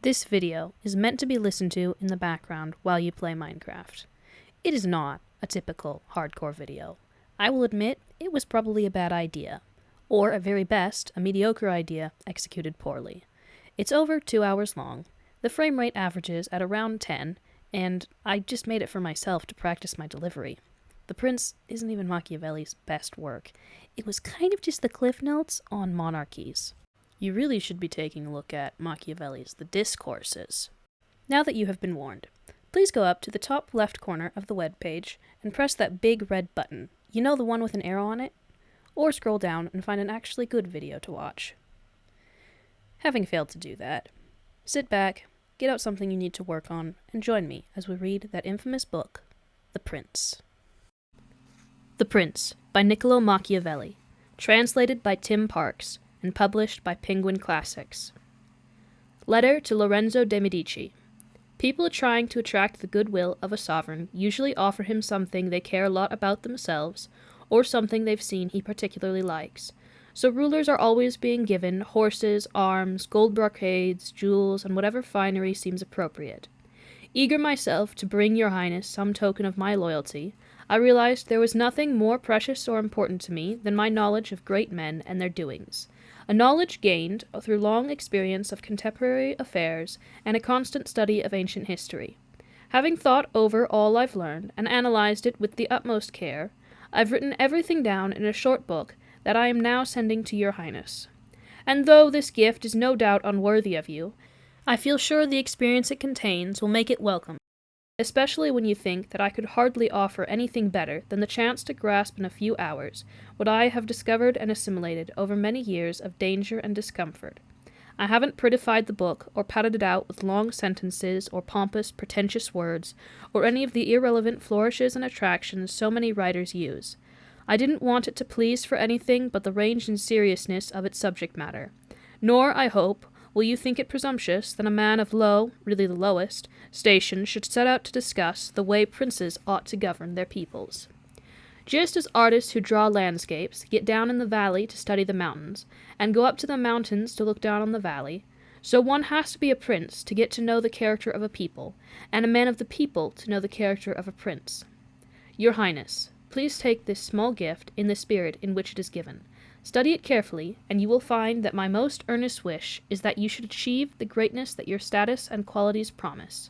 This video is meant to be listened to in the background while you play Minecraft. It is not a typical hardcore video. I will admit it was probably a bad idea, or at very best, a mediocre idea executed poorly. It's over 2 hours long, the frame rate averages at around 10, and I just made it for myself to practice my delivery. The Prince isn't even Machiavelli's best work. It was kind of just the cliff notes on monarchies. You really should be taking a look at Machiavelli's The Discourses. Now that you have been warned, please go up to the top left corner of the web page and press that big red button. You know, the one with an arrow on it? Or scroll down and find an actually good video to watch. Having failed to do that, sit back, get out something you need to work on, and join me as we read that infamous book, The Prince. The Prince, by Niccolo Machiavelli, translated by Tim Parks, and published by Penguin Classics. Letter to Lorenzo de' Medici. People trying to attract the goodwill of a sovereign usually offer him something they care a lot about themselves, or something they've seen he particularly likes. So rulers are always being given horses, arms, gold brocades, jewels, and whatever finery seems appropriate. Eager myself to bring your highness some token of my loyalty, I realized there was nothing more precious or important to me than my knowledge of great men and their doings, a knowledge gained through long experience of contemporary affairs and a constant study of ancient history. Having thought over all I've learned and analyzed it with the utmost care, I've written everything down in a short book that I am now sending to your highness. And though this gift is no doubt unworthy of you, I feel sure the experience it contains will make it welcome, especially when you think that I could hardly offer anything better than the chance to grasp in a few hours what I have discovered and assimilated over many years of danger and discomfort. I haven't prettified the book, or padded it out with long sentences or pompous, pretentious words, or any of the irrelevant flourishes and attractions so many writers use. I didn't want it to please for anything but the range and seriousness of its subject matter. Nor, I hope, will you think it presumptuous that a man of low, really the lowest, station should set out to discuss the way princes ought to govern their peoples. Just as artists who draw landscapes get down in the valley to study the mountains, and go up to the mountains to look down on the valley, so one has to be a prince to get to know the character of a people, and a man of the people to know the character of a prince. Your Highness, please take this small gift in the spirit in which it is given. Study it carefully, and you will find that my most earnest wish is that you should achieve the greatness that your status and qualities promise.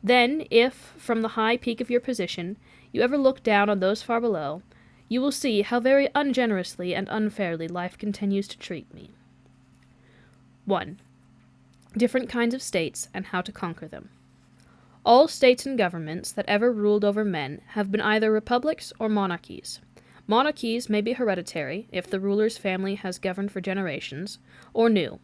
Then, if, from the high peak of your position, you ever look down on those far below, you will see how very ungenerously and unfairly life continues to treat me. 1. Different kinds of states and how to conquer them. All states and governments that ever ruled over men have been either republics or monarchies. Monarchies may be hereditary, if the ruler's family has governed for generations, or new.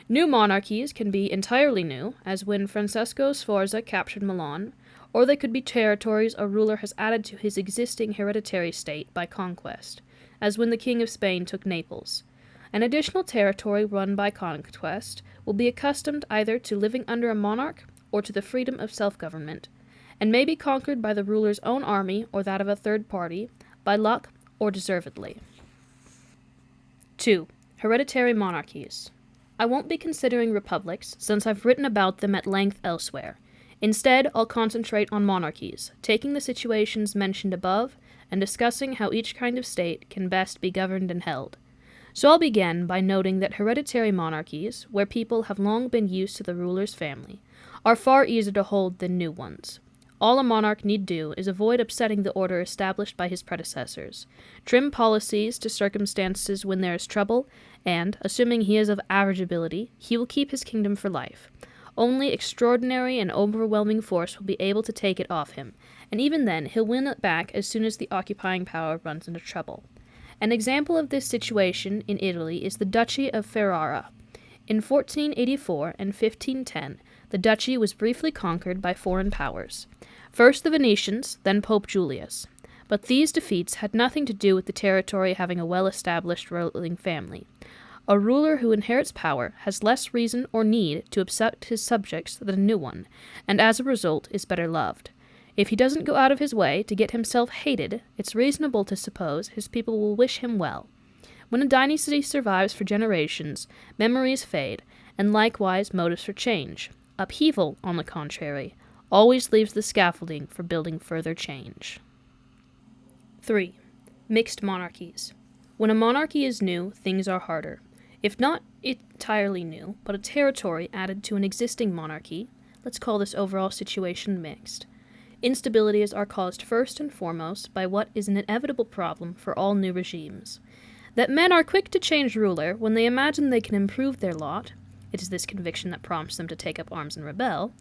New monarchies can be entirely new, as when Francesco Sforza captured Milan, or they could be territories a ruler has added to his existing hereditary state by conquest, as when the King of Spain took Naples. An additional territory run by conquest will be accustomed either to living under a monarch or to the freedom of self-government, and may be conquered by the ruler's own army or that of a third party, by luck or deservedly. 2. Hereditary monarchies. I won't be considering republics, since I've written about them at length elsewhere. Instead, I'll concentrate on monarchies, taking the situations mentioned above and discussing how each kind of state can best be governed and held. So I'll begin by noting that hereditary monarchies, where people have long been used to the ruler's family, are far easier to hold than new ones. All a monarch need do is avoid upsetting the order established by his predecessors, trim policies to circumstances when there is trouble, and, assuming he is of average ability, he will keep his kingdom for life. Only extraordinary and overwhelming force will be able to take it off him, and even then he'll win it back as soon as the occupying power runs into trouble. An example of this situation in Italy is the Duchy of Ferrara. In 1484 and 1510, the duchy was briefly conquered by foreign powers. First the Venetians, then Pope Julius. But these defeats had nothing to do with the territory having a well-established ruling family. A ruler who inherits power has less reason or need to upset his subjects than a new one, and as a result is better loved. If he doesn't go out of his way to get himself hated, it's reasonable to suppose his people will wish him well. When a dynasty survives for generations, memories fade, and likewise motives for change. Upheaval, on the contrary, always leaves the scaffolding for building further change. 3. Mixed monarchies. When a monarchy is new, things are harder. If not entirely new, but a territory added to an existing monarchy, let's call this overall situation mixed. Instabilities are caused first and foremost by what is an inevitable problem for all new regimes. That men are quick to change ruler when they imagine they can improve their lot, it is this conviction that prompts them to take up arms and rebel,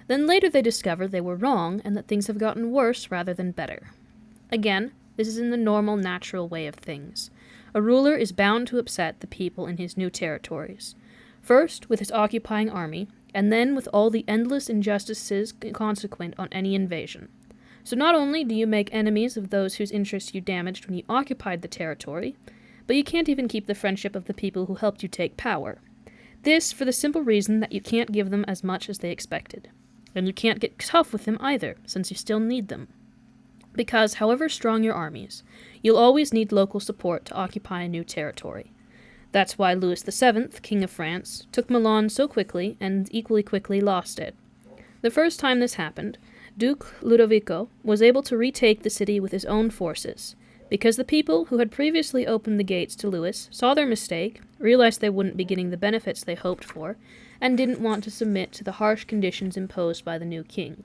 then later they discover they were wrong and that things have gotten worse rather than better. Again, this is in the normal, natural way of things. A ruler is bound to upset the people in his new territories. First, with his occupying army, and then with all the endless injustices consequent on any invasion. So not only do you make enemies of those whose interests you damaged when you occupied the territory, but you can't even keep the friendship of the people who helped you take power. This for the simple reason that you can't give them as much as they expected. And you can't get tough with them either, since you still need them. Because, however strong your armies, you'll always need local support to occupy a new territory. That's why Louis VII, King of France, took Milan so quickly and equally quickly lost it. The first time this happened, Duke Ludovico was able to retake the city with his own forces, because the people who had previously opened the gates to Louis saw their mistake, realized they wouldn't be getting the benefits they hoped for, and didn't want to submit to the harsh conditions imposed by the new king.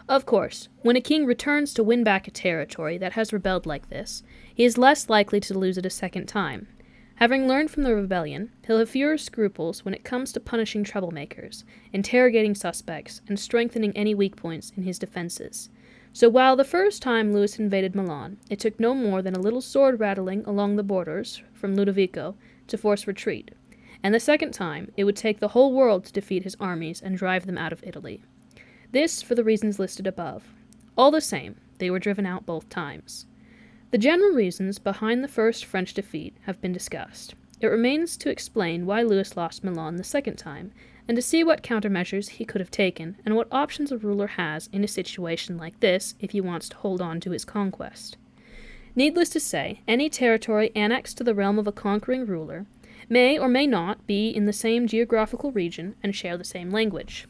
Of course, when a king returns to win back a territory that has rebelled like this, he is less likely to lose it a second time. Having learned from the rebellion, he'll have fewer scruples when it comes to punishing troublemakers, interrogating suspects, and strengthening any weak points in his defenses. So while the first time Louis invaded Milan, it took no more than a little sword rattling along the borders from Ludovico to force retreat, and the second time it would take the whole world to defeat his armies and drive them out of Italy. This for the reasons listed above. All the same, they were driven out both times. The general reasons behind the first French defeat have been discussed. It remains to explain why Louis lost Milan the second time, and to see what countermeasures he could have taken, and what options a ruler has in a situation like this if he wants to hold on to his conquest. Needless to say, any territory annexed to the realm of a conquering ruler may or may not be in the same geographical region and share the same language.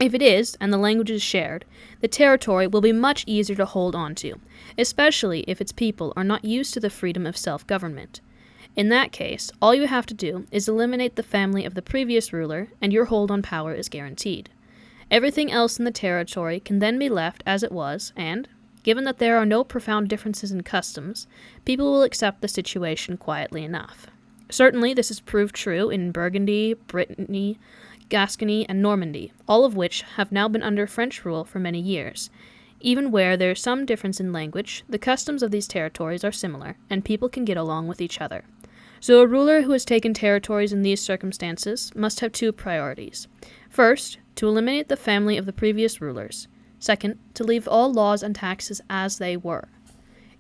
If it is, and the language is shared, the territory will be much easier to hold on to, especially if its people are not used to the freedom of self-government. In that case, all you have to do is eliminate the family of the previous ruler, and your hold on power is guaranteed. Everything else in the territory can then be left as it was, and, given that there are no profound differences in customs, people will accept the situation quietly enough. Certainly, this has proved true in Burgundy, Brittany, Gascony, and Normandy, all of which have now been under French rule for many years. Even where there is some difference in language, the customs of these territories are similar, and people can get along with each other. So a ruler who has taken territories in these circumstances must have two priorities. First, to eliminate the family of the previous rulers. Second, to leave all laws and taxes as they were.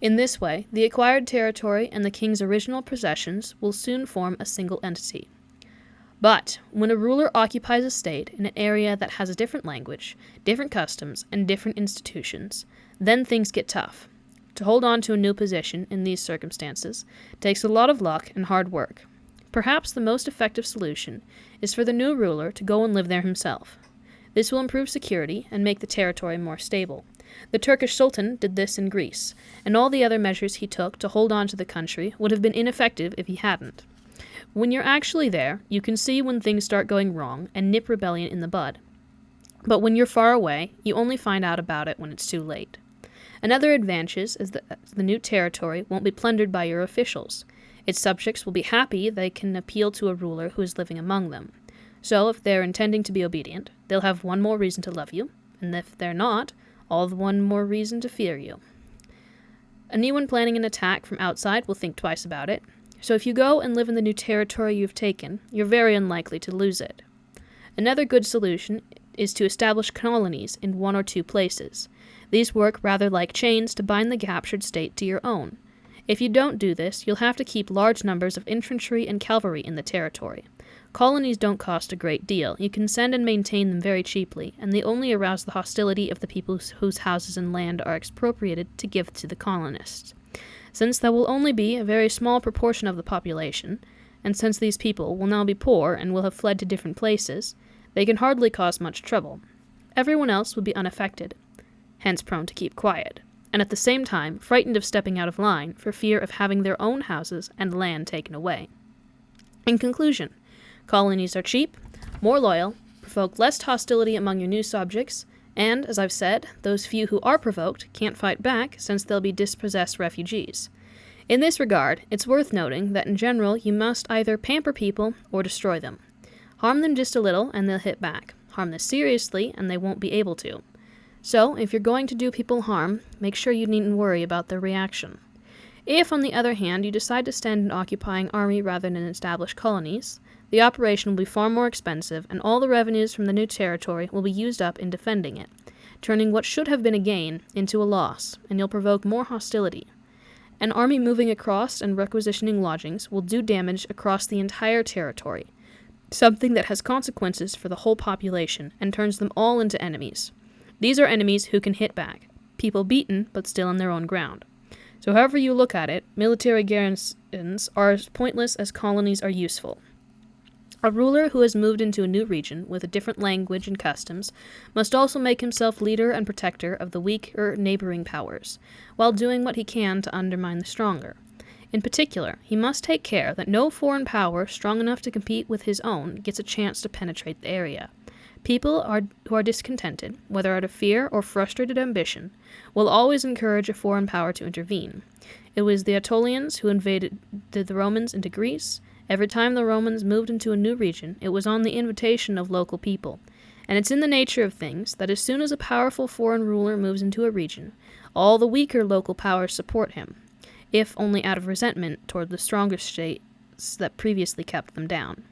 In this way, the acquired territory and the king's original possessions will soon form a single entity. But when a ruler occupies a state in an area that has a different language, different customs, and different institutions, then things get tough. To hold on to a new position in these circumstances takes a lot of luck and hard work. Perhaps the most effective solution is for the new ruler to go and live there himself. This will improve security and make the territory more stable. The Turkish Sultan did this in Greece, and all the other measures he took to hold on to the country would have been ineffective if he hadn't. When you're actually there, you can see when things start going wrong and nip rebellion in the bud. But when you're far away, you only find out about it when it's too late. Another advantage is that the new territory won't be plundered by your officials. Its subjects will be happy they can appeal to a ruler who is living among them. So if they're intending to be obedient, they'll have one more reason to love you, and if they're not, all the one more reason to fear you. Anyone planning an attack from outside will think twice about it. So if you go and live in the new territory you've taken, you're very unlikely to lose it. Another good solution is to establish colonies in one or two places. These work rather like chains to bind the captured state to your own. If you don't do this, you'll have to keep large numbers of infantry and cavalry in the territory. Colonies don't cost a great deal. You can send and maintain them very cheaply, and they only arouse the hostility of the people whose houses and land are expropriated to give to the colonists. Since there will only be a very small proportion of the population, and since these people will now be poor and will have fled to different places, they can hardly cause much trouble. Everyone else would be unaffected, hence prone to keep quiet, and at the same time frightened of stepping out of line for fear of having their own houses and land taken away. In conclusion, colonies are cheap, more loyal, provoke less hostility among your new subjects, and, as I've said, those few who are provoked can't fight back since they'll be dispossessed refugees. In this regard, it's worth noting that in general you must either pamper people or destroy them. Harm them just a little and they'll hit back. Harm them seriously and they won't be able to. So, if you're going to do people harm, make sure you needn't worry about their reaction. If, on the other hand, you decide to send an occupying army rather than establish colonies, the operation will be far more expensive, and all the revenues from the new territory will be used up in defending it, turning what should have been a gain into a loss, and you'll provoke more hostility. An army moving across and requisitioning lodgings will do damage across the entire territory, something that has consequences for the whole population and turns them all into enemies. These are enemies who can hit back, people beaten but still on their own ground. So however you look at it, military garrisons are as pointless as colonies are useful. A ruler who has moved into a new region with a different language and customs must also make himself leader and protector of the weaker neighboring powers, while doing what he can to undermine the stronger. In particular, he must take care that no foreign power strong enough to compete with his own gets a chance to penetrate the area. People who are discontented, whether out of fear or frustrated ambition, will always encourage a foreign power to intervene. It was the Aetolians who invaded the Romans into Greece. Every time the Romans moved into a new region, it was on the invitation of local people. And it's in the nature of things that as soon as a powerful foreign ruler moves into a region, all the weaker local powers support him, if only out of resentment toward the stronger states that previously kept them down.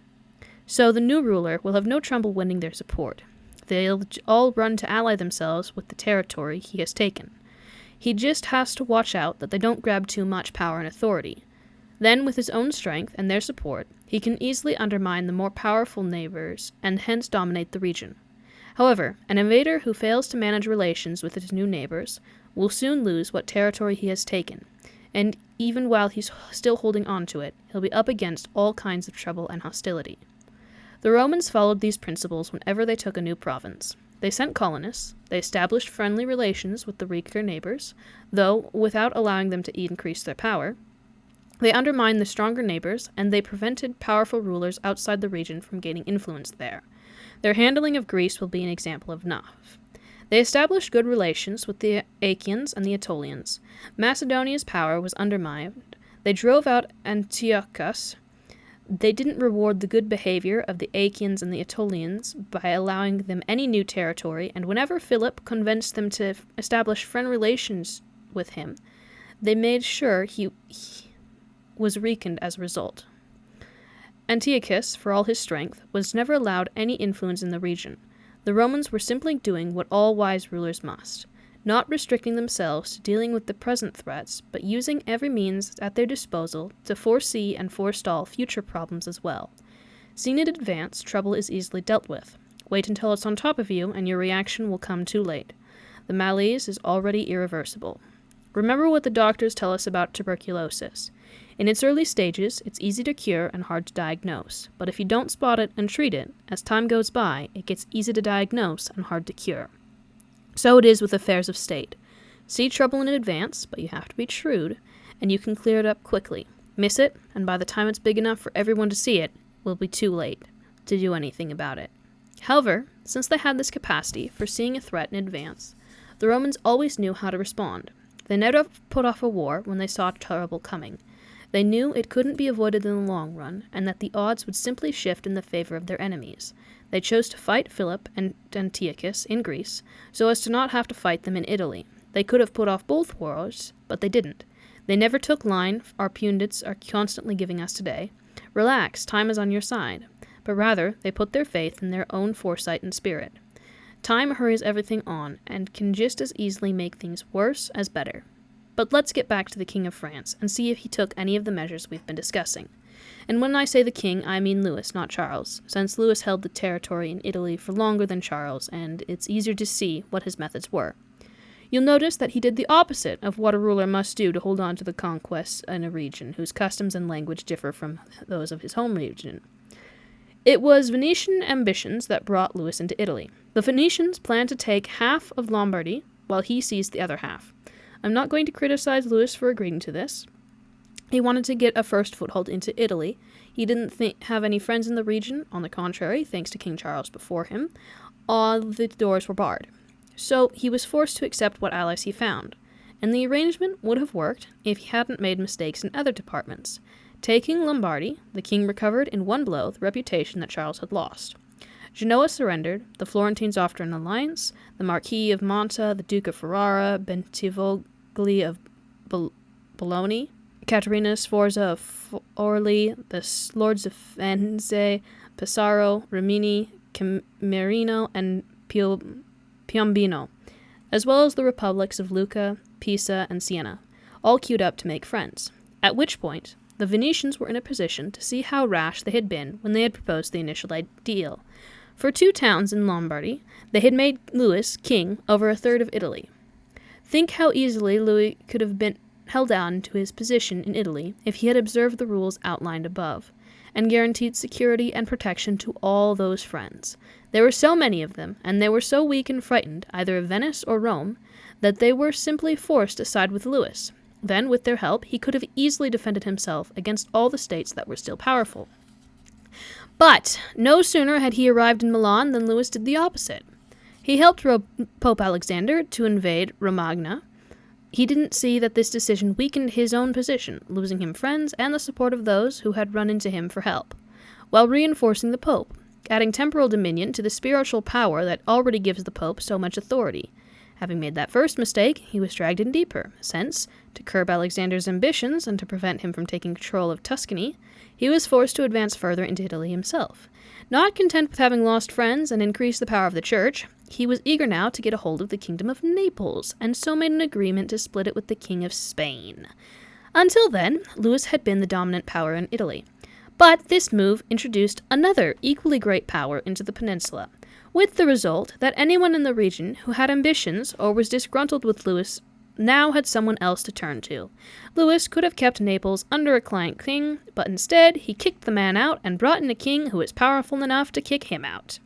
So the new ruler will have no trouble winning their support. They'll all run to ally themselves with the territory he has taken. He just has to watch out that they don't grab too much power and authority. Then, with his own strength and their support, he can easily undermine the more powerful neighbors and hence dominate the region. However, an invader who fails to manage relations with his new neighbors will soon lose what territory he has taken, and even while he's still holding on to it, he'll be up against all kinds of trouble and hostility. The Romans followed these principles whenever they took a new province. They sent colonists, they established friendly relations with the weaker neighbors, though without allowing them to increase their power. They undermined the stronger neighbors, and they prevented powerful rulers outside the region from gaining influence there. Their handling of Greece will be an example of enough. They established good relations with the Achaeans and the Aetolians. Macedonia's power was undermined. They drove out Antiochus. They didn't reward the good behavior of the Achaeans and the Aetolians by allowing them any new territory, and whenever Philip convinced them to establish friend relations with him, they made sure he was weakened as a result. Antiochus, for all his strength, was never allowed any influence in the region. The Romans were simply doing what all wise rulers must, not restricting themselves to dealing with the present threats, but using every means at their disposal to foresee and forestall future problems as well. Seen in advance, trouble is easily dealt with. Wait until it's on top of you, and your reaction will come too late. The malaise is already irreversible. Remember what the doctors tell us about tuberculosis. In its early stages, it's easy to cure and hard to diagnose, but if you don't spot it and treat it, as time goes by, it gets easy to diagnose and hard to cure. So it is with affairs of state. See trouble in advance, but you have to be shrewd, and you can clear it up quickly. Miss it, and by the time it's big enough for everyone to see it, it will be too late to do anything about it. However, since they had this capacity for seeing a threat in advance, the Romans always knew how to respond. They never put off a war when they saw trouble coming. They knew it couldn't be avoided in the long run, and that the odds would simply shift in the favor of their enemies. They chose to fight Philip and Antiochus in Greece, so as to not have to fight them in Italy. They could have put off both wars, but they didn't. They never took line our pundits are constantly giving us today. Relax, time is on your side. But rather, they put their faith in their own foresight and spirit. Time hurries everything on, and can just as easily make things worse as better. But let's get back to the King of France, and see if he took any of the measures we've been discussing. And when I say the king, I mean Louis, not Charles, since Louis held the territory in Italy for longer than Charles, and it's easier to see what his methods were. You'll notice that he did the opposite of what a ruler must do to hold on to the conquests in a region whose customs and language differ from those of his home region. It was Venetian ambitions that brought Louis into Italy. The Venetians planned to take half of Lombardy, while he seized the other half. I'm not going to criticize Louis for agreeing to this. He wanted to get a first foothold into Italy. He didn't have any friends in the region. On the contrary, thanks to King Charles before him, all the doors were barred. So he was forced to accept what allies he found. And the arrangement would have worked if he hadn't made mistakes in other departments. Taking Lombardy, the king recovered in one blow the reputation that Charles had lost. Genoa surrendered, the Florentines offered an alliance, the Marquis of Monta, the Duke of Ferrara, Bentivogli of Bologna, Caterina Sforza of Orly, the lords of Firenze, Pesaro, Rimini, Camerino, and Piombino, as well as the republics of Lucca, Pisa, and Siena, all queued up to make friends, at which point the Venetians were in a position to see how rash they had been when they had proposed the initial deal. For 2 towns in Lombardy, they had made Louis king over a third of Italy. Think how easily Louis could have been held on to his position in Italy if he had observed the rules outlined above, and guaranteed security and protection to all those friends. There were so many of them, and they were so weak and frightened, either of Venice or Rome, that they were simply forced to side with Louis. Then, with their help, he could have easily defended himself against all the states that were still powerful. But no sooner had he arrived in Milan than Louis did the opposite. He helped Pope Alexander to invade Romagna. He didn't see that this decision weakened his own position, losing him friends and the support of those who had run into him for help, while reinforcing the Pope, adding temporal dominion to the spiritual power that already gives the Pope so much authority. Having made that first mistake, he was dragged in deeper, since, to curb Alexander's ambitions and to prevent him from taking control of Tuscany, he was forced to advance further into Italy himself. Not content with having lost friends and increased the power of the church, he was eager now to get a hold of the kingdom of Naples, and so made an agreement to split it with the King of Spain. Until then, Louis had been the dominant power in Italy. But this move introduced another equally great power into the peninsula, with the result that anyone in the region who had ambitions or was disgruntled with Louis now had someone else to turn to. Louis could have kept Naples under a client king, but instead he kicked the man out and brought in a king who was powerful enough to kick him out.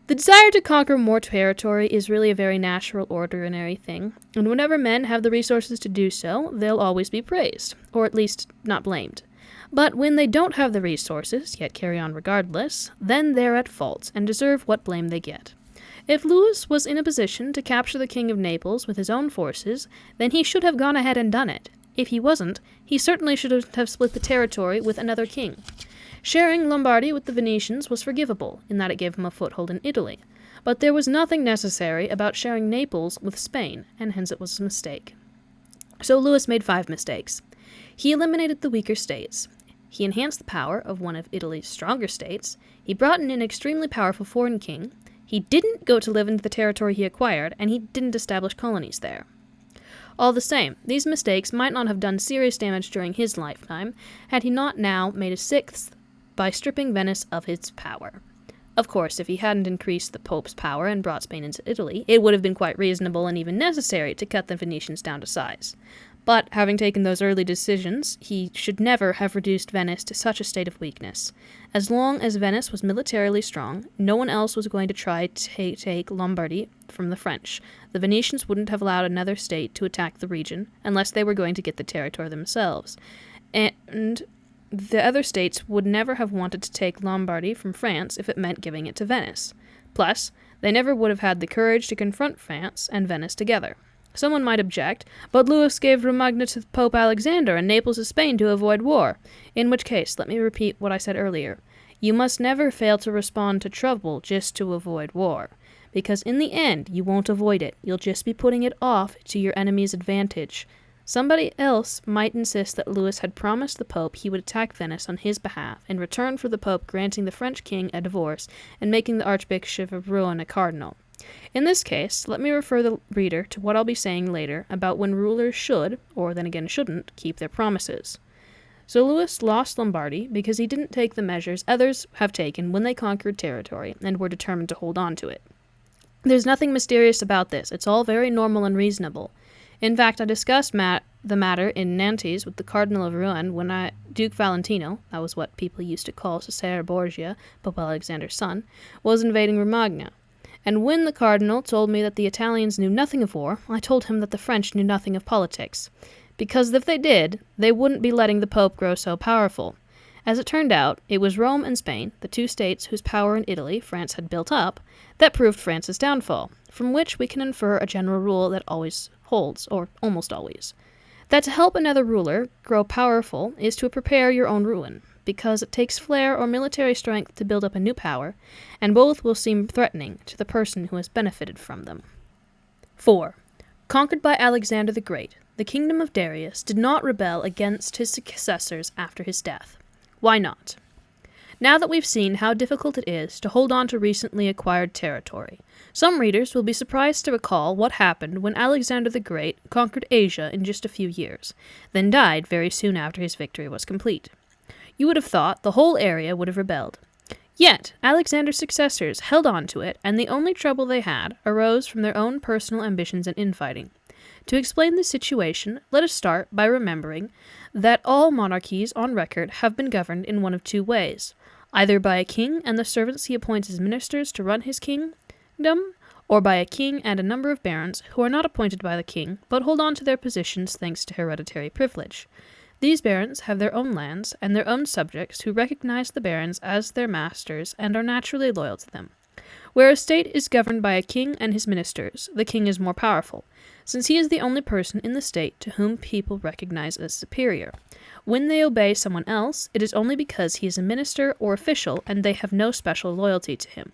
The desire to conquer more territory is really a very natural, ordinary thing, and whenever men have the resources to do so, they'll always be praised, or at least not blamed. But when they don't have the resources, yet carry on regardless, then they're at fault and deserve what blame they get. If Louis was in a position to capture the King of Naples with his own forces, then he should have gone ahead and done it. If he wasn't, he certainly should have split the territory with another king. Sharing Lombardy with the Venetians was forgivable, in that it gave him a foothold in Italy, but there was nothing necessary about sharing Naples with Spain, and hence it was a mistake. So Louis made 5 mistakes. He eliminated the weaker states. He enhanced the power of one of Italy's stronger states. He brought in an extremely powerful foreign king. He didn't go to live into the territory he acquired, and he didn't establish colonies there. All the same, these mistakes might not have done serious damage during his lifetime, had he not now made a 6th by stripping Venice of its power. Of course, if he hadn't increased the Pope's power and brought Spain into Italy, it would have been quite reasonable and even necessary to cut the Venetians down to size. But, having taken those early decisions, he should never have reduced Venice to such a state of weakness. As long as Venice was militarily strong, no one else was going to try to take Lombardy from the French. The Venetians wouldn't have allowed another state to attack the region, unless they were going to get the territory themselves. And the other states would never have wanted to take Lombardy from France if it meant giving it to Venice. Plus, they never would have had the courage to confront France and Venice together. Someone might object, but Louis gave Romagna to Pope Alexander and Naples to Spain to avoid war, in which case, let me repeat what I said earlier. You must never fail to respond to trouble just to avoid war, because in the end, you won't avoid it. You'll just be putting it off to your enemy's advantage. Somebody else might insist that Louis had promised the Pope he would attack Venice on his behalf in return for the Pope granting the French king a divorce and making the Archbishop of Rouen a cardinal. In this case, let me refer the reader to what I'll be saying later about when rulers should, or then again shouldn't, keep their promises. So Louis lost Lombardy because he didn't take the measures others have taken when they conquered territory and were determined to hold on to it. There's nothing mysterious about this. It's all very normal and reasonable. In fact, I discussed the matter in Nantes with the Cardinal of Rouen when Duke Valentino, that was what people used to call Cesare Borgia, Pope Alexander's son, was invading Romagna. And when the Cardinal told me that the Italians knew nothing of war, I told him that the French knew nothing of politics. Because if they did, they wouldn't be letting the Pope grow so powerful. As it turned out, it was Rome and Spain, the two states whose power in Italy France had built up, that proved France's downfall, from which we can infer a general rule that always holds, or almost always. That to help another ruler grow powerful is to prepare your own ruin, because it takes flair or military strength to build up a new power, and both will seem threatening to the person who has benefited from them. 4. Conquered by Alexander the Great, the kingdom of Darius did not rebel against his successors after his death. Why not? Now that we've seen how difficult it is to hold on to recently acquired territory, some readers will be surprised to recall what happened when Alexander the Great conquered Asia in just a few years, then died very soon after his victory was complete. You would have thought the whole area would have rebelled. Yet, Alexander's successors held on to it, and the only trouble they had arose from their own personal ambitions and infighting. To explain this situation, let us start by remembering that all monarchies on record have been governed in one of two ways, either by a king and the servants he appoints as ministers to run his kingdom, or by a king and a number of barons who are not appointed by the king, but hold on to their positions thanks to hereditary privilege. These barons have their own lands and their own subjects who recognize the barons as their masters and are naturally loyal to them. Where a state is governed by a king and his ministers, the king is more powerful, since he is the only person in the state to whom people recognize as superior. When they obey someone else, it is only because he is a minister or official and they have no special loyalty to him.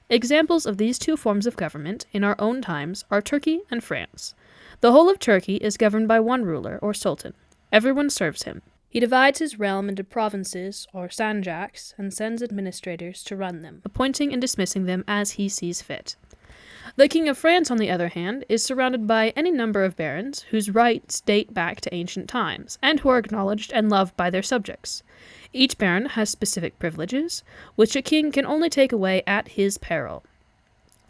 Examples of these two forms of government in our own times are Turkey and France. The whole of Turkey is governed by one ruler, or sultan. Everyone serves him. He divides his realm into provinces, or sanjaks, and sends administrators to run them, appointing and dismissing them as he sees fit. The King of France, on the other hand, is surrounded by any number of barons whose rights date back to ancient times, and who are acknowledged and loved by their subjects. Each baron has specific privileges, which a king can only take away at his peril.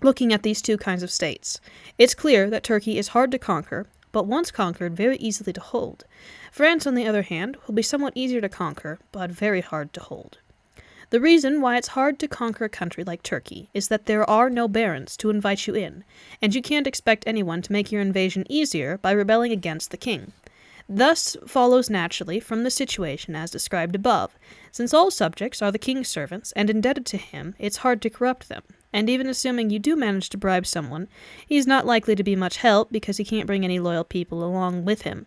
Looking at these two kinds of states, it's clear that Turkey is hard to conquer, but once conquered, very easily to hold. France, on the other hand, will be somewhat easier to conquer, but very hard to hold. The reason why it's hard to conquer a country like Turkey is that there are no barons to invite you in, and you can't expect anyone to make your invasion easier by rebelling against the king. Thus follows naturally from the situation as described above. Since all subjects are the king's servants and indebted to him, it's hard to corrupt them. And even assuming you do manage to bribe someone, he's not likely to be much help because he can't bring any loyal people along with him.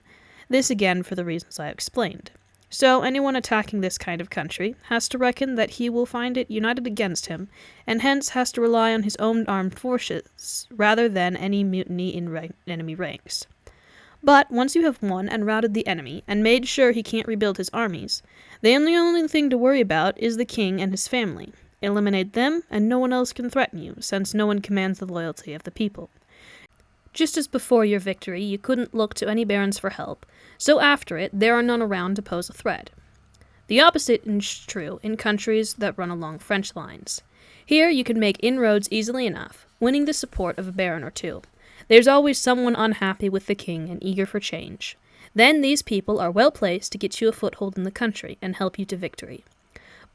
This again for the reasons I explained. So anyone attacking this kind of country has to reckon that he will find it united against him, and hence has to rely on his own armed forces rather than any mutiny in enemy ranks. But once you have won and routed the enemy and made sure he can't rebuild his armies, the only thing to worry about is the king and his family. Eliminate them, and no one else can threaten you, since no one commands the loyalty of the people. Just as before your victory you couldn't look to any barons for help, so after it there are none around to pose a threat. The opposite is true in countries that run along French lines. Here you can make inroads easily enough, winning the support of a baron or two. There's always someone unhappy with the king and eager for change. Then these people are well placed to get you a foothold in the country and help you to victory.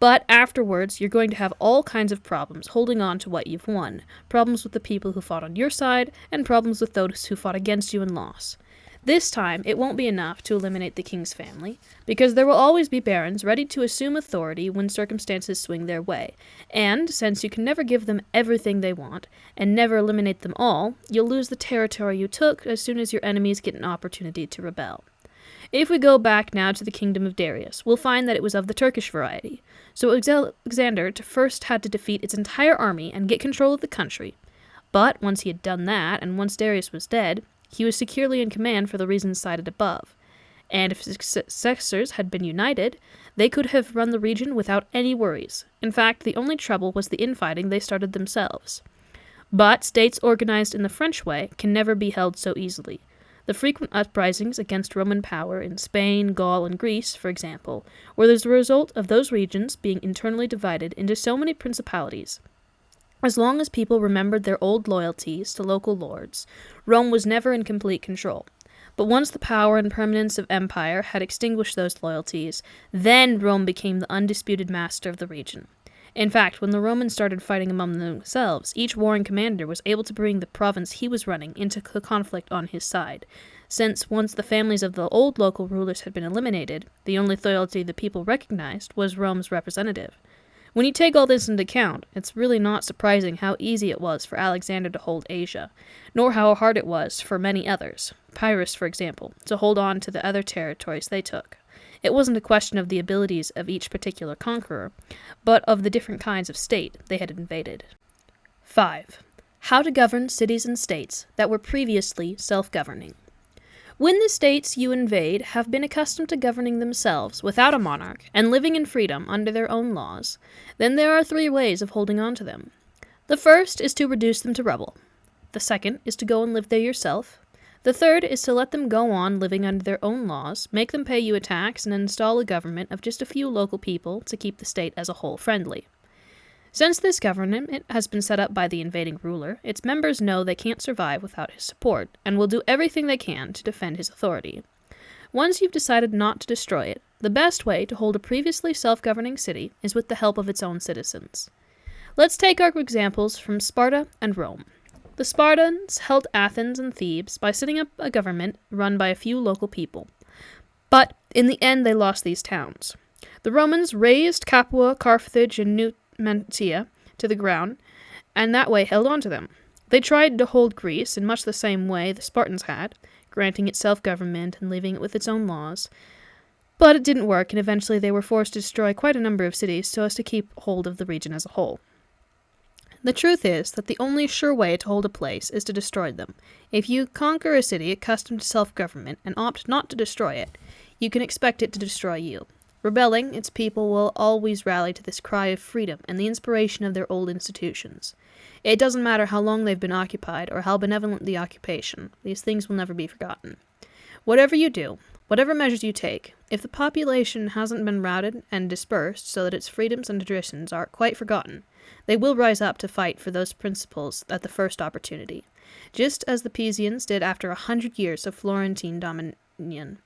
But afterwards, you're going to have all kinds of problems holding on to what you've won, problems with the people who fought on your side, and problems with those who fought against you and lost. This time, it won't be enough to eliminate the king's family, because there will always be barons ready to assume authority when circumstances swing their way, and since you can never give them everything they want, and never eliminate them all, you'll lose the territory you took as soon as your enemies get an opportunity to rebel. If we go back now to the kingdom of Darius, we'll find that it was of the Turkish variety. So Alexander first had to defeat its entire army and get control of the country. But once he had done that, and once Darius was dead, he was securely in command for the reasons cited above. And if his successors had been united, they could have run the region without any worries. In fact, the only trouble was the infighting they started themselves. But states organized in the French way can never be held so easily. The frequent uprisings against Roman power in Spain, Gaul, and Greece, for example, were the result of those regions being internally divided into so many principalities. As long as people remembered their old loyalties to local lords, Rome was never in complete control. But once the power and permanence of empire had extinguished those loyalties, then Rome became the undisputed master of the region. In fact, when the Romans started fighting among themselves, each warring commander was able to bring the province he was running into the conflict on his side, since once the families of the old local rulers had been eliminated, the only loyalty the people recognized was Rome's representative. When you take all this into account, it's really not surprising how easy it was for Alexander to hold Asia, nor how hard it was for many others, Pyrrhus for example, to hold on to the other territories they took. It wasn't a question of the abilities of each particular conqueror, but of the different kinds of state they had invaded. 5. How to govern cities and states that were previously self-governing. When the states you invade have been accustomed to governing themselves without a monarch and living in freedom under their own laws, then there are 3 ways of holding on to them. The first is to reduce them to rubble. The second is to go and live there yourself. The third is to let them go on living under their own laws, make them pay you a tax, and install a government of just a few local people to keep the state as a whole friendly. Since this government has been set up by the invading ruler, its members know they can't survive without his support, and will do everything they can to defend his authority. Once you've decided not to destroy it, the best way to hold a previously self-governing city is with the help of its own citizens. Let's take our examples from Sparta and Rome. The Spartans held Athens and Thebes by setting up a government run by a few local people. But in the end they lost these towns. The Romans razed Capua, Carthage, and Numantia to the ground, and that way held on to them. They tried to hold Greece in much the same way the Spartans had, granting it self-government and leaving it with its own laws. But it didn't work, and eventually they were forced to destroy quite a number of cities so as to keep hold of the region as a whole. The truth is that the only sure way to hold a place is to destroy them. If you conquer a city accustomed to self-government and opt not to destroy it, you can expect it to destroy you. Rebelling, its people will always rally to this cry of freedom and the inspiration of their old institutions. It doesn't matter how long they've been occupied or how benevolent the occupation, these things will never be forgotten. Whatever you do, whatever measures you take, if the population hasn't been routed and dispersed so that its freedoms and traditions are quite forgotten, they will rise up to fight for those principles at the first opportunity, just as the Pisans did after 100 years of Florentine dominion.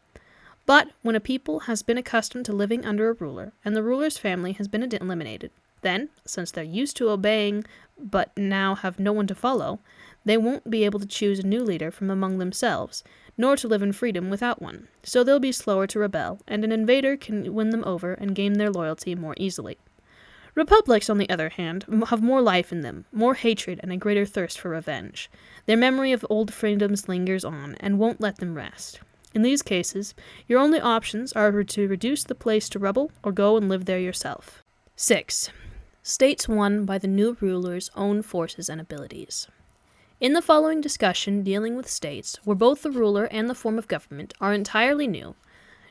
But when a people has been accustomed to living under a ruler, and the ruler's family has been eliminated, then, since they're used to obeying but now have no one to follow, they won't be able to choose a new leader from among themselves, nor to live in freedom without one, so they'll be slower to rebel, and an invader can win them over and gain their loyalty more easily. Republics, on the other hand, have more life in them, more hatred, and a greater thirst for revenge. Their memory of old freedoms lingers on, and won't let them rest. In these cases, your only options are to reduce the place to rubble, or go and live there yourself. 6. States won by the new ruler's own forces and abilities. In the following discussion dealing with states, where both the ruler and the form of government are entirely new,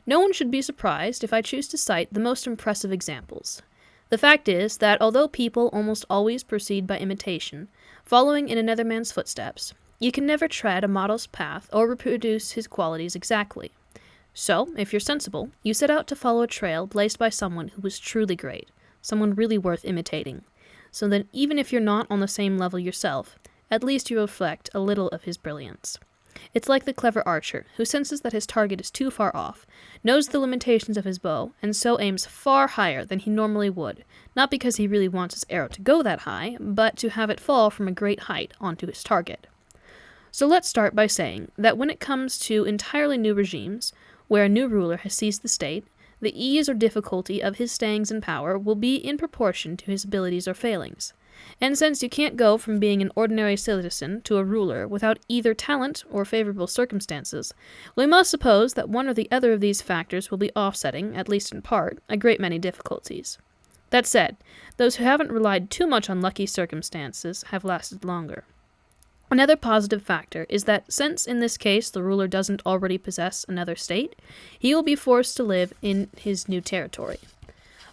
no one should be surprised if I choose to cite the most impressive examples. The fact is that although people almost always proceed by imitation, following in another man's footsteps, you can never tread a model's path or reproduce his qualities exactly. So, if you're sensible, you set out to follow a trail blazed by someone who was truly great, someone really worth imitating, so that even if you're not on the same level yourself, at least you reflect a little of his brilliance. It's like the clever archer, who senses that his target is too far off, knows the limitations of his bow, and so aims far higher than he normally would, not because he really wants his arrow to go that high, but to have it fall from a great height onto his target. So let's start by saying that when it comes to entirely new regimes, where a new ruler has seized the state, the ease or difficulty of his stayings in power will be in proportion to his abilities or failings. And since you can't go from being an ordinary citizen to a ruler without either talent or favorable circumstances, we must suppose that one or the other of these factors will be offsetting, at least in part, a great many difficulties. That said, those who haven't relied too much on lucky circumstances have lasted longer. Another positive factor is that since in this case the ruler doesn't already possess another state, he will be forced to live in his new territory.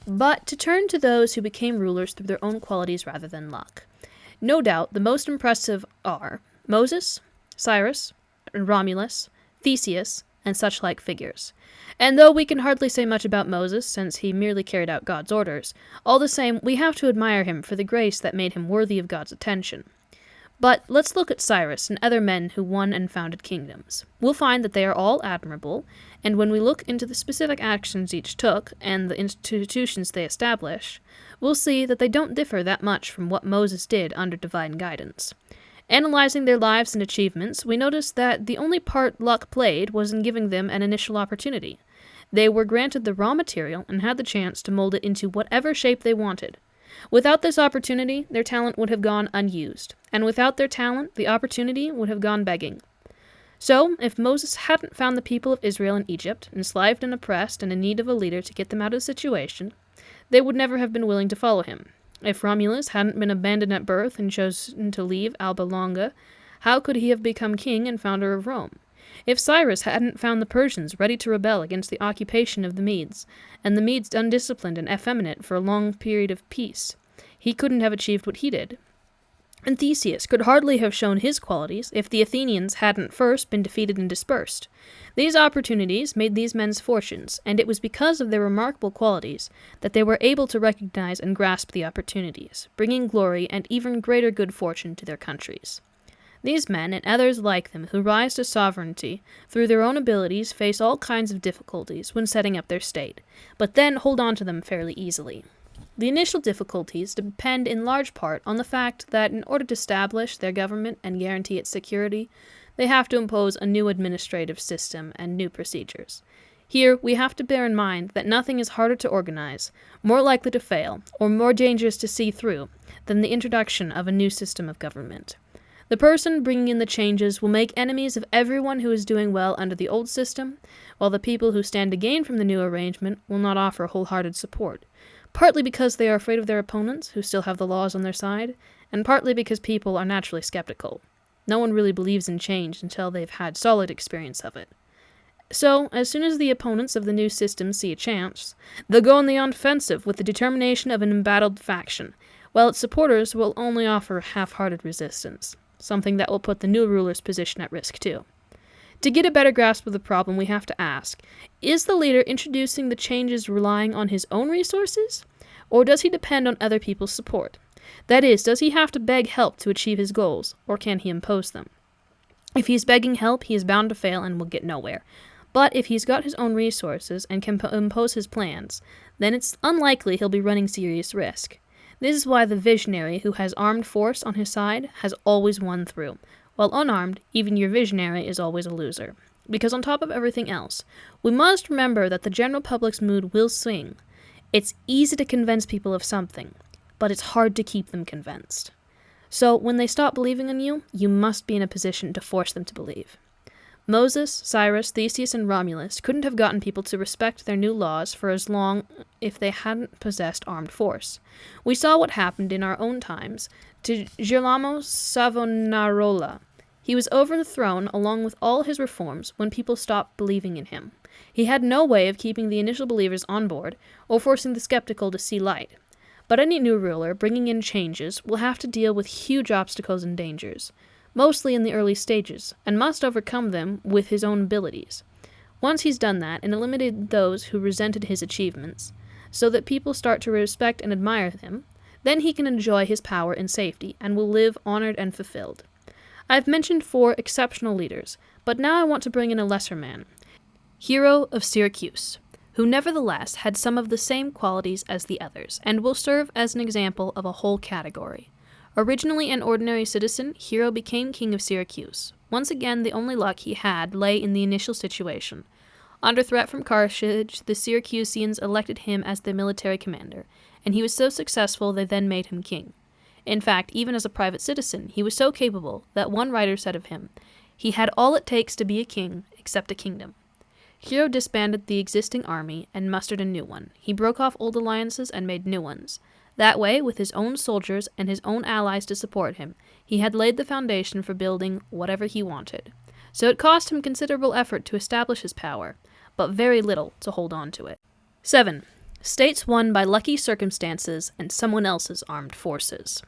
But to turn to those who became rulers through their own qualities rather than luck. No doubt the most impressive are Moses, Cyrus, Romulus, Theseus, and such like figures. And though we can hardly say much about Moses, since he merely carried out God's orders, all the same we have to admire him for the grace that made him worthy of God's attention. But let's look at Cyrus and other men who won and founded kingdoms. We'll find that they are all admirable, and when we look into the specific actions each took and the institutions they established, we'll see that they don't differ that much from what Moses did under divine guidance. Analyzing their lives and achievements, we notice that the only part luck played was in giving them an initial opportunity. They were granted the raw material and had the chance to mold it into whatever shape they wanted. Without this opportunity, their talent would have gone unused, and without their talent, the opportunity would have gone begging. So, if Moses hadn't found the people of Israel in Egypt, enslaved and oppressed and in need of a leader to get them out of the situation, they would never have been willing to follow him. If Romulus hadn't been abandoned at birth and chosen to leave Alba Longa, how could he have become king and founder of Rome? If Cyrus hadn't found the Persians ready to rebel against the occupation of the Medes, and the Medes undisciplined and effeminate for a long period of peace, he couldn't have achieved what he did. And Theseus could hardly have shown his qualities if the Athenians hadn't first been defeated and dispersed. These opportunities made these men's fortunes, and it was because of their remarkable qualities that they were able to recognize and grasp the opportunities, bringing glory and even greater good fortune to their countries. These men, and others like them who rise to sovereignty through their own abilities, face all kinds of difficulties when setting up their state, but then hold on to them fairly easily. The initial difficulties depend in large part on the fact that in order to establish their government and guarantee its security, they have to impose a new administrative system and new procedures. Here, we have to bear in mind that nothing is harder to organize, more likely to fail, or more dangerous to see through than the introduction of a new system of government. The person bringing in the changes will make enemies of everyone who is doing well under the old system, while the people who stand to gain from the new arrangement will not offer wholehearted support, partly because they are afraid of their opponents, who still have the laws on their side, and partly because people are naturally skeptical. No one really believes in change until they've had solid experience of it. So, as soon as the opponents of the new system see a chance, they'll go on the offensive with the determination of an embattled faction, while its supporters will only offer half-hearted resistance, something that will put the new ruler's position at risk too. To get a better grasp of the problem, we have to ask, is the leader introducing the changes relying on his own resources, or does he depend on other people's support? That is, does he have to beg help to achieve his goals, or can he impose them? If he's begging help, he is bound to fail and will get nowhere. But if he's got his own resources and can impose his plans, then it's unlikely he'll be running serious risk. This is why the visionary who has armed force on his side has always won through, while unarmed, even your visionary is always a loser. Because on top of everything else, we must remember that the general public's mood will swing. It's easy to convince people of something, but it's hard to keep them convinced. So when they stop believing in you, you must be in a position to force them to believe. Moses, Cyrus, Theseus, and Romulus couldn't have gotten people to respect their new laws for as long if they hadn't possessed armed force. We saw what happened in our own times to Girolamo Savonarola. He was overthrown along with all his reforms when people stopped believing in him. He had no way of keeping the initial believers on board or forcing the skeptical to see light. But any new ruler bringing in changes will have to deal with huge obstacles and dangers, mostly in the early stages, and must overcome them with his own abilities. Once he's done that and eliminated those who resented his achievements, so that people start to respect and admire him, then he can enjoy his power in safety and will live honored and fulfilled. I've mentioned 4 exceptional leaders, but now I want to bring in a lesser man, Hero of Syracuse, who nevertheless had some of the same qualities as the others, and will serve as an example of a whole category. Originally an ordinary citizen, Hero became king of Syracuse. Once again, the only luck he had lay in the initial situation. Under threat from Carthage, the Syracusans elected him as their military commander, and he was so successful they then made him king. In fact, even as a private citizen, he was so capable that one writer said of him, "He had all it takes to be a king, except a kingdom." Hero disbanded the existing army and mustered a new one. He broke off old alliances and made new ones. That way, with his own soldiers and his own allies to support him, he had laid the foundation for building whatever he wanted. So it cost him considerable effort to establish his power, but very little to hold on to it. 7. States won by lucky circumstances and someone else's armed forces.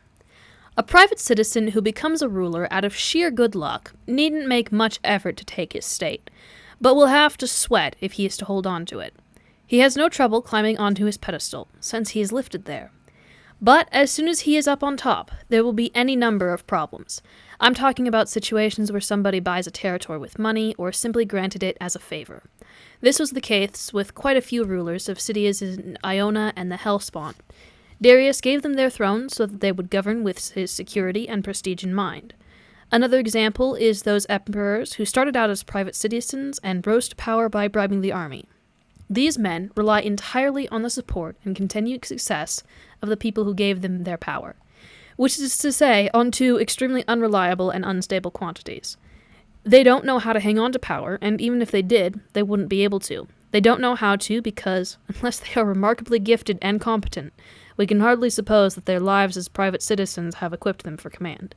A private citizen who becomes a ruler out of sheer good luck needn't make much effort to take his state, but will have to sweat if he is to hold on to it. He has no trouble climbing onto his pedestal, since he is lifted there. But as soon as he is up on top, there will be any number of problems. I'm talking about situations where somebody buys a territory with money or simply granted it as a favor. This was the case with quite a few rulers of cities in Iona and the Hellespont. Darius gave them their thrones so that they would govern with his security and prestige in mind. Another example is those emperors who started out as private citizens and rose to power by bribing the army. These men rely entirely on the support and continued success of the people who gave them their power, which is to say, on two extremely unreliable and unstable quantities. They don't know how to hang on to power, and even if they did, they wouldn't be able to. They don't know how to because, unless they are remarkably gifted and competent, we can hardly suppose that their lives as private citizens have equipped them for command.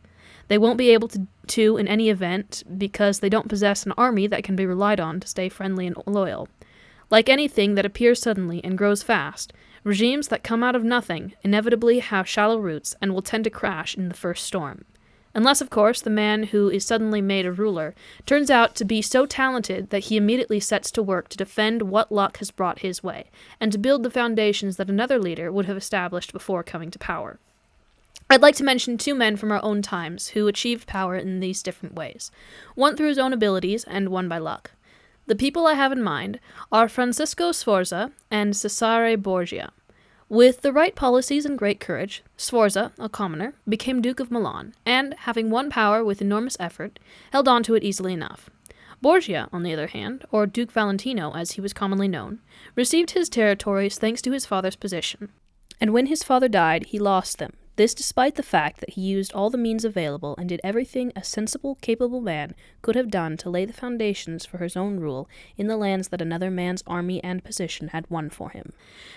They won't be able to in any event because they don't possess an army that can be relied on to stay friendly and loyal. Like anything that appears suddenly and grows fast, regimes that come out of nothing inevitably have shallow roots and will tend to crash in the first storm. Unless, of course, the man who is suddenly made a ruler turns out to be so talented that he immediately sets to work to defend what luck has brought his way, and to build the foundations that another leader would have established before coming to power. I'd like to mention two men from our own times who achieved power in these different ways, one through his own abilities and one by luck. The people I have in mind are Francisco Sforza and Cesare Borgia. With the right policies and great courage, Sforza, a commoner, became Duke of Milan, and, having won power with enormous effort, held on to it easily enough. Borgia, on the other hand, or Duke Valentino as he was commonly known, received his territories thanks to his father's position, and when his father died, he lost them. This despite the fact that he used all the means available and did everything a sensible, capable man could have done to lay the foundations for his own rule in the lands that another man's army and position had won for him.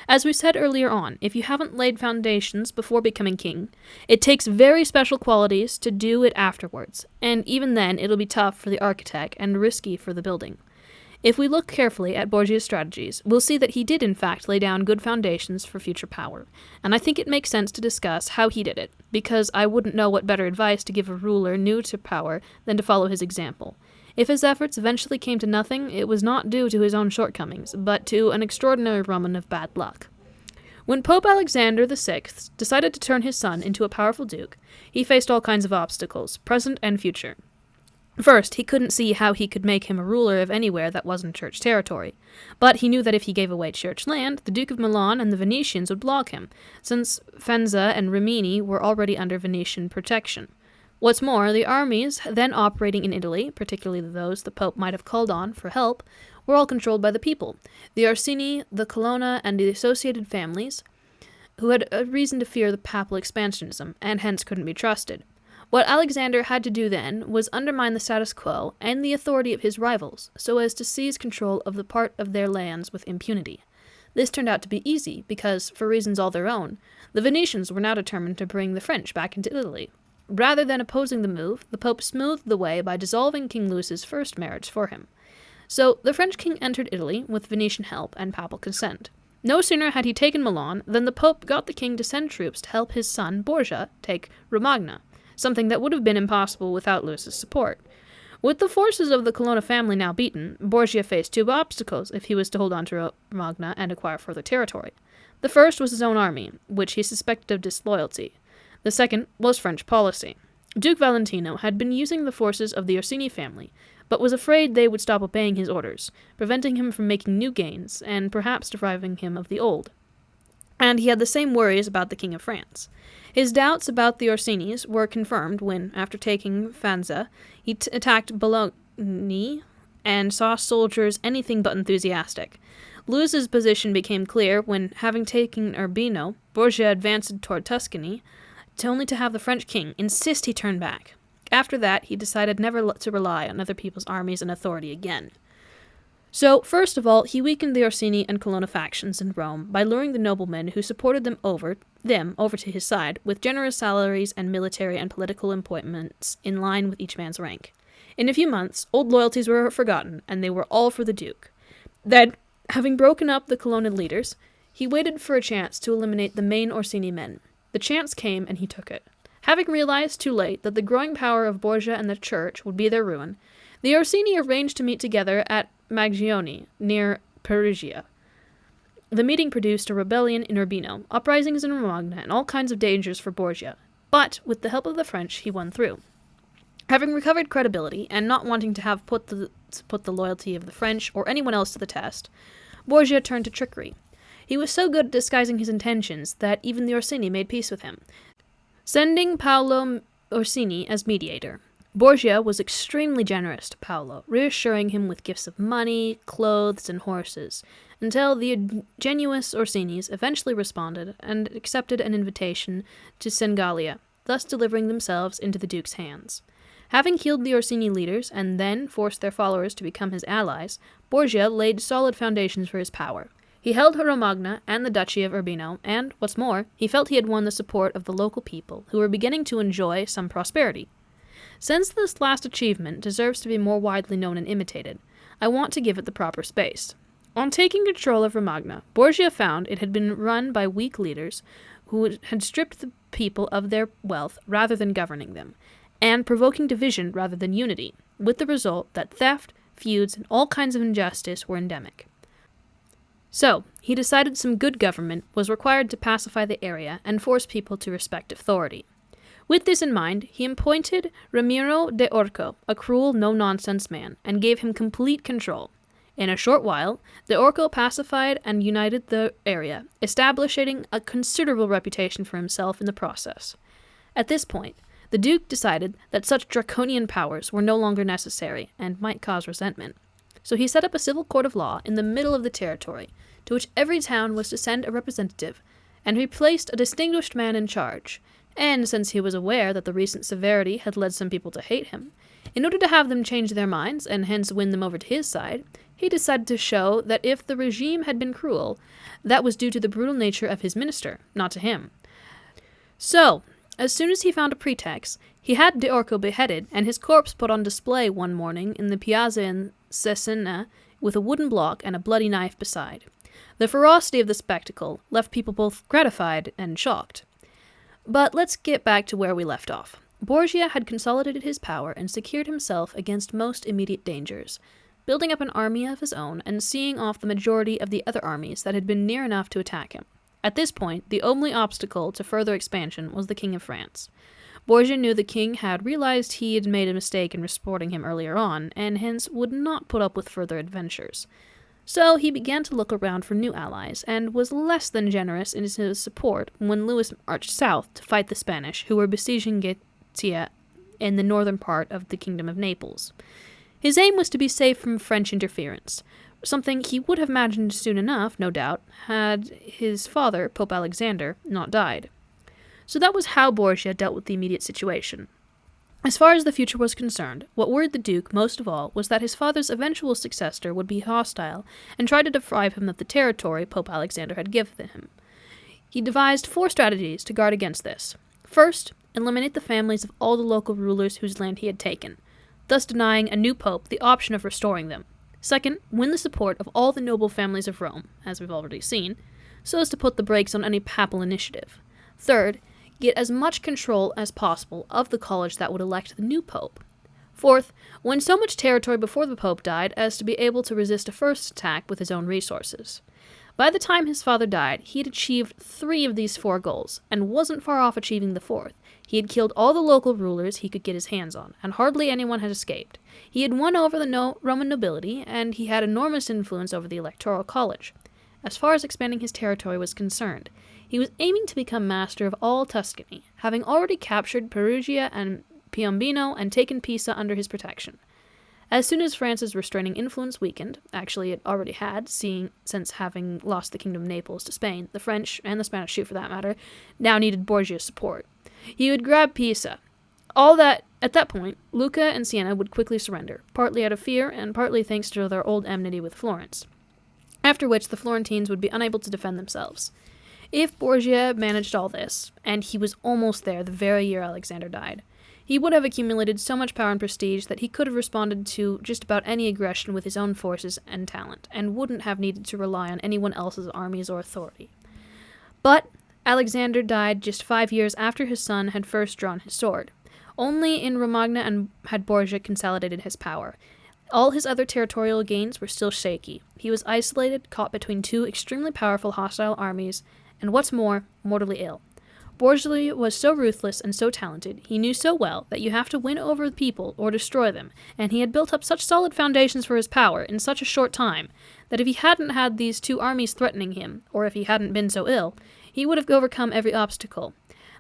As we said earlier on, if you haven't laid foundations before becoming king, it takes very special qualities to do it afterwards, and even then it'll be tough for the architect and risky for the building. If we look carefully at Borgia's strategies, we'll see that he did in fact lay down good foundations for future power, and I think it makes sense to discuss how he did it, because I wouldn't know what better advice to give a ruler new to power than to follow his example. If his efforts eventually came to nothing, it was not due to his own shortcomings, but to an extraordinary run of bad luck. When Pope Alexander VI decided to turn his son into a powerful duke, he faced all kinds of obstacles, present and future. First, he couldn't see how he could make him a ruler of anywhere that wasn't church territory. But he knew that if he gave away church land, the Duke of Milan and the Venetians would block him, since Faenza and Rimini were already under Venetian protection. What's more, the armies then operating in Italy, particularly those the Pope might have called on for help, were all controlled by the people, the Orsini, the Colonna, and the associated families, who had a reason to fear the papal expansionism, and hence couldn't be trusted. What Alexander had to do then was undermine the status quo and the authority of his rivals, so as to seize control of the part of their lands with impunity. This turned out to be easy, because, for reasons all their own, the Venetians were now determined to bring the French back into Italy. Rather than opposing the move, the Pope smoothed the way by dissolving King Louis's first marriage for him. So the French king entered Italy with Venetian help and papal consent. No sooner had he taken Milan than the Pope got the king to send troops to help his son Borgia take Romagna, something that would have been impossible without Louis's support. With the forces of the Colonna family now beaten, Borgia faced two obstacles if he was to hold on to Romagna and acquire further territory. The first was his own army, which he suspected of disloyalty. The second was French policy. Duke Valentino had been using the forces of the Orsini family, but was afraid they would stop obeying his orders, preventing him from making new gains, and perhaps depriving him of the old. And he had the same worries about the King of France. His doubts about the Orsinis were confirmed when, after taking Faenza, he attacked Bologna and saw soldiers anything but enthusiastic. Louis's position became clear when, having taken Urbino, Borgia advanced toward Tuscany, only to have the French king insist he turn back. After that, he decided never to rely on other people's armies and authority again. So, first of all, he weakened the Orsini and Colonna factions in Rome by luring the noblemen who supported them over to his side with generous salaries and military and political appointments in line with each man's rank. In a few months, old loyalties were forgotten, and they were all for the Duke. Then, having broken up the Colonna leaders, he waited for a chance to eliminate the main Orsini men. The chance came, and he took it. Having realized too late that the growing power of Borgia and the Church would be their ruin, the Orsini arranged to meet together at Magione, near Perugia. The meeting produced a rebellion in Urbino, uprisings in Romagna, and all kinds of dangers for Borgia. But, with the help of the French, he won through. Having recovered credibility, and not wanting to have put the loyalty of the French or anyone else to the test, Borgia turned to trickery. He was so good at disguising his intentions that even the Orsini made peace with him, sending Paolo Orsini as mediator. Borgia was extremely generous to Paolo, reassuring him with gifts of money, clothes, and horses, until the ingenuous Orsinis eventually responded and accepted an invitation to Sengalia, thus delivering themselves into the Duke's hands. Having killed the Orsini leaders and then forced their followers to become his allies, Borgia laid solid foundations for his power. He held Romagna and the Duchy of Urbino, and, what's more, he felt he had won the support of the local people, who were beginning to enjoy some prosperity. Since this last achievement deserves to be more widely known and imitated, I want to give it the proper space. On taking control of Romagna, Borgia found it had been run by weak leaders who had stripped the people of their wealth rather than governing them, and provoking division rather than unity, with the result that theft, feuds, and all kinds of injustice were endemic. So, he decided some good government was required to pacify the area and force people to respect authority. With this in mind, he appointed Ramiro de Orco, a cruel, no-nonsense man, and gave him complete control. In a short while, de Orco pacified and united the area, establishing a considerable reputation for himself in the process. At this point, the Duke decided that such draconian powers were no longer necessary and might cause resentment. So he set up a civil court of law in the middle of the territory, to which every town was to send a representative, and he placed a distinguished man in charge. And since he was aware that the recent severity had led some people to hate him, in order to have them change their minds and hence win them over to his side, he decided to show that if the regime had been cruel, that was due to the brutal nature of his minister, not to him. So, as soon as he found a pretext, he had de Orco beheaded and his corpse put on display one morning in the piazza in Cesena with a wooden block and a bloody knife beside. The ferocity of the spectacle left people both gratified and shocked. But let's get back to where we left off. Borgia had consolidated his power and secured himself against most immediate dangers, building up an army of his own and seeing off the majority of the other armies that had been near enough to attack him. At this point, the only obstacle to further expansion was the King of France. Borgia knew the king had realized he had made a mistake in supporting him earlier on, and hence would not put up with further adventures. So he began to look around for new allies, and was less than generous in his support when Louis marched south to fight the Spanish, who were besieging Gaetia in the northern part of the Kingdom of Naples. His aim was to be safe from French interference, something he would have imagined soon enough, no doubt, had his father, Pope Alexander, not died. So that was how Borgia dealt with the immediate situation. As far as the future was concerned, what worried the Duke most of all was that his father's eventual successor would be hostile and try to deprive him of the territory Pope Alexander had given him. He devised 4 strategies to guard against this. First, eliminate the families of all the local rulers whose land he had taken, thus denying a new pope the option of restoring them. Second, win the support of all the noble families of Rome, as we've already seen, so as to put the brakes on any papal initiative. Third, get as much control as possible of the college that would elect the new pope. Fourth, win so much territory before the pope died as to be able to resist a first attack with his own resources. By the time his father died, he had achieved 3 of these 4 goals, and wasn't far off achieving the 4th. He had killed all the local rulers he could get his hands on, and hardly anyone had escaped. He had won over the Roman nobility, and he had enormous influence over the electoral college. As far as expanding his territory was concerned, he was aiming to become master of all Tuscany, having already captured Perugia and Piombino and taken Pisa under his protection. As soon as France's restraining influence weakened, actually it already had, since having lost the Kingdom of Naples to Spain, the French, and the Spanish too for that matter, now needed Borgia's support. He would grab Pisa. At that point, Lucca and Siena would quickly surrender, partly out of fear and partly thanks to their old enmity with Florence, after which the Florentines would be unable to defend themselves. If Borgia managed all this, and he was almost there the very year Alexander died, he would have accumulated so much power and prestige that he could have responded to just about any aggression with his own forces and talent, and wouldn't have needed to rely on anyone else's armies or authority. But Alexander died just 5 years after his son had first drawn his sword. Only in Romagna had Borgia consolidated his power. All his other territorial gains were still shaky. He was isolated, caught between two extremely powerful hostile armies, and what's more, mortally ill. Borgia was so ruthless and so talented, he knew so well that you have to win over the people or destroy them, and he had built up such solid foundations for his power in such a short time, that if he hadn't had these two armies threatening him, or if he hadn't been so ill, he would have overcome every obstacle.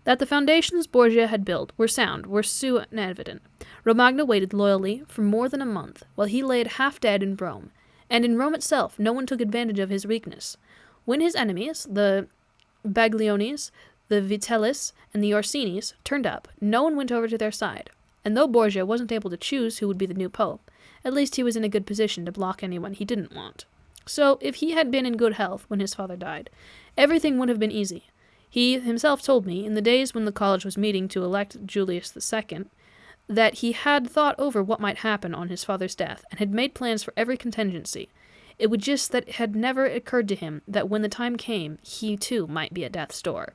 That the foundations Borgia had built were sound were soon evident. Romagna waited loyally for more than a month, while he laid half dead in Rome, and in Rome itself no one took advantage of his weakness. When his enemies, the Bagliones, the Vitellis, and the Orsinis, turned up, no one went over to their side, and though Borgia wasn't able to choose who would be the new pope, at least he was in a good position to block anyone he didn't want. So, if he had been in good health when his father died, everything would have been easy. He himself told me, in the days when the college was meeting to elect Julius II, that he had thought over what might happen on his father's death, and had made plans for every contingency. It would just that it had never occurred to him that when the time came, he too might be at death's door.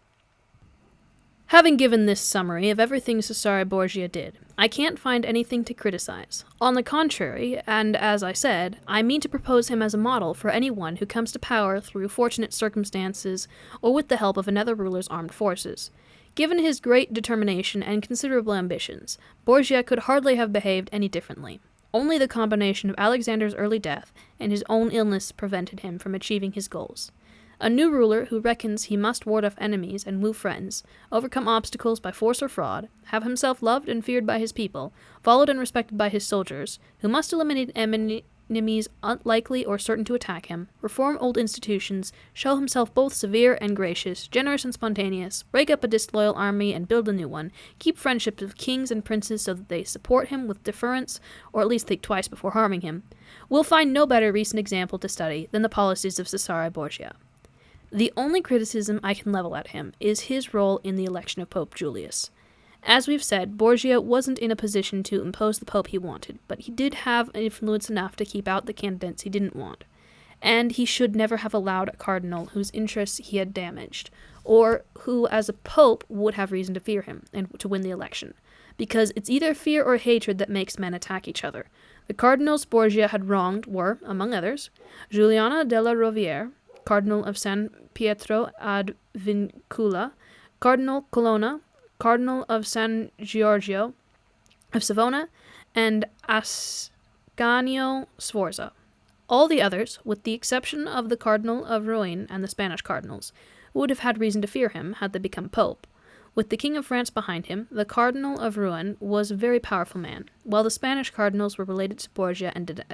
Having given this summary of everything Cesare Borgia did, I can't find anything to criticize. On the contrary, and as I said, I mean to propose him as a model for anyone who comes to power through fortunate circumstances or with the help of another ruler's armed forces. Given his great determination and considerable ambitions, Borgia could hardly have behaved any differently. Only the combination of Alexander's early death and his own illness prevented him from achieving his goals. A new ruler who reckons he must ward off enemies and woo friends, overcome obstacles by force or fraud, have himself loved and feared by his people, followed and respected by his soldiers, who must eliminate enemies unlikely or certain to attack him, reform old institutions, show himself both severe and gracious, generous and spontaneous, break up a disloyal army and build a new one, keep friendships with kings and princes so that they support him with deference, or at least think twice before harming him, will find no better recent example to study than the policies of Cesare Borgia. The only criticism I can level at him is his role in the election of Pope Julius. As we've said, Borgia wasn't in a position to impose the pope he wanted, but he did have influence enough to keep out the candidates he didn't want. And he should never have allowed a cardinal whose interests he had damaged, or who, as a pope, would have reason to fear him and to win the election. Because it's either fear or hatred that makes men attack each other. The cardinals Borgia had wronged were, among others, Giuliano della Rovere, Cardinal of San Pietro ad Vincula, Cardinal Colonna, Cardinal of San Giorgio of Savona, and Ascanio Sforza. All the others, with the exception of the Cardinal of Rouen and the Spanish cardinals, would have had reason to fear him had they become pope. With the King of France behind him, the Cardinal of Rouen was a very powerful man, while the Spanish cardinals were related to Borgia and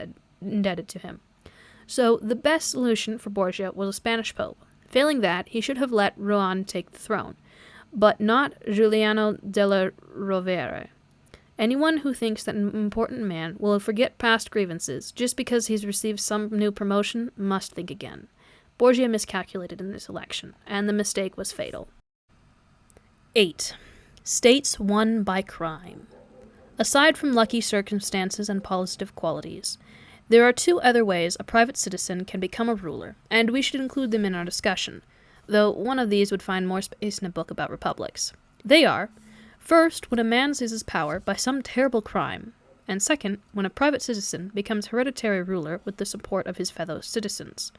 indebted to him. So, the best solution for Borgia was a Spanish pope. Failing that, he should have let Rouen take the throne, but not Giuliano della Rovere. Anyone who thinks that an important man will forget past grievances just because he's received some new promotion must think again. Borgia miscalculated in this election, and the mistake was fatal. 8. States won by crime. Aside from lucky circumstances and positive qualities, there are two other ways a private citizen can become a ruler, and we should include them in our discussion, though one of these would find more space in a book about republics. They are, first, when a man seizes power by some terrible crime, and second, when a private citizen becomes hereditary ruler with the support of his fellow citizens.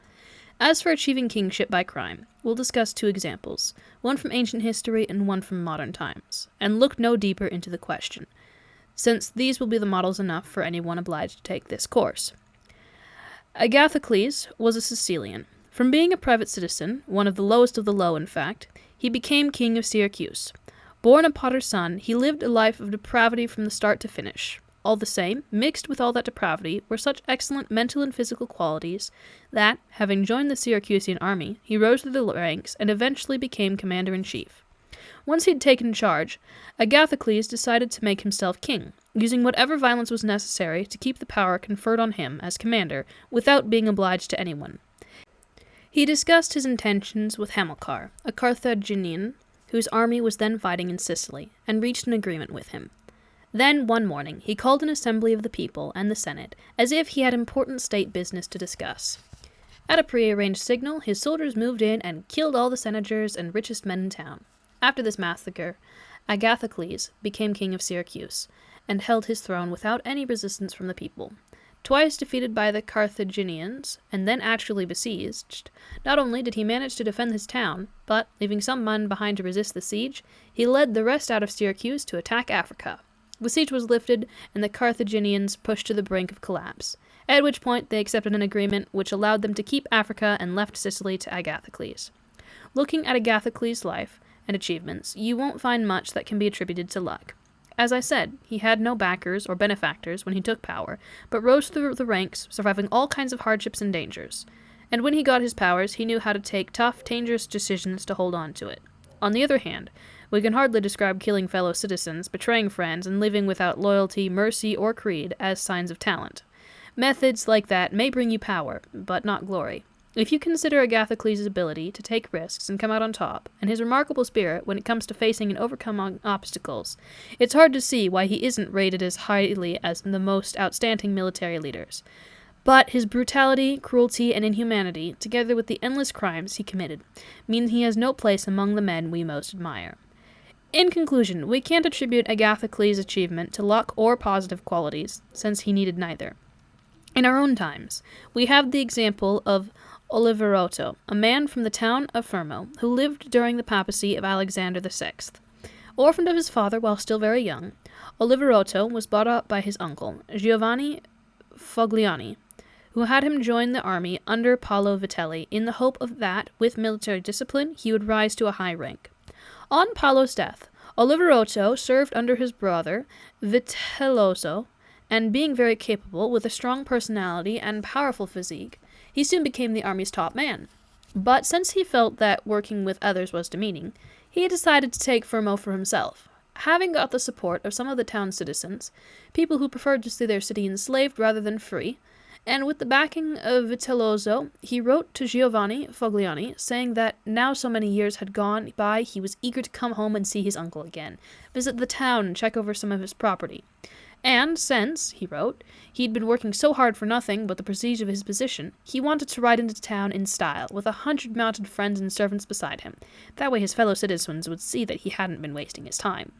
As for achieving kingship by crime, we'll discuss two examples, one from ancient history and one from modern times, and look no deeper into the question, since these will be the models enough for anyone obliged to take this course. Agathocles was a Sicilian. From being a private citizen, one of the lowest of the low in fact, he became king of Syracuse. Born a potter's son, he lived a life of depravity from the start to finish. All the same, mixed with all that depravity were such excellent mental and physical qualities that, having joined the Syracusan army, he rose through the ranks and eventually became commander-in-chief. Once he'd taken charge, Agathocles decided to make himself king, using whatever violence was necessary to keep the power conferred on him as commander without being obliged to anyone. He discussed his intentions with Hamilcar, a Carthaginian whose army was then fighting in Sicily, and reached an agreement with him. Then, one morning, he called an assembly of the people and the Senate, as if he had important state business to discuss. At a prearranged signal, his soldiers moved in and killed all the senators and richest men in town. After this massacre, Agathocles became king of Syracuse, and held his throne without any resistance from the people. Twice defeated by the Carthaginians, and then actually besieged, not only did he manage to defend his town, but, leaving some men behind to resist the siege, he led the rest out of Syracuse to attack Africa. The siege was lifted, and the Carthaginians pushed to the brink of collapse, at which point they accepted an agreement which allowed them to keep Africa and left Sicily to Agathocles. Looking at Agathocles' life and achievements, you won't find much that can be attributed to luck. As I said, he had no backers or benefactors when he took power, but rose through the ranks, surviving all kinds of hardships and dangers. And when he got his powers, he knew how to take tough, dangerous decisions to hold on to it. On the other hand, we can hardly describe killing fellow citizens, betraying friends, and living without loyalty, mercy, or creed as signs of talent. Methods like that may bring you power, but not glory. If you consider Agathocles' ability to take risks and come out on top, and his remarkable spirit when it comes to facing and overcoming obstacles, it's hard to see why he isn't rated as highly as the most outstanding military leaders. But his brutality, cruelty, and inhumanity, together with the endless crimes he committed, mean he has no place among the men we most admire. In conclusion, we can't attribute Agathocles' achievement to luck or positive qualities, since he needed neither. In our own times, we have the example of Oliverotto, a man from the town of Fermo, who lived during the papacy of Alexander VI. Orphaned of his father while still very young, Oliverotto was brought up by his uncle, Giovanni Fogliani, who had him join the army under Paolo Vitelli in the hope of that, with military discipline, he would rise to a high rank. On Paolo's death, Oliverotto served under his brother, Vitelloso, and being very capable, with a strong personality and powerful physique, he soon became the army's top man. But since he felt that working with others was demeaning, he decided to take Fermo for himself. Having got the support of some of the town's citizens, people who preferred to see their city enslaved rather than free, and with the backing of Vitelloso, he wrote to Giovanni Fogliani, saying that now so many years had gone by, he was eager to come home and see his uncle again, visit the town and check over some of his property. And since, he wrote, he'd been working so hard for nothing but the prestige of his position, he wanted to ride into town in style, with 100 mounted friends and servants beside him. That way his fellow citizens would see that he hadn't been wasting his time.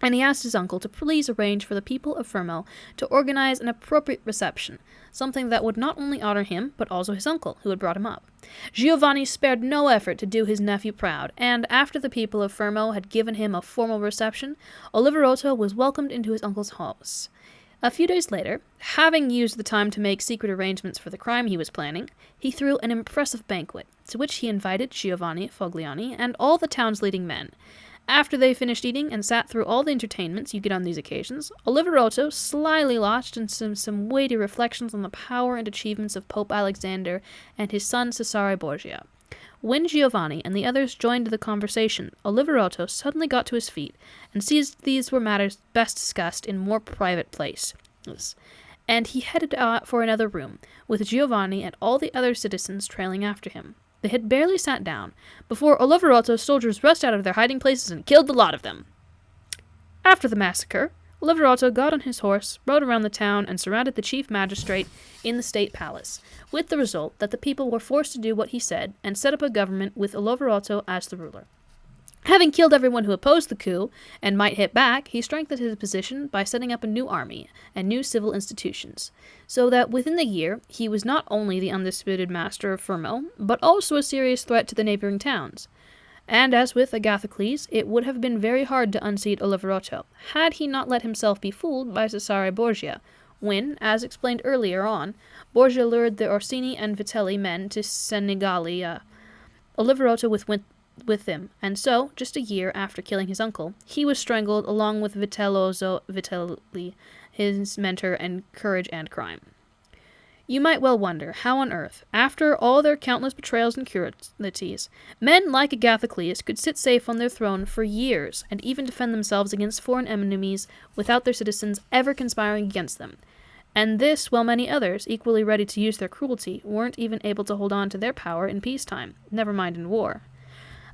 And he asked his uncle to please arrange for the people of Fermo to organize an appropriate reception, something that would not only honor him, but also his uncle, who had brought him up. Giovanni spared no effort to do his nephew proud, and after the people of Fermo had given him a formal reception, Oliverotto was welcomed into his uncle's house. A few days later, having used the time to make secret arrangements for the crime he was planning, he threw an impressive banquet, to which he invited Giovanni Fogliani and all the town's leading men. After they finished eating and sat through all the entertainments you get on these occasions, Oliverotto slyly launched into some weighty reflections on the power and achievements of Pope Alexander and his son Cesare Borgia. When Giovanni and the others joined the conversation, Oliverotto suddenly got to his feet and seized these were matters best discussed in more private places, and he headed out for another room, with Giovanni and all the other citizens trailing after him. They had barely sat down before Oliverotto's soldiers rushed out of their hiding places and killed the lot of them. After the massacre, Oliverotto got on his horse, rode around the town, and surrounded the chief magistrate in the state palace, with the result that the people were forced to do what he said and set up a government with Oliverotto as the ruler. Having killed everyone who opposed the coup and might hit back, he strengthened his position by setting up a new army and new civil institutions, so that within the year he was not only the undisputed master of Fermo, but also a serious threat to the neighboring towns. And as with Agathocles, it would have been very hard to unseat Oliverotto, had he not let himself be fooled by Cesare Borgia, when, as explained earlier on, Borgia lured the Orsini and Vitelli men to Senigallia, Oliverotto with them, and so, just a year after killing his uncle, he was strangled along with Vitelloso Vitelli, his mentor in courage and crime. You might well wonder how on earth, after all their countless betrayals and cruelties, men like Agathocles could sit safe on their throne for years and even defend themselves against foreign enemies without their citizens ever conspiring against them. And this, while many others, equally ready to use their cruelty, weren't even able to hold on to their power in peacetime, never mind in war.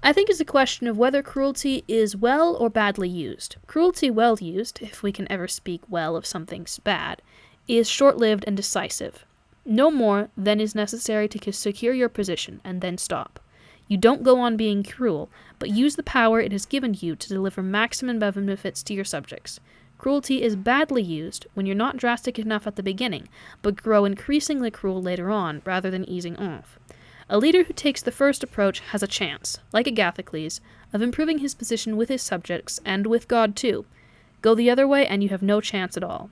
I think it's a question of whether cruelty is well or badly used. Cruelty well used, if we can ever speak well of something's bad, is short-lived and decisive. No more than is necessary to secure your position, and then stop. You don't go on being cruel, but use the power it has given you to deliver maximum benefits to your subjects. Cruelty is badly used when you're not drastic enough at the beginning, but grow increasingly cruel later on rather than easing off. A leader who takes the first approach has a chance, like Agathocles, of improving his position with his subjects and with God too. Go the other way and you have no chance at all.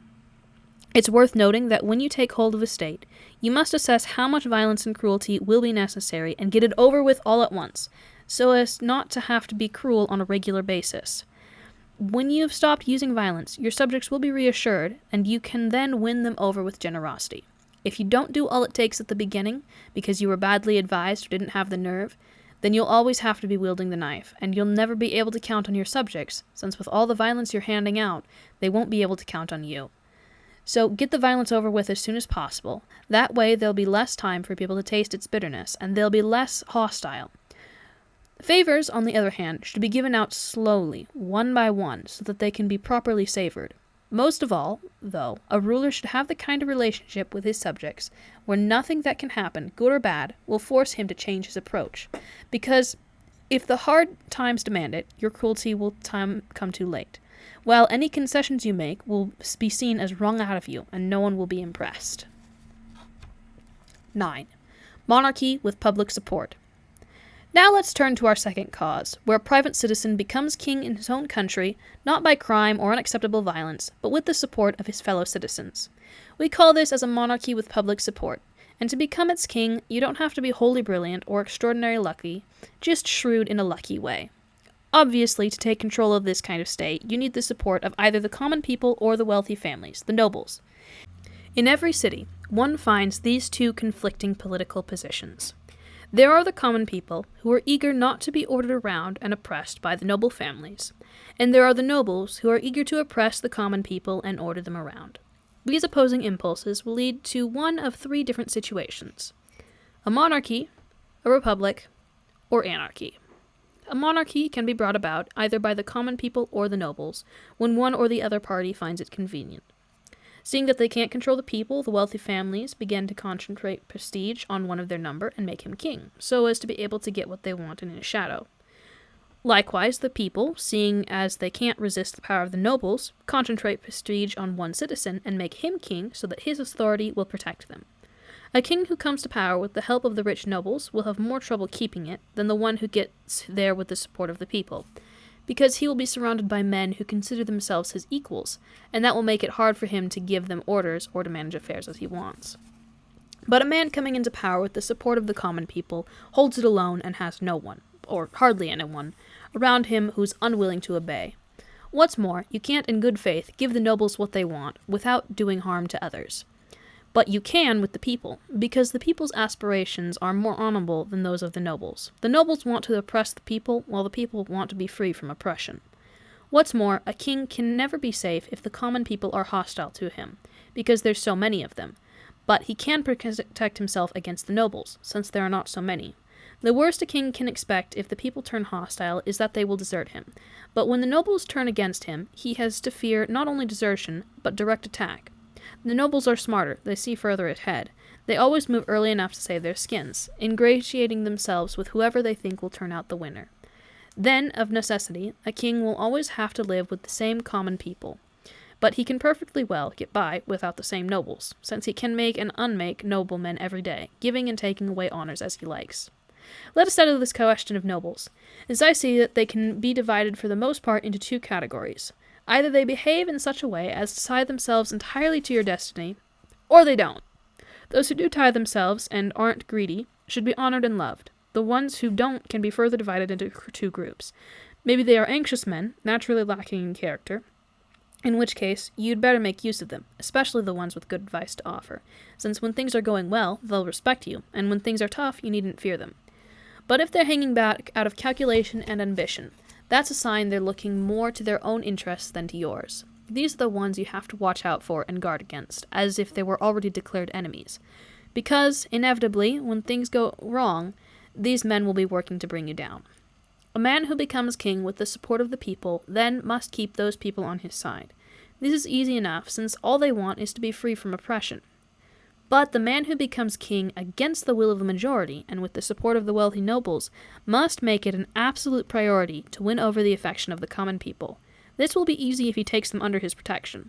It's worth noting that when you take hold of a state, you must assess how much violence and cruelty will be necessary and get it over with all at once, so as not to have to be cruel on a regular basis. When you have stopped using violence, your subjects will be reassured, and you can then win them over with generosity. If you don't do all it takes at the beginning, because you were badly advised or didn't have the nerve, then you'll always have to be wielding the knife, and you'll never be able to count on your subjects, since with all the violence you're handing out, they won't be able to count on you. So get the violence over with as soon as possible. That way there'll be less time for people to taste its bitterness, and they'll be less hostile. Favors, on the other hand, should be given out slowly, one by one, so that they can be properly savored. Most of all, though, a ruler should have the kind of relationship with his subjects where nothing that can happen, good or bad, will force him to change his approach. Because if the hard times demand it, your cruelty will come too late, while any concessions you make will be seen as wrung out of you, and no one will be impressed. 9. Monarchy with public support. Now let's turn to our second cause, where a private citizen becomes king in his own country, not by crime or unacceptable violence, but with the support of his fellow citizens. We call this as a monarchy with public support, and to become its king, you don't have to be wholly brilliant or extraordinarily lucky, just shrewd in a lucky way. Obviously, to take control of this kind of state, you need the support of either the common people or the wealthy families, the nobles. In every city, one finds these two conflicting political positions. There are the common people, who are eager not to be ordered around and oppressed by the noble families, and there are the nobles, who are eager to oppress the common people and order them around. These opposing impulses will lead to one of three different situations: a monarchy, a republic, or anarchy. A monarchy can be brought about either by the common people or the nobles, when one or the other party finds it convenient. Seeing that they can't control the people, the wealthy families begin to concentrate prestige on one of their number and make him king, so as to be able to get what they want in his shadow. Likewise, the people, seeing as they can't resist the power of the nobles, concentrate prestige on one citizen and make him king so that his authority will protect them. A king who comes to power with the help of the rich nobles will have more trouble keeping it than the one who gets there with the support of the people, because he will be surrounded by men who consider themselves his equals, and that will make it hard for him to give them orders or to manage affairs as he wants. But a man coming into power with the support of the common people holds it alone and has no one, or hardly anyone, around him who's unwilling to obey. What's more, you can't in good faith give the nobles what they want without doing harm to others. But you can with the people, because the people's aspirations are more honorable than those of the nobles. The nobles want to oppress the people, while the people want to be free from oppression. What's more, a king can never be safe if the common people are hostile to him, because there's so many of them. But he can protect himself against the nobles, since there are not so many. The worst a king can expect if the people turn hostile is that they will desert him. But when the nobles turn against him, he has to fear not only desertion, but direct attack. The nobles are smarter, they see further ahead. They always move early enough to save their skins, ingratiating themselves with whoever they think will turn out the winner. Then, of necessity, a king will always have to live with the same common people. But he can perfectly well get by without the same nobles, since he can make and unmake noblemen every day, giving and taking away honors as he likes. Let us settle this question of nobles, as I see that they can be divided for the most part into two categories. Either they behave in such a way as to tie themselves entirely to your destiny, or they don't. Those who do tie themselves and aren't greedy should be honored and loved. The ones who don't can be further divided into two groups. Maybe they are anxious men, naturally lacking in character, in which case you'd better make use of them, especially the ones with good advice to offer, since when things are going well, they'll respect you, and when things are tough, you needn't fear them. But if they're hanging back out of calculation and ambition, that's a sign they're looking more to their own interests than to yours. These are the ones you have to watch out for and guard against, as if they were already declared enemies. Because, inevitably, when things go wrong, these men will be working to bring you down. A man who becomes king with the support of the people then must keep those people on his side. This is easy enough, since all they want is to be free from oppression. But the man who becomes king against the will of the majority, and with the support of the wealthy nobles, must make it an absolute priority to win over the affection of the common people. This will be easy if he takes them under his protection.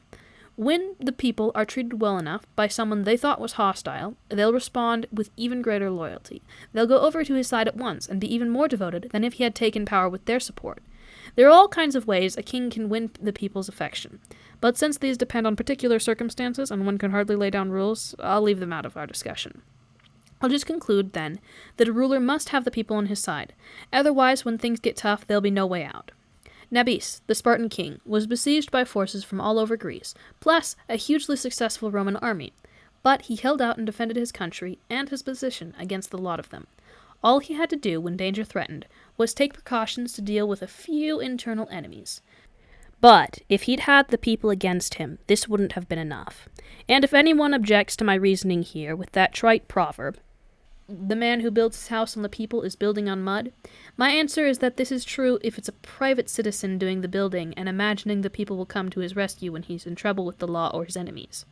When the people are treated well enough by someone they thought was hostile, they'll respond with even greater loyalty. They'll go over to his side at once and be even more devoted than if he had taken power with their support. There are all kinds of ways a king can win the people's affection, but since these depend on particular circumstances and one can hardly lay down rules, I'll leave them out of our discussion. I'll just conclude, then, that a ruler must have the people on his side. Otherwise, when things get tough, there'll be no way out. Nabis, the Spartan king, was besieged by forces from all over Greece, plus a hugely successful Roman army. But he held out and defended his country and his position against the lot of them. All he had to do when danger threatened was take precautions to deal with a few internal enemies. But if he'd had the people against him, this wouldn't have been enough. And if anyone objects to my reasoning here with that trite proverb, "The man who builds his house on the people is building on mud," my answer is that this is true if it's a private citizen doing the building and imagining the people will come to his rescue when he's in trouble with the law or his enemies.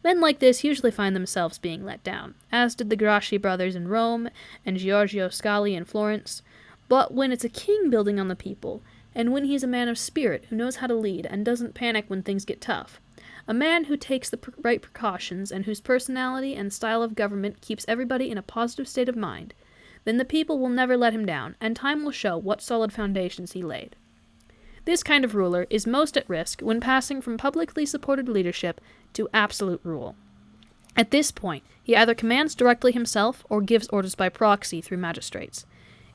Men like this usually find themselves being let down, as did the Gracchi brothers in Rome and Giorgio Scali in Florence. But when it's a king building on the people, and when he's a man of spirit who knows how to lead and doesn't panic when things get tough, a man who takes the right precautions and whose personality and style of government keeps everybody in a positive state of mind, then the people will never let him down, and time will show what solid foundations he laid. This kind of ruler is most at risk when passing from publicly supported leadership to absolute rule. At this point, he either commands directly himself or gives orders by proxy through magistrates.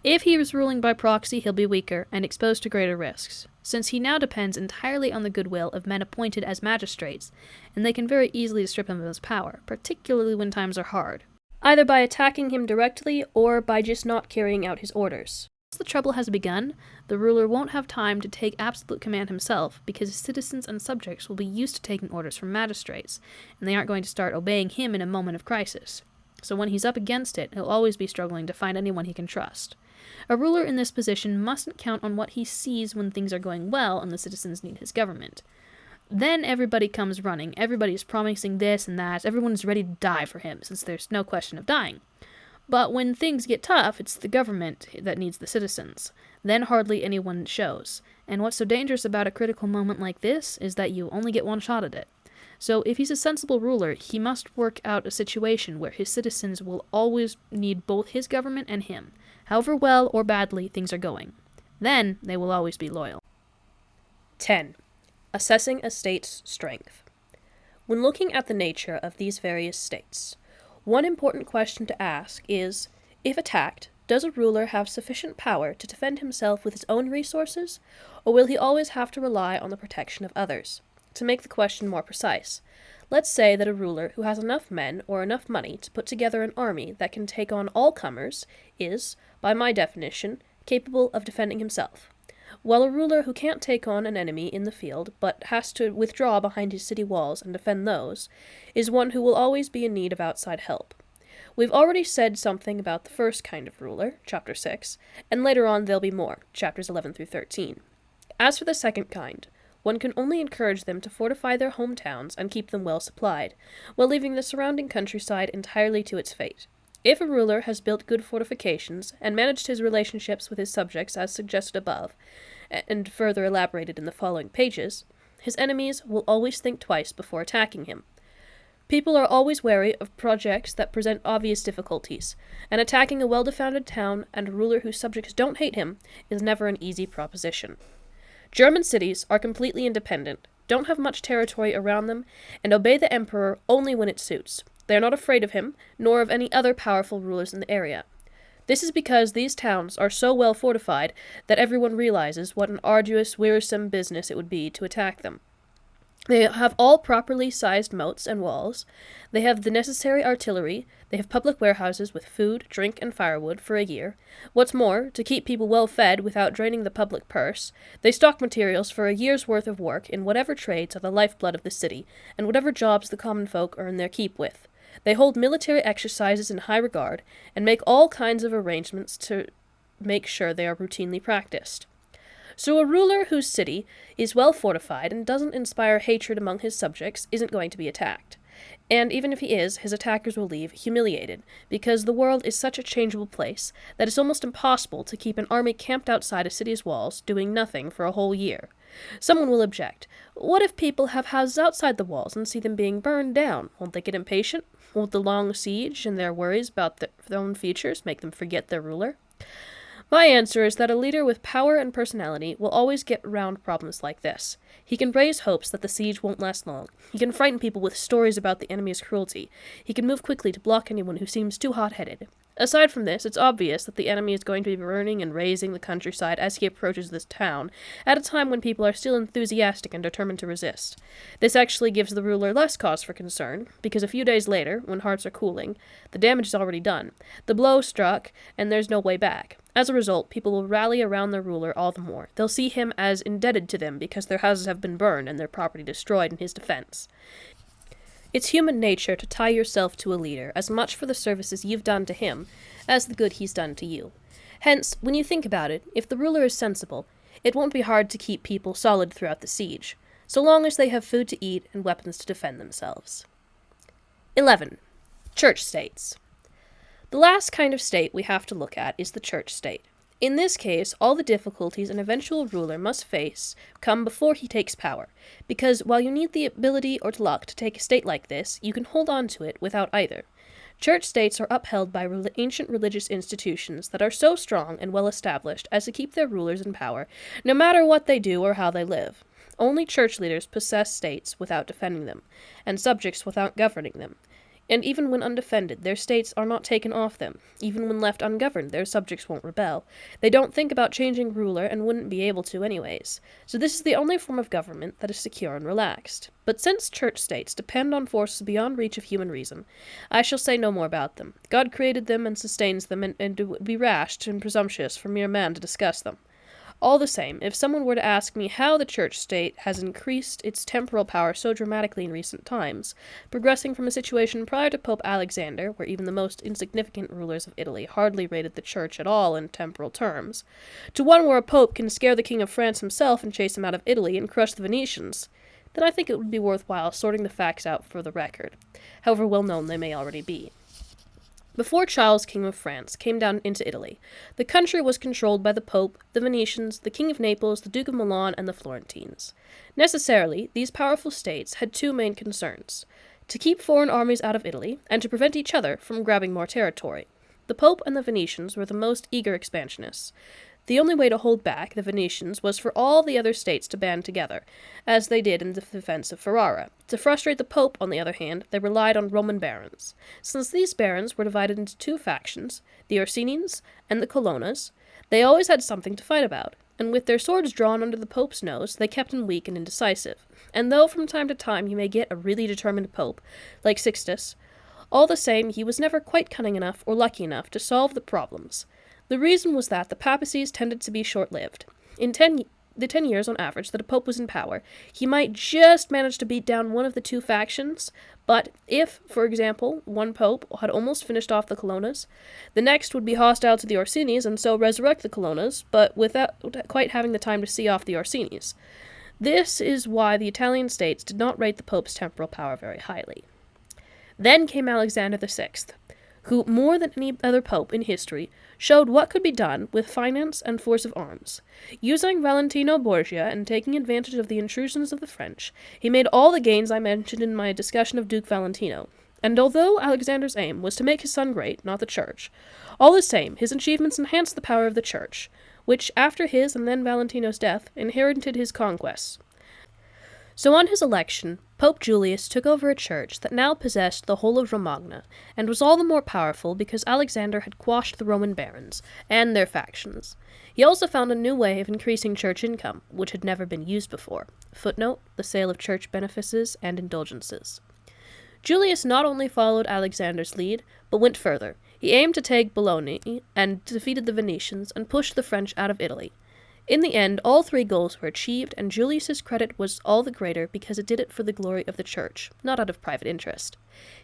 If he is ruling by proxy, he'll be weaker and exposed to greater risks, since he now depends entirely on the goodwill of men appointed as magistrates, and they can very easily strip him of his power, particularly when times are hard, either by attacking him directly or by just not carrying out his orders. Once the trouble has begun, the ruler won't have time to take absolute command himself, because his citizens and subjects will be used to taking orders from magistrates, and they aren't going to start obeying him in a moment of crisis. So when he's up against it, he'll always be struggling to find anyone he can trust. A ruler in this position mustn't count on what he sees when things are going well and the citizens need his government. Then everybody comes running, everybody's promising this and that, everyone's ready to die for him, since there's no question of dying. But when things get tough, it's the government that needs the citizens. Then hardly anyone shows. And what's so dangerous about a critical moment like this is that you only get one shot at it. So if he's a sensible ruler, he must work out a situation where his citizens will always need both his government and him, however well or badly things are going. Then they will always be loyal. 10. Assessing a state's strength. When looking at the nature of these various states, one important question to ask is, if attacked, does a ruler have sufficient power to defend himself with his own resources, or will he always have to rely on the protection of others? To make the question more precise, let's say that a ruler who has enough men or enough money to put together an army that can take on all comers is, by my definition, capable of defending himself, while a ruler who can't take on an enemy in the field but has to withdraw behind his city walls and defend those is one who will always be in need of outside help. We've already said something about the first kind of ruler, chapter 6, and later on there'll be more, chapters 11 through 13. As for the second kind, one can only encourage them to fortify their hometowns and keep them well supplied, while leaving the surrounding countryside entirely to its fate. If a ruler has built good fortifications and managed his relationships with his subjects as suggested above, and further elaborated in the following pages, his enemies will always think twice before attacking him. People are always wary of projects that present obvious difficulties, and attacking a well-defended town and a ruler whose subjects don't hate him is never an easy proposition. German cities are completely independent, don't have much territory around them, and obey the emperor only when it suits. They are not afraid of him, nor of any other powerful rulers in the area. This is because these towns are so well fortified that everyone realizes what an arduous, wearisome business it would be to attack them. They have all properly sized moats and walls, they have the necessary artillery, they have public warehouses with food, drink, and firewood for a year. What's more, to keep people well fed without draining the public purse, they stock materials for a year's worth of work in whatever trades are the lifeblood of the city, and whatever jobs the common folk earn their keep with. They hold military exercises in high regard, and make all kinds of arrangements to make sure they are routinely practiced. So a ruler whose city is well fortified and doesn't inspire hatred among his subjects isn't going to be attacked. And even if he is, his attackers will leave humiliated, because the world is such a changeable place that it's almost impossible to keep an army camped outside a city's walls doing nothing for a whole year. Someone will object. What if people have houses outside the walls and see them being burned down? Won't they get impatient? Won't the long siege and their worries about their own futures make them forget their ruler? My answer is that a leader with power and personality will always get around problems like this. He can raise hopes that the siege won't last long. He can frighten people with stories about the enemy's cruelty. He can move quickly to block anyone who seems too hot-headed. Aside from this, it's obvious that the enemy is going to be burning and razing the countryside as he approaches this town, at a time when people are still enthusiastic and determined to resist. This actually gives the ruler less cause for concern, because a few days later, when hearts are cooling, the damage is already done. The blow struck, and there's no way back. As a result, people will rally around their ruler all the more. They'll see him as indebted to them because their houses have been burned and their property destroyed in his defense. It's human nature to tie yourself to a leader as much for the services you've done to him as the good he's done to you. Hence, when you think about it, if the ruler is sensible, it won't be hard to keep people solid throughout the siege, so long as they have food to eat and weapons to defend themselves. 11. Church states. The last kind of state we have to look at is the church state. In this case, all the difficulties an eventual ruler must face come before he takes power, because while you need the ability or luck to take a state like this, you can hold on to it without either. Church states are upheld by ancient religious institutions that are so strong and well established as to keep their rulers in power, no matter what they do or how they live. Only church leaders possess states without defending them, and subjects without governing them. And even when undefended, their states are not taken off them. Even when left ungoverned, their subjects won't rebel. They don't think about changing ruler and wouldn't be able to anyways. So this is the only form of government that is secure and relaxed. But since church states depend on forces beyond reach of human reason, I shall say no more about them. God created them and sustains them, and it would be rash and presumptuous for mere man to discuss them. All the same, if someone were to ask me how the church state has increased its temporal power so dramatically in recent times, progressing from a situation prior to Pope Alexander, where even the most insignificant rulers of Italy hardly rated the church at all in temporal terms, to one where a pope can scare the king of France himself and chase him out of Italy and crush the Venetians, then I think it would be worthwhile sorting the facts out for the record, however well known they may already be. Before Charles, King of France, came down into Italy, the country was controlled by the Pope, the Venetians, the King of Naples, the Duke of Milan, and the Florentines. Necessarily, these powerful states had two main concerns: to keep foreign armies out of Italy, and to prevent each other from grabbing more territory. The Pope and the Venetians were the most eager expansionists. The only way to hold back the Venetians was for all the other states to band together, as they did in the defense of Ferrara. To frustrate the Pope, on the other hand, they relied on Roman barons. Since these barons were divided into two factions, the Orsinins and the Colonnas, they always had something to fight about, and with their swords drawn under the Pope's nose, they kept him weak and indecisive. And though from time to time you may get a really determined Pope, like Sixtus, all the same he was never quite cunning enough or lucky enough to solve the problems. The reason was that the papacies tended to be short-lived. In the 10 years on average that a pope was in power, he might just manage to beat down one of the two factions, but if, for example, one pope had almost finished off the Colonnas, the next would be hostile to the Orsinis and so resurrect the Colonnas, but without quite having the time to see off the Orsinis. This is why the Italian states did not rate the pope's temporal power very highly. Then came Alexander VI, who, more than any other pope in history, showed what could be done with finance and force of arms. Using Valentino Borgia and taking advantage of the intrusions of the French, he made all the gains I mentioned in my discussion of Duke Valentino. And although Alexander's aim was to make his son great, not the church, all the same, his achievements enhanced the power of the church, which, after his and then Valentino's death, inherited his conquests. So on his election, Pope Julius took over a church that now possessed the whole of Romagna, and was all the more powerful because Alexander had quashed the Roman barons and their factions. He also found a new way of increasing church income, which had never been used before. Footnote, the sale of church benefices and indulgences. Julius not only followed Alexander's lead, but went further. He aimed to take Bologna and defeated the Venetians and pushed the French out of Italy. In the end, all three goals were achieved, and Julius's credit was all the greater because it did it for the glory of the church, not out of private interest.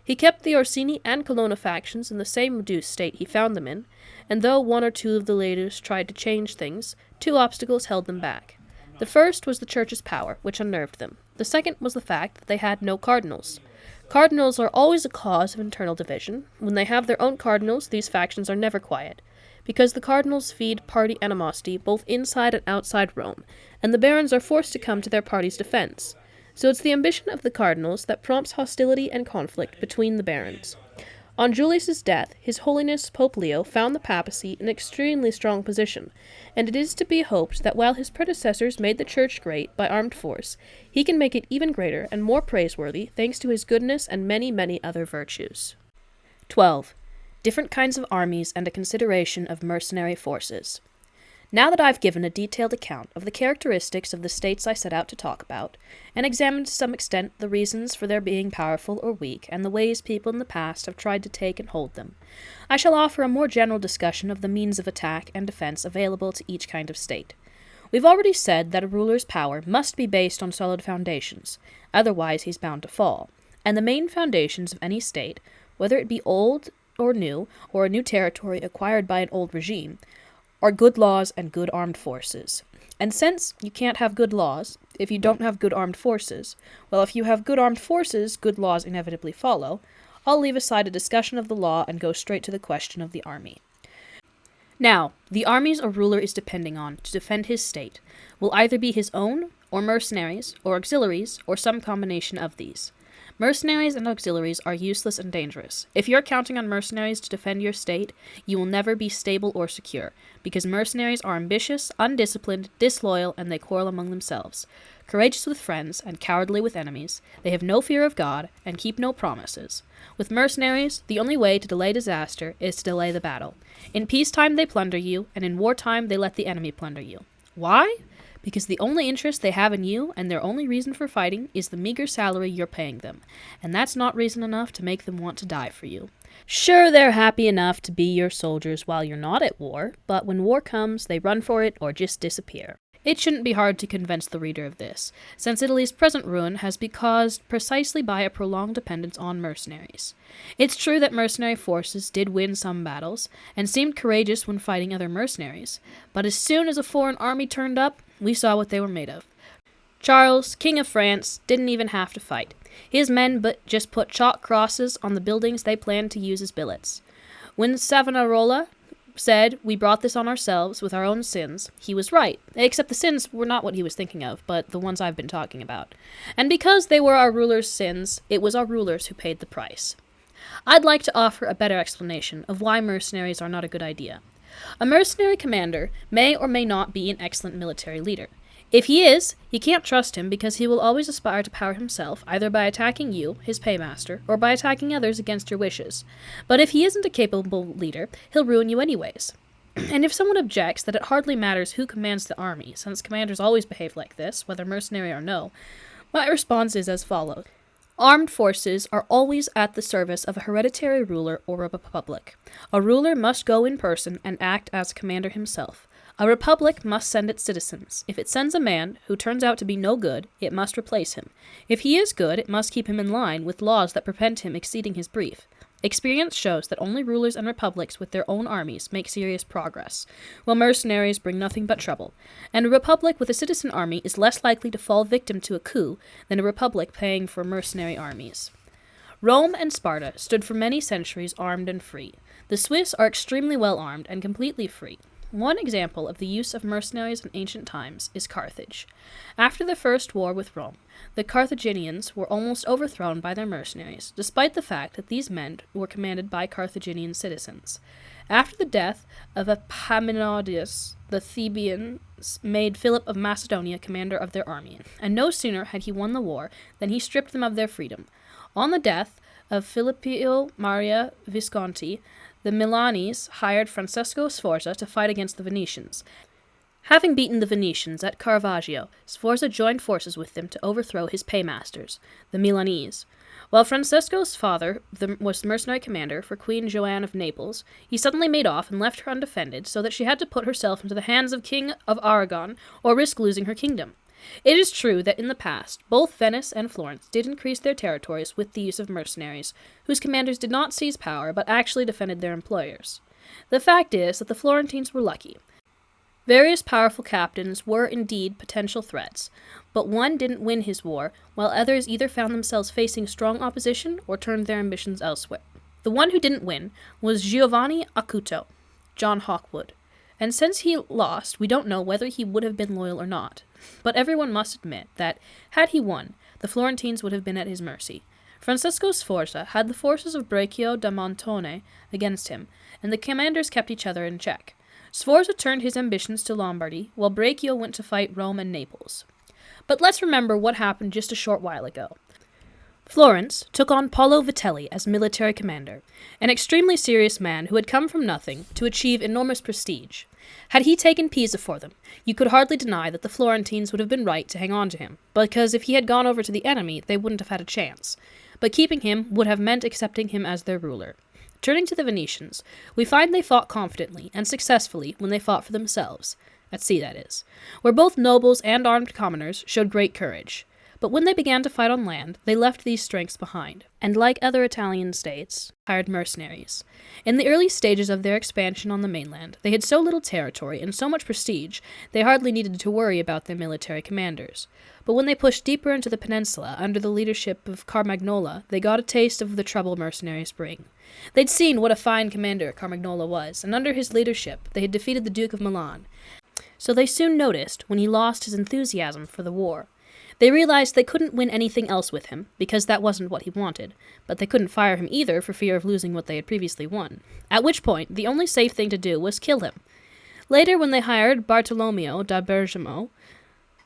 He kept the Orsini and Colonna factions in the same reduced state he found them in, and though one or two of the leaders tried to change things, two obstacles held them back. The first was the church's power, which unnerved them. The second was the fact that they had no cardinals. Cardinals are always a cause of internal division. When they have their own cardinals, these factions are never quiet. because the cardinals feed party animosity both inside and outside Rome, and the barons are forced to come to their party's defense. So it's the ambition of the cardinals that prompts hostility and conflict between the barons. On Julius's death, His Holiness Pope Leo found the papacy in an extremely strong position, and it is to be hoped that while his predecessors made the church great by armed force, he can make it even greater and more praiseworthy thanks to his goodness and many, many other virtues. 12. Different kinds of armies and a consideration of mercenary forces. Now that I've given a detailed account of the characteristics of the states I set out to talk about, and examined to some extent the reasons for their being powerful or weak, and the ways people in the past have tried to take and hold them, I shall offer a more general discussion of the means of attack and defense available to each kind of state. We've already said that a ruler's power must be based on solid foundations, otherwise he's bound to fall, and the main foundations of any state, whether it be old or a new territory acquired by an old regime, are good laws and good armed forces. And since you can't have good laws if you don't have good armed forces, well, if you have good armed forces, good laws inevitably follow. I'll leave aside a discussion of the law and go straight to the question of the army. Now, the armies a ruler is depending on to defend his state will either be his own, or mercenaries, or auxiliaries, or some combination of these. Mercenaries and auxiliaries are useless and dangerous. If you're counting on mercenaries to defend your state, you will never be stable or secure, because mercenaries are ambitious, undisciplined, disloyal, and they quarrel among themselves. Courageous with friends, and cowardly with enemies, they have no fear of God, and keep no promises. With mercenaries, the only way to delay disaster is to delay the battle. In peacetime they plunder you, and in wartime they let the enemy plunder you. Why? Because the only interest they have in you, and their only reason for fighting, is the meager salary you're paying them, and that's not reason enough to make them want to die for you. Sure, they're happy enough to be your soldiers while you're not at war, but when war comes, they run for it or just disappear. It shouldn't be hard to convince the reader of this, since Italy's present ruin has been caused precisely by a prolonged dependence on mercenaries. It's true that mercenary forces did win some battles, and seemed courageous when fighting other mercenaries, but as soon as a foreign army turned up, we saw what they were made of. Charles, King of France, didn't even have to fight. His men just put chalk crosses on the buildings they planned to use as billets. When Savonarola said, "We brought this on ourselves with our own sins," he was right, except the sins were not what he was thinking of, but the ones I've been talking about. And because they were our rulers' sins, it was our rulers who paid the price. I'd like to offer a better explanation of why mercenaries are not a good idea. A mercenary commander may or may not be an excellent military leader. If he is, you can't trust him because he will always aspire to power himself, either by attacking you, his paymaster, or by attacking others against your wishes. But if he isn't a capable leader, he'll ruin you anyways. And if someone objects that it hardly matters who commands the army, since commanders always behave like this, whether mercenary or no, my response is as follows. Armed forces are always at the service of a hereditary ruler or a republic. A ruler must go in person and act as commander himself. A republic must send its citizens. If it sends a man who turns out to be no good, it must replace him. If he is good, it must keep him in line with laws that prevent him exceeding his brief. Experience shows that only rulers and republics with their own armies make serious progress, while mercenaries bring nothing but trouble, and a republic with a citizen army is less likely to fall victim to a coup than a republic paying for mercenary armies. Rome and Sparta stood for many centuries armed and free. The Swiss are extremely well armed and completely free. One example of the use of mercenaries in ancient times is Carthage. After the first war with Rome, the Carthaginians were almost overthrown by their mercenaries, despite the fact that these men were commanded by Carthaginian citizens. After the death of Epaminondas, the Thebaeans made Philip of Macedonia commander of their army, and no sooner had he won the war than he stripped them of their freedom. On the death of Filippo Maria Visconti, the Milanese hired Francesco Sforza to fight against the Venetians. Having beaten the Venetians at Caravaggio, Sforza joined forces with them to overthrow his paymasters, the Milanese. While Francesco's father was the mercenary commander for Queen Joanne of Naples, he suddenly made off and left her undefended, so that she had to put herself into the hands of King of Aragon or risk losing her kingdom. It is true that in the past, both Venice and Florence did increase their territories with the use of mercenaries, whose commanders did not seize power but actually defended their employers. The fact is that the Florentines were lucky. Various powerful captains were indeed potential threats, but one didn't win his war, while others either found themselves facing strong opposition or turned their ambitions elsewhere. The one who didn't win was Giovanni Acuto. John Hawkwood. And since he lost, we don't know whether he would have been loyal or not. But everyone must admit that, had he won, the Florentines would have been at his mercy. Francesco Sforza had the forces of Braccio da Montone against him, and the commanders kept each other in check. Sforza turned his ambitions to Lombardy, while Braccio went to fight Rome and Naples. But let's remember what happened just a short while ago. Florence took on Paolo Vitelli as military commander, an extremely serious man who had come from nothing to achieve enormous prestige. Had he taken Pisa for them, you could hardly deny that the Florentines would have been right to hang on to him, because if he had gone over to the enemy, they wouldn't have had a chance. But keeping him would have meant accepting him as their ruler. Turning to the Venetians, we find they fought confidently and successfully when they fought for themselves, at sea that is, where both nobles and armed commoners showed great courage. But when they began to fight on land, they left these strengths behind, and like other Italian states, hired mercenaries. In the early stages of their expansion on the mainland, they had so little territory and so much prestige, they hardly needed to worry about their military commanders. But when they pushed deeper into the peninsula under the leadership of Carmagnola, they got a taste of the trouble mercenaries bring. They'd seen what a fine commander Carmagnola was, and under his leadership they had defeated the Duke of Milan. So they soon noticed when he lost his enthusiasm for the war. They realized they couldn't win anything else with him, because that wasn't what he wanted, but they couldn't fire him either for fear of losing what they had previously won, at which point the only safe thing to do was kill him. Later, when they hired Bartolomeo da Bergamo,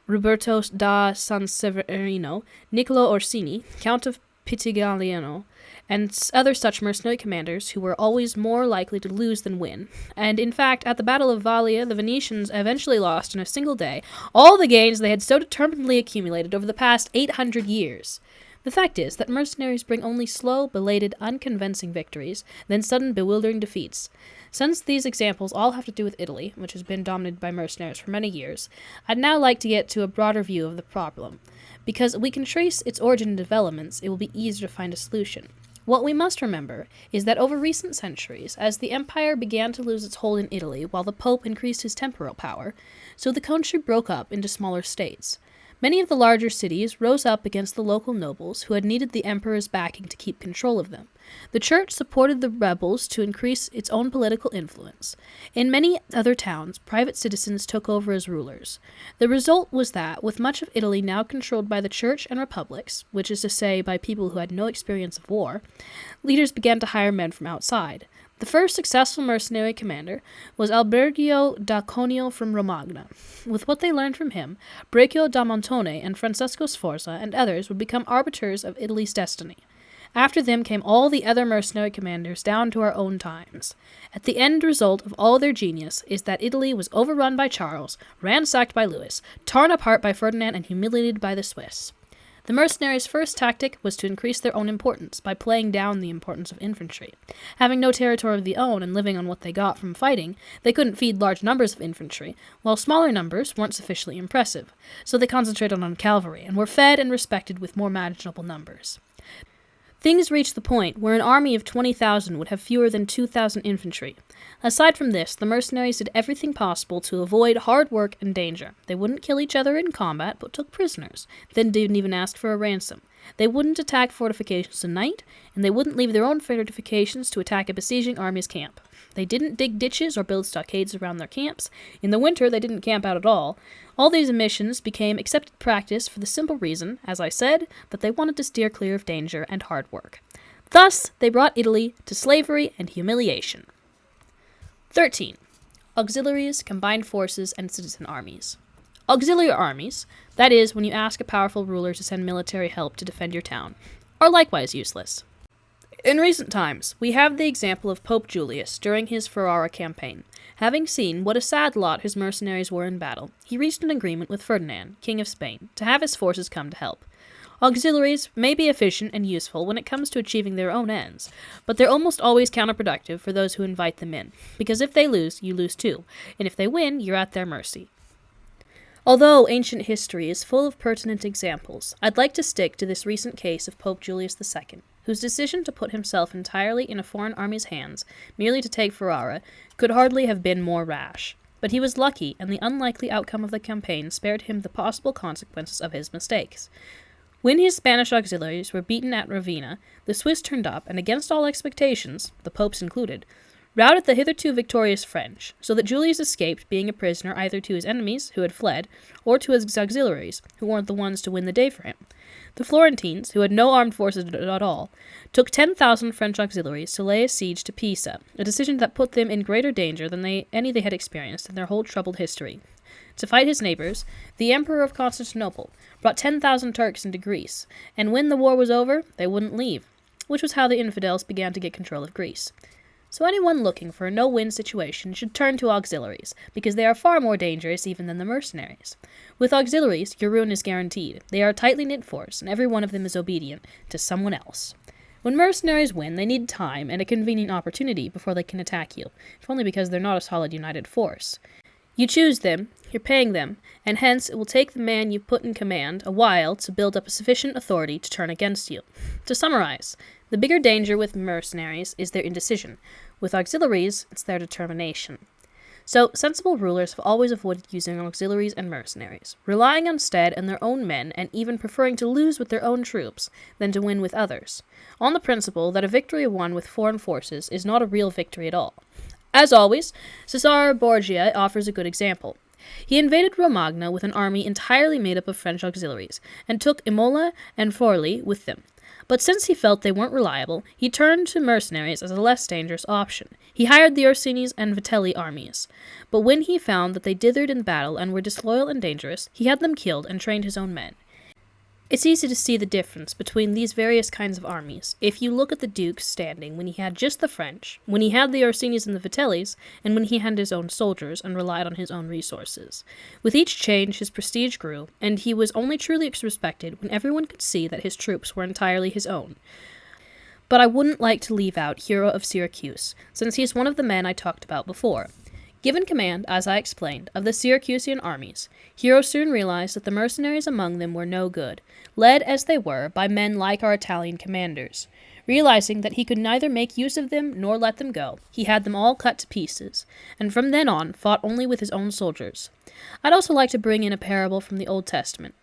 Roberto da Sanseverino, Niccolo Orsini, Count of Pitigliano, and other such mercenary commanders who were always more likely to lose than win. And in fact, at the Battle of Valia, the Venetians eventually lost in a single day all the gains they had so determinedly accumulated over the past 800 years. The fact is that mercenaries bring only slow, belated, unconvincing victories, then sudden, bewildering defeats. Since these examples all have to do with Italy, which has been dominated by mercenaries for many years, I'd now like to get to a broader view of the problem. Because if we can trace its origin and developments, it will be easier to find a solution. What we must remember is that over recent centuries, as the empire began to lose its hold in Italy while the Pope increased his temporal power, so the country broke up into smaller states. Many of the larger cities rose up against the local nobles who had needed the emperor's backing to keep control of them. The church supported the rebels to increase its own political influence. In many other towns, private citizens took over as rulers. The result was that, with much of Italy now controlled by the church and republics, which is to say by people who had no experience of war, leaders began to hire men from outside. The first successful mercenary commander was Albergio da Conio from Romagna. With what they learned from him, Braccio da Montone and Francesco Sforza and others would become arbiters of Italy's destiny. After them came all the other mercenary commanders down to our own times. At the end result of all their genius is that Italy was overrun by Charles, ransacked by Louis, torn apart by Ferdinand, and humiliated by the Swiss. The mercenaries' first tactic was to increase their own importance by playing down the importance of infantry. Having no territory of their own and living on what they got from fighting, they couldn't feed large numbers of infantry, while smaller numbers weren't sufficiently impressive, so they concentrated on cavalry and were fed and respected with more manageable numbers. Things reached the point where an army of 20,000 would have fewer than 2,000 infantry. Aside from this, the mercenaries did everything possible to avoid hard work and danger. They wouldn't kill each other in combat, but took prisoners, then didn't even ask for a ransom. They wouldn't attack fortifications at night, and they wouldn't leave their own fortifications to attack a besieging army's camp. They didn't dig ditches or build stockades around their camps. In the winter, they didn't camp out at all. All these omissions became accepted practice for the simple reason, as I said, that they wanted to steer clear of danger and hard work. Thus, they brought Italy to slavery and humiliation. 13. Auxiliaries, combined forces, and citizen armies. Auxiliary armies, that is, when you ask a powerful ruler to send military help to defend your town, are likewise useless. In recent times, we have the example of Pope Julius during his Ferrara campaign. Having seen what a sad lot his mercenaries were in battle, he reached an agreement with Ferdinand, King of Spain, to have his forces come to help. Auxiliaries may be efficient and useful when it comes to achieving their own ends, but they're almost always counterproductive for those who invite them in, because if they lose, you lose too, and if they win, you're at their mercy. Although ancient history is full of pertinent examples, I'd like to stick to this recent case of Pope Julius II, whose decision to put himself entirely in a foreign army's hands, merely to take Ferrara, could hardly have been more rash. But he was lucky, and the unlikely outcome of the campaign spared him the possible consequences of his mistakes. When his Spanish auxiliaries were beaten at Ravenna, the Swiss turned up, and against all expectations, the Pope's included, routed the hitherto victorious French, so that Julius escaped being a prisoner either to his enemies, who had fled, or to his auxiliaries, who weren't the ones to win the day for him. The Florentines, who had no armed forces at all, took 10,000 French auxiliaries to lay a siege to Pisa, a decision that put them in greater danger than any they had experienced in their whole troubled history. To fight his neighbors, the Emperor of Constantinople brought 10,000 Turks into Greece, and when the war was over, they wouldn't leave, which was how the infidels began to get control of Greece. So anyone looking for a no-win situation should turn to auxiliaries, because they are far more dangerous even than the mercenaries. With auxiliaries, your ruin is guaranteed. They are a tightly knit force, and every one of them is obedient to someone else. When mercenaries win, they need time and a convenient opportunity before they can attack you, if only because they're not a solid united force. You choose them, you're paying them, and hence it will take the man you put in command a while to build up a sufficient authority to turn against you. To summarize, the bigger danger with mercenaries is their indecision. With auxiliaries, it's their determination. So, sensible rulers have always avoided using auxiliaries and mercenaries, relying instead on their own men and even preferring to lose with their own troops than to win with others, on the principle that a victory won with foreign forces is not a real victory at all. As always, Cesare Borgia offers a good example. He invaded Romagna with an army entirely made up of French auxiliaries, and took Imola and Forli with them. But since he felt they weren't reliable, he turned to mercenaries as a less dangerous option. He hired the Orsini's and Vitelli armies. But when he found that they dithered in battle and were disloyal and dangerous, he had them killed and trained his own men. It's easy to see the difference between these various kinds of armies if you look at the Duke's standing when he had just the French, when he had the Orsini's and the Vitellis, and when he had his own soldiers and relied on his own resources. With each change, his prestige grew, and he was only truly respected when everyone could see that his troops were entirely his own. But I wouldn't like to leave out Hero of Syracuse, since he is one of the men I talked about before. Given command, as I explained, of the Syracusan armies, Hero soon realized that the mercenaries among them were no good, led as they were by men like our Italian commanders. Realizing that he could neither make use of them nor let them go, he had them all cut to pieces, and from then on fought only with his own soldiers. I'd also like to bring in a parable from the Old Testament.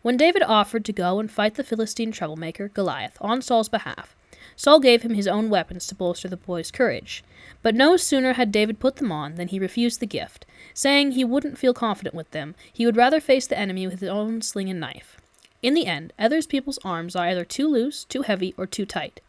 When David offered to go and fight the Philistine troublemaker, Goliath, on Saul's behalf, Saul gave him his own weapons to bolster the boy's courage. But no sooner had David put them on than he refused the gift, saying he wouldn't feel confident with them. He would rather face the enemy with his own sling and knife. In the end, other people's arms are either too loose, too heavy, or too tight.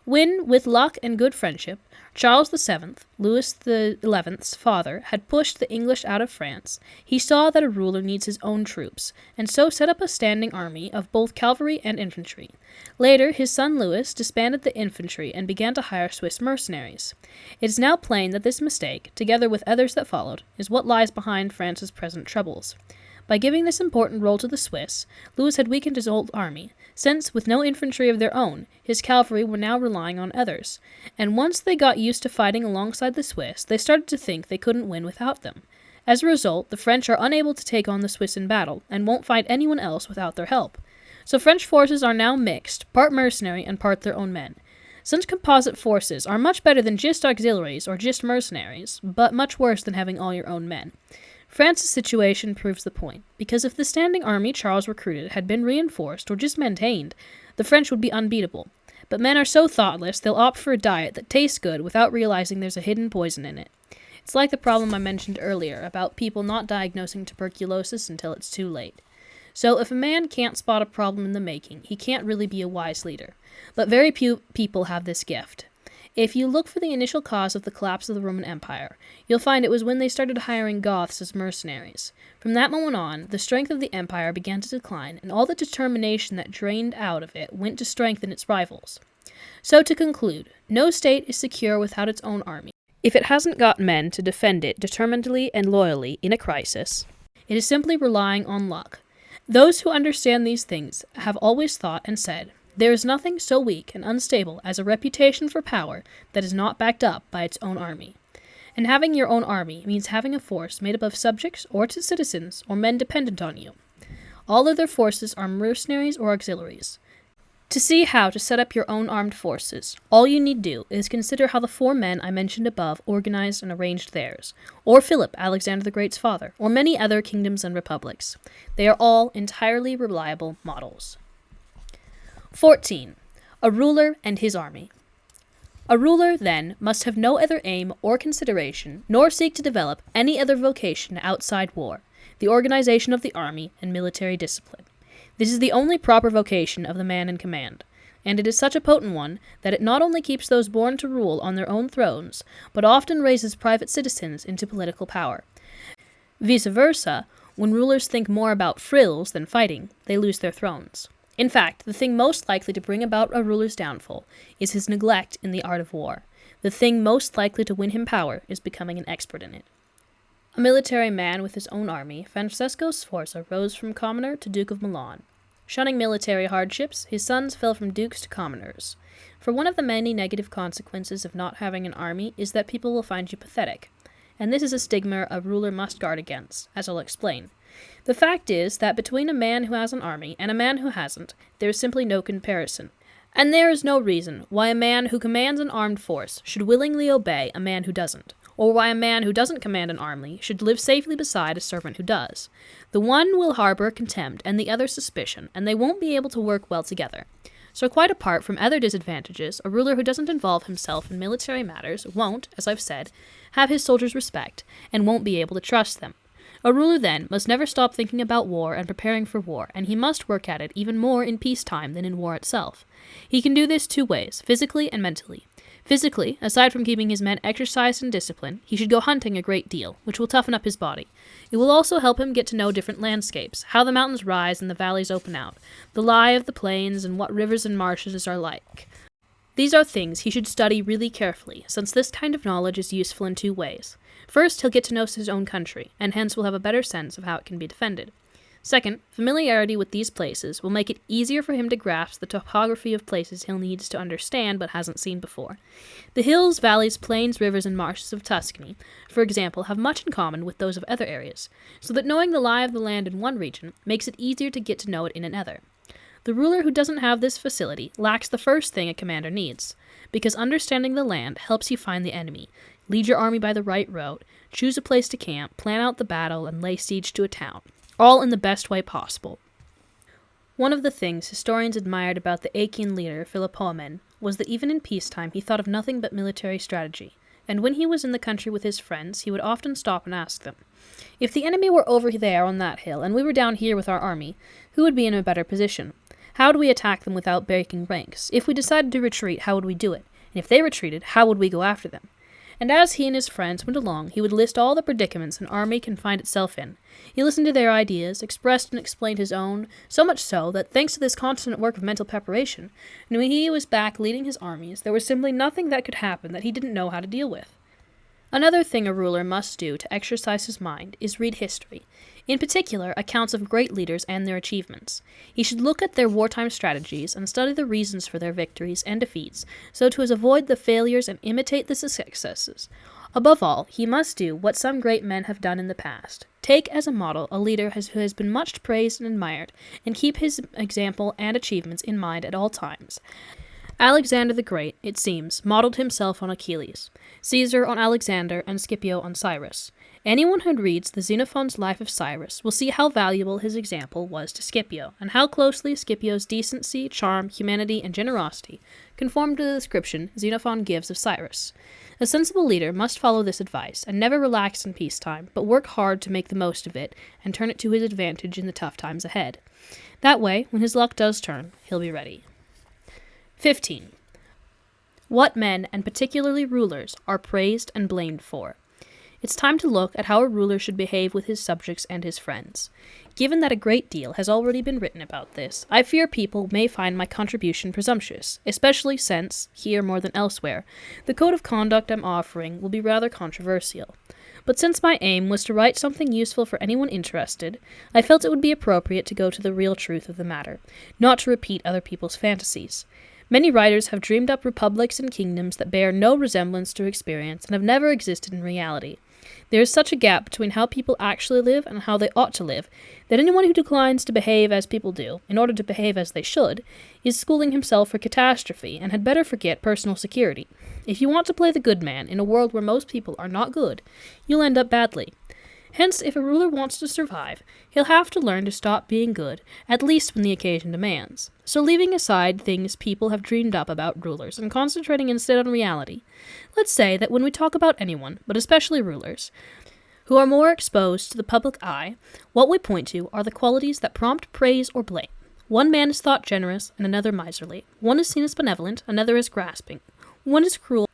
When, with luck and good friendship, Charles VII, Louis XI's father, had pushed the English out of France, he saw that a ruler needs his own troops, and so set up a standing army of both cavalry and infantry. Later, his son Louis disbanded the infantry and began to hire Swiss mercenaries. It is now plain that this mistake, together with others that followed, is what lies behind France's present troubles. By giving this important role to the Swiss, Louis had weakened his old army, since, with no infantry of their own, his cavalry were now relying on others, and once they got used to fighting alongside the Swiss, they started to think they couldn't win without them. As a result, the French are unable to take on the Swiss in battle, and won't fight anyone else without their help. So French forces are now mixed, part mercenary and part their own men. Such composite forces are much better than just auxiliaries or just mercenaries, but much worse than having all your own men. France's situation proves the point, because if the standing army Charles recruited had been reinforced or just maintained, the French would be unbeatable. But men are so thoughtless they'll opt for a diet that tastes good without realizing there's a hidden poison in it. It's like the problem I mentioned earlier about people not diagnosing tuberculosis until it's too late. So if a man can't spot a problem in the making, he can't really be a wise leader. But very few people have this gift. If you look for the initial cause of the collapse of the Roman Empire, you'll find it was when they started hiring Goths as mercenaries. From that moment on, the strength of the empire began to decline, and all the determination that drained out of it went to strengthen its rivals. So to conclude, no state is secure without its own army. If it hasn't got men to defend it determinedly and loyally in a crisis, it is simply relying on luck. Those who understand these things have always thought and said, there is nothing so weak and unstable as a reputation for power that is not backed up by its own army. And having your own army means having a force made up of subjects or citizens or men dependent on you. All other forces are mercenaries or auxiliaries. To see how to set up your own armed forces, all you need do is consider how the 4 men I mentioned above organized and arranged theirs, or Philip, Alexander the Great's father, or many other kingdoms and republics. They are all entirely reliable models. 14. A ruler and his army. A ruler, then, must have no other aim or consideration, nor seek to develop any other vocation outside war, the organization of the army, and military discipline. This is the only proper vocation of the man in command, and it is such a potent one that it not only keeps those born to rule on their own thrones, but often raises private citizens into political power. Vice versa, when rulers think more about frills than fighting, they lose their thrones. In fact, the thing most likely to bring about a ruler's downfall is his neglect in the art of war. The thing most likely to win him power is becoming an expert in it. A military man with his own army, Francesco Sforza rose from commoner to Duke of Milan. Shunning military hardships, his sons fell from dukes to commoners. For one of the many negative consequences of not having an army is that people will find you pathetic. And this is a stigma a ruler must guard against, as I'll explain. The fact is that between a man who has an army and a man who hasn't, there is simply no comparison. And there is no reason why a man who commands an armed force should willingly obey a man who doesn't, or why a man who doesn't command an army should live safely beside a servant who does. The one will harbor contempt and the other suspicion, and they won't be able to work well together. So quite apart from other disadvantages, a ruler who doesn't involve himself in military matters won't, as I've said, have his soldiers' respect, and won't be able to trust them. A ruler, then, must never stop thinking about war and preparing for war, and he must work at it even more in peacetime than in war itself. He can do this two ways, physically and mentally. Physically, aside from keeping his men exercised and disciplined, he should go hunting a great deal, which will toughen up his body. It will also help him get to know different landscapes, how the mountains rise and the valleys open out, the lie of the plains, and what rivers and marshes are like. These are things he should study really carefully, since this kind of knowledge is useful in two ways. First, he'll get to know his own country, and hence will have a better sense of how it can be defended. Second, familiarity with these places will make it easier for him to grasp the topography of places he'll need to understand but hasn't seen before. The hills, valleys, plains, rivers, and marshes of Tuscany, for example, have much in common with those of other areas, so that knowing the lie of the land in one region makes it easier to get to know it in another. The ruler who doesn't have this facility lacks the first thing a commander needs, because understanding the land helps you find the enemy, lead your army by the right route, choose a place to camp, plan out the battle, and lay siege to a town, all in the best way possible. One of the things historians admired about the Achaean leader Philopoemen was that even in peacetime he thought of nothing but military strategy, and when he was in the country with his friends he would often stop and ask them, "If the enemy were over there on that hill and we were down here with our army, who would be in a better position? How do we attack them without breaking ranks? If we decided to retreat, how would we do it? And if they retreated, how would we go after them?" And as he and his friends went along, he would list all the predicaments an army can find itself in. He listened to their ideas, expressed and explained his own, so much so that, thanks to this constant work of mental preparation, when he was back leading his armies, there was simply nothing that could happen that he didn't know how to deal with. Another thing a ruler must do to exercise his mind is read history, in particular accounts of great leaders and their achievements. He should look at their wartime strategies and study the reasons for their victories and defeats, so to avoid the failures and imitate the successes. Above all, he must do what some great men have done in the past. Take as a model a leader who has been much praised and admired, and keep his example and achievements in mind at all times. Alexander the Great, it seems, modeled himself on Achilles, Caesar on Alexander, and Scipio on Cyrus. Anyone who reads the Xenophon's Life of Cyrus will see how valuable his example was to Scipio, and how closely Scipio's decency, charm, humanity, and generosity conform to the description Xenophon gives of Cyrus. A sensible leader must follow this advice, and never relax in peacetime, but work hard to make the most of it, and turn it to his advantage in the tough times ahead. That way, when his luck does turn, he'll be ready. 15. What men, and particularly rulers, are praised and blamed for. It's time to look at how a ruler should behave with his subjects and his friends. Given that a great deal has already been written about this, I fear people may find my contribution presumptuous, especially since, here more than elsewhere, the code of conduct I'm offering will be rather controversial. But since my aim was to write something useful for anyone interested, I felt it would be appropriate to go to the real truth of the matter, not to repeat other people's fantasies. Many writers have dreamed up republics and kingdoms that bear no resemblance to experience and have never existed in reality. There is such a gap between how people actually live and how they ought to live, that anyone who declines to behave as people do, in order to behave as they should, is schooling himself for catastrophe and had better forget personal security. If you want to play the good man in a world where most people are not good, you'll end up badly. Hence, if a ruler wants to survive, he'll have to learn to stop being good, at least when the occasion demands. So leaving aside things people have dreamed up about rulers and concentrating instead on reality, let's say that when we talk about anyone, but especially rulers, who are more exposed to the public eye, what we point to are the qualities that prompt praise or blame. One man is thought generous and another miserly. One is seen as benevolent, another as grasping. One is cruel,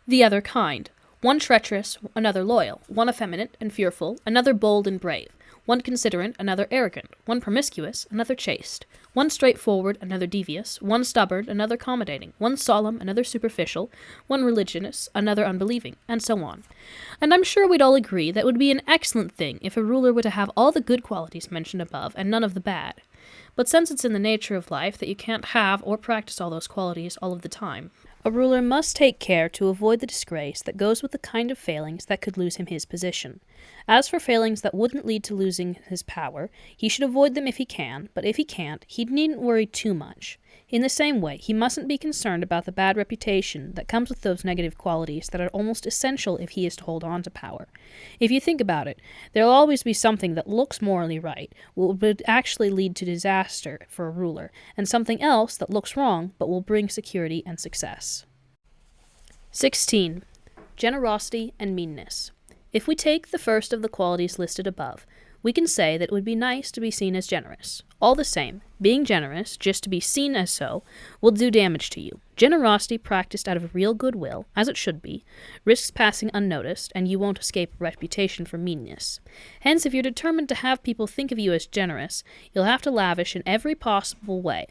the other kind. One treacherous, another loyal. One effeminate and fearful, another bold and brave. One considerate, another arrogant. One promiscuous, another chaste. One straightforward, another devious. One stubborn, another accommodating. One solemn, another superficial. One religious, another unbelieving, and so on. And I'm sure we'd all agree that it would be an excellent thing if a ruler were to have all the good qualities mentioned above and none of the bad. But since it's in the nature of life that you can't have or practice all those qualities all of the time, a ruler must take care to avoid the disgrace that goes with the kind of failings that could lose him his position. As for failings that wouldn't lead to losing his power, he should avoid them if he can, but if he can't, he needn't worry too much. In the same way, he mustn't be concerned about the bad reputation that comes with those negative qualities that are almost essential if he is to hold on to power. If you think about it, there'll always be something that looks morally right, but would actually lead to disaster for a ruler, and something else that looks wrong, but will bring security and success. 16. Generosity and meanness. If we take the first of the qualities listed above, we can say that it would be nice to be seen as generous. All the same, being generous, just to be seen as so, will do damage to you. Generosity practiced out of real goodwill, as it should be, risks passing unnoticed, and you won't escape a reputation for meanness. Hence, if you're determined to have people think of you as generous, you'll have to lavish in every possible way.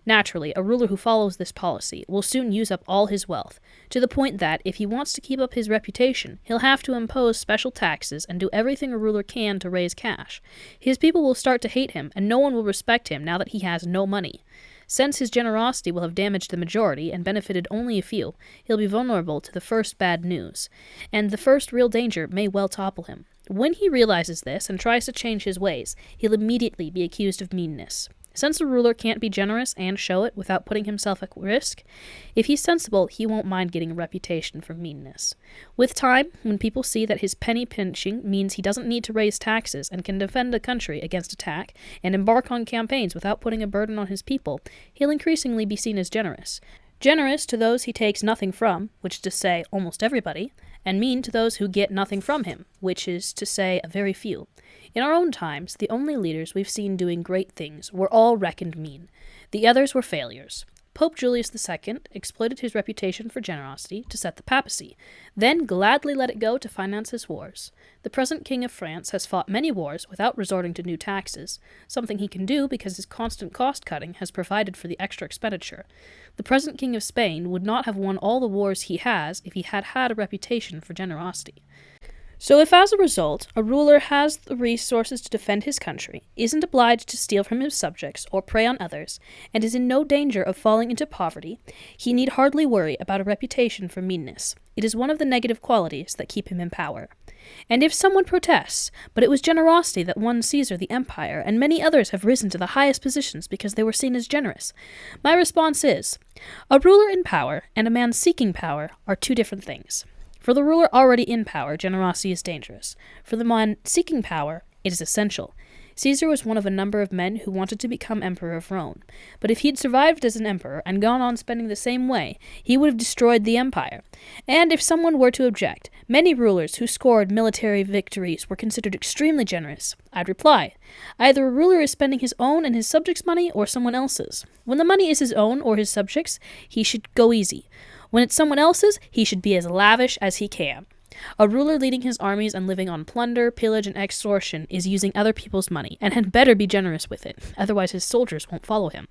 Naturally, a ruler who follows this policy will soon use up all his wealth, to the point that, if he wants to keep up his reputation, he'll have to impose special taxes and do everything a ruler can to raise cash. His people will start to hate him, and no one will respect him now that he has no money. Since his generosity will have damaged the majority and benefited only a few, he'll be vulnerable to the first bad news, and the first real danger may well topple him. When he realizes this and tries to change his ways, he'll immediately be accused of meanness. Since a ruler can't be generous and show it without putting himself at risk, if he's sensible, he won't mind getting a reputation for meanness. With time, when people see that his penny pinching means he doesn't need to raise taxes and can defend the country against attack and embark on campaigns without putting a burden on his people, he'll increasingly be seen as generous. Generous to those he takes nothing from, which is to say almost everybody, and mean to those who get nothing from him, which is to say a very few. In our own times, the only leaders we've seen doing great things were all reckoned mean. The others were failures. Pope Julius II exploited his reputation for generosity to set the papacy, then gladly let it go to finance his wars. The present King of France has fought many wars without resorting to new taxes, something he can do because his constant cost-cutting has provided for the extra expenditure. The present King of Spain would not have won all the wars he has if he had had a reputation for generosity. So if as a result, a ruler has the resources to defend his country, isn't obliged to steal from his subjects or prey on others, and is in no danger of falling into poverty, he need hardly worry about a reputation for meanness. It is one of the negative qualities that keep him in power. And if someone protests, but it was generosity that won Caesar the empire, and many others have risen to the highest positions because they were seen as generous, my response is, a ruler in power and a man seeking power are two different things. For the ruler already in power, generosity is dangerous. For the man seeking power, it is essential. Caesar was one of a number of men who wanted to become emperor of Rome, but if he had survived as an emperor and gone on spending the same way, he would have destroyed the empire. And if someone were to object, many rulers who scored military victories were considered extremely generous, I'd reply, either a ruler is spending his own and his subjects' money or someone else's. When the money is his own or his subjects', he should go easy. When it's someone else's, he should be as lavish as he can. A ruler leading his armies and living on plunder, pillage, and extortion is using other people's money, and had better be generous with it, otherwise his soldiers won't follow him.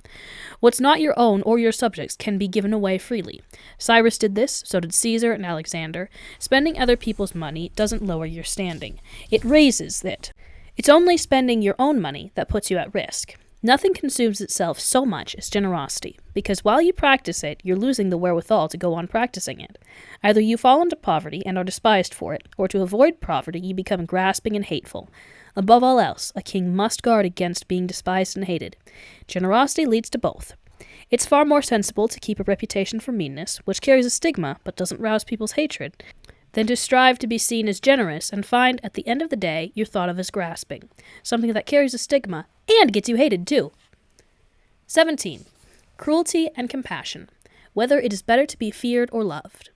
What's not your own or your subjects can be given away freely. Cyrus did this, so did Caesar and Alexander. Spending other people's money doesn't lower your standing. It raises it. It's only spending your own money that puts you at risk. Nothing consumes itself so much as generosity, because while you practice it, you're losing the wherewithal to go on practicing it. Either you fall into poverty and are despised for it, or to avoid poverty you become grasping and hateful. Above all else, a king must guard against being despised and hated. Generosity leads to both. It's far more sensible to keep a reputation for meanness, which carries a stigma but doesn't rouse people's hatred, than to strive to be seen as generous and find, at the end of the day, you're thought of as grasping, something that carries a stigma and gets you hated too. 17. Cruelty and compassion, whether it is better to be feared or loved.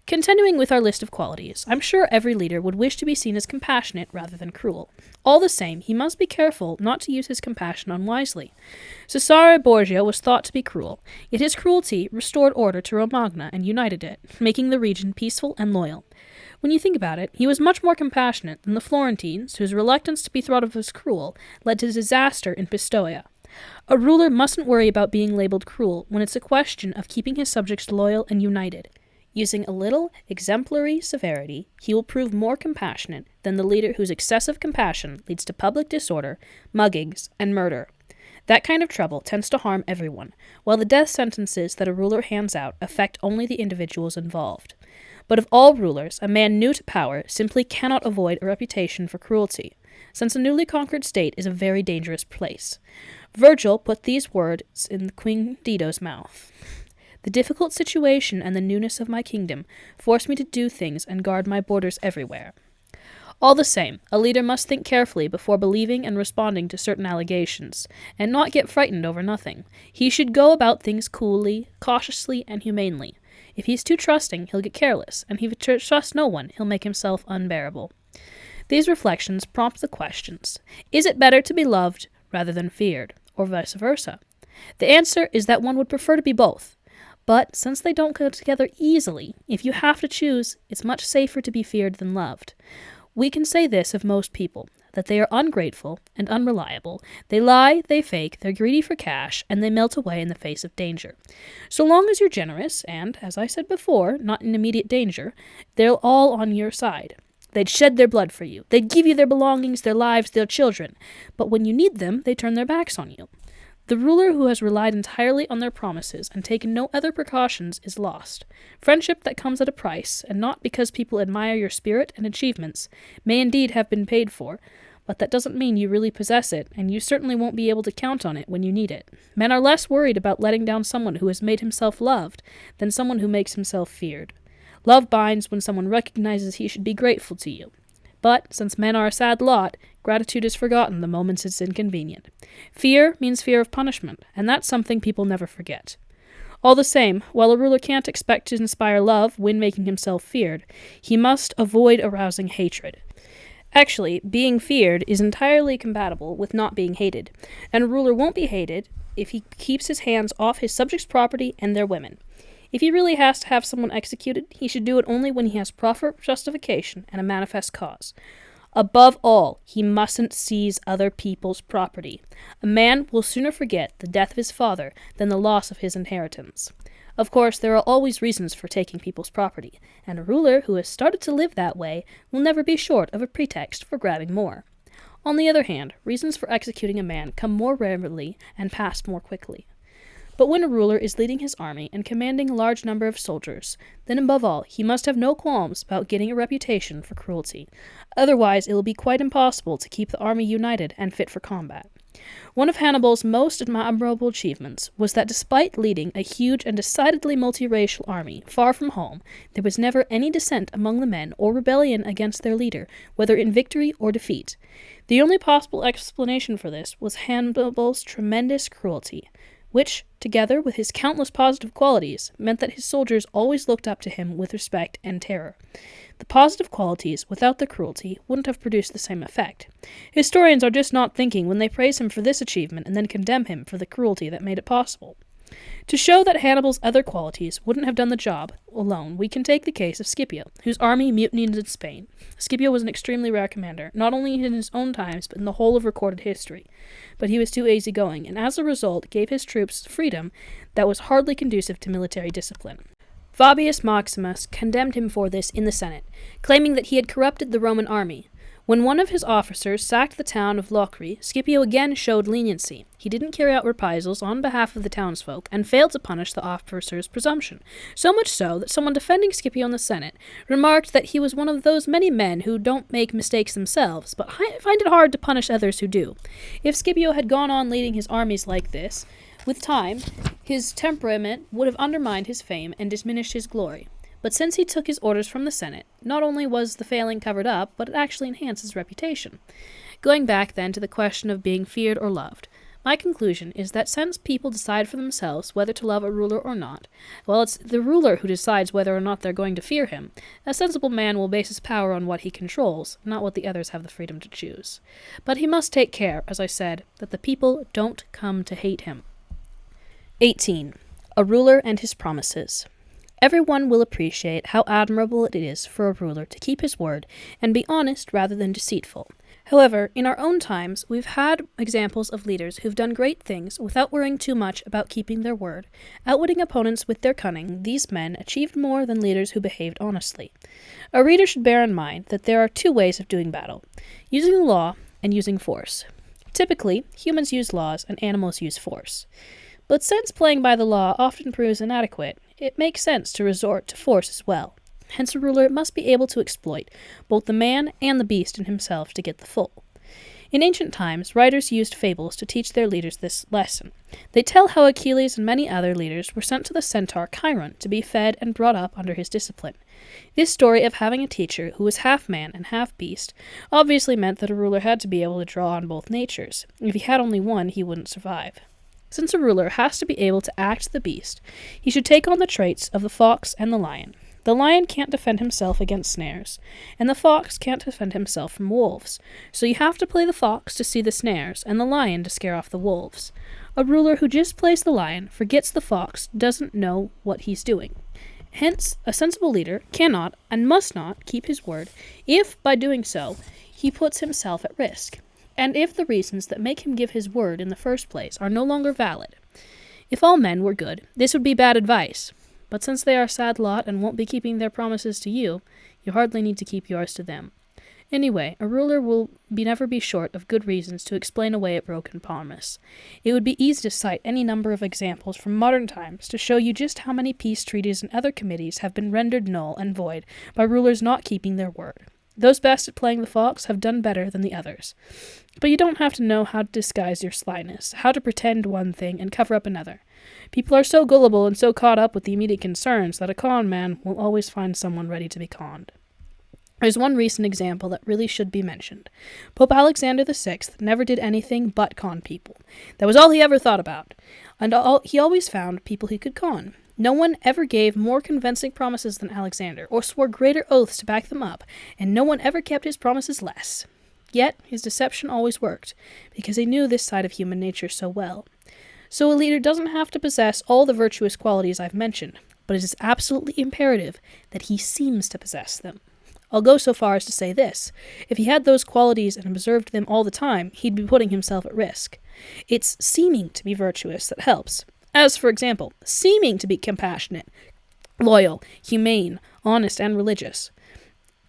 Continuing with our list of qualities, I'm sure every leader would wish to be seen as compassionate rather than cruel. All the same, he must be careful not to use his compassion unwisely. Cesare Borgia was thought to be cruel, yet his cruelty restored order to Romagna and united it, making the region peaceful and loyal. When you think about it, he was much more compassionate than the Florentines, whose reluctance to be thought of as cruel led to disaster in Pistoia. A ruler mustn't worry about being labeled cruel when it's a question of keeping his subjects loyal and united. Using a little exemplary severity, he will prove more compassionate than the leader whose excessive compassion leads to public disorder, muggings, and murder. That kind of trouble tends to harm everyone, while the death sentences that a ruler hands out affect only the individuals involved. But of all rulers, a man new to power simply cannot avoid a reputation for cruelty, since a newly conquered state is a very dangerous place. Virgil put these words in Queen Dido's mouth. The difficult situation and the newness of my kingdom force me to do things and guard my borders everywhere. All the same, a leader must think carefully before believing and responding to certain allegations, and not get frightened over nothing. He should go about things coolly, cautiously, and humanely. If he's too trusting, he'll get careless, and if he trusts no one, he'll make himself unbearable. These reflections prompt the questions. Is it better to be loved rather than feared, or vice versa? The answer is that one would prefer to be both. But since they don't go together easily, if you have to choose, it's much safer to be feared than loved. We can say this of most people, that they are ungrateful and unreliable. They lie, they fake, they're greedy for cash, and they melt away in the face of danger. So long as you're generous and, as I said before, not in immediate danger, they're all on your side. They'd shed their blood for you. They'd give you their belongings, their lives, their children. But when you need them, they turn their backs on you. The ruler who has relied entirely on their promises and taken no other precautions is lost. Friendship that comes at a price, and not because people admire your spirit and achievements, may indeed have been paid for, but that doesn't mean you really possess it, and you certainly won't be able to count on it when you need it. Men are less worried about letting down someone who has made himself loved than someone who makes himself feared. Love binds when someone recognizes he should be grateful to you. But, since men are a sad lot, gratitude is forgotten the moment it's inconvenient. Fear means fear of punishment, and that's something people never forget. All the same, while a ruler can't expect to inspire love when making himself feared, he must avoid arousing hatred. Actually, being feared is entirely compatible with not being hated, and a ruler won't be hated if he keeps his hands off his subjects' property and their women. If he really has to have someone executed, he should do it only when he has proper justification and a manifest cause. Above all, he mustn't seize other people's property. A man will sooner forget the death of his father than the loss of his inheritance. Of course, there are always reasons for taking people's property, and a ruler who has started to live that way will never be short of a pretext for grabbing more. On the other hand, reasons for executing a man come more rarely and pass more quickly. But when a ruler is leading his army and commanding a large number of soldiers, then above all, he must have no qualms about getting a reputation for cruelty. Otherwise, it will be quite impossible to keep the army united and fit for combat. One of Hannibal's most admirable achievements was that despite leading a huge and decidedly multiracial army far from home, there was never any dissent among the men or rebellion against their leader, whether in victory or defeat. The only possible explanation for this was Hannibal's tremendous cruelty, which, together with his countless positive qualities, meant that his soldiers always looked up to him with respect and terror. The positive qualities, without the cruelty, wouldn't have produced the same effect. Historians are just not thinking when they praise him for this achievement and then condemn him for the cruelty that made it possible. To show that Hannibal's other qualities wouldn't have done the job alone, we can take the case of Scipio, whose army mutinied in Spain. Scipio was an extremely rare commander, not only in his own times, but in the whole of recorded history. But he was too easygoing, and as a result gave his troops freedom that was hardly conducive to military discipline. Fabius Maximus condemned him for this in the Senate, claiming that he had corrupted the Roman army. When one of his officers sacked the town of Locri, Scipio again showed leniency. He didn't carry out reprisals on behalf of the townsfolk and failed to punish the officer's presumption, so much so that someone defending Scipio in the Senate remarked that he was one of those many men who don't make mistakes themselves, but find it hard to punish others who do. If Scipio had gone on leading his armies like this, with time, his temperament would have undermined his fame and diminished his glory. But since he took his orders from the Senate, not only was the failing covered up, but it actually enhanced his reputation. Going back then to the question of being feared or loved, my conclusion is that since people decide for themselves whether to love a ruler or not, well, it's the ruler who decides whether or not they're going to fear him. A sensible man will base his power on what he controls, not what the others have the freedom to choose. But he must take care, as I said, that the people don't come to hate him. 18. A ruler and his promises. Everyone will appreciate how admirable it is for a ruler to keep his word and be honest rather than deceitful. However, in our own times, we've had examples of leaders who've done great things without worrying too much about keeping their word. Outwitting opponents with their cunning, these men achieved more than leaders who behaved honestly. A reader should bear in mind that there are two ways of doing battle: using the law and using force. Typically, humans use laws and animals use force. But since playing by the law often proves inadequate, it makes sense to resort to force as well. Hence, a ruler must be able to exploit both the man and the beast in himself to get the full. In ancient times, writers used fables to teach their leaders this lesson. They tell how Achilles and many other leaders were sent to the centaur Chiron to be fed and brought up under his discipline. This story of having a teacher who was half man and half beast obviously meant that a ruler had to be able to draw on both natures. If he had only one, he wouldn't survive. Since a ruler has to be able to act the beast, he should take on the traits of the fox and the lion. The lion can't defend himself against snares, and the fox can't defend himself from wolves, so you have to play the fox to see the snares, and the lion to scare off the wolves. A ruler who just plays the lion, forgets the fox, doesn't know what he's doing. Hence, a sensible leader cannot and must not keep his word if, by doing so, he puts himself at risk, and if the reasons that make him give his word in the first place are no longer valid. If all men were good, this would be bad advice. But since they are a sad lot and won't be keeping their promises to you, you hardly need to keep yours to them. Anyway, a ruler will never be short of good reasons to explain away a broken promise. It would be easy to cite any number of examples from modern times to show you just how many peace treaties and other committees have been rendered null and void by rulers not keeping their word. Those best at playing the fox have done better than the others. But you don't have to know how to disguise your slyness, how to pretend one thing and cover up another. People are so gullible and so caught up with the immediate concerns that a con man will always find someone ready to be conned. There's one recent example that really should be mentioned. Pope Alexander VI never did anything but con people. That was all he ever thought about. And he always found people he could con. No one ever gave more convincing promises than Alexander, or swore greater oaths to back them up, and no one ever kept his promises less. Yet, his deception always worked, because he knew this side of human nature so well. So a leader doesn't have to possess all the virtuous qualities I've mentioned, but it is absolutely imperative that he seems to possess them. I'll go so far as to say this: if he had those qualities and observed them all the time, he'd be putting himself at risk. It's seeming to be virtuous that helps. As, for example, seeming to be compassionate, loyal, humane, honest, and religious.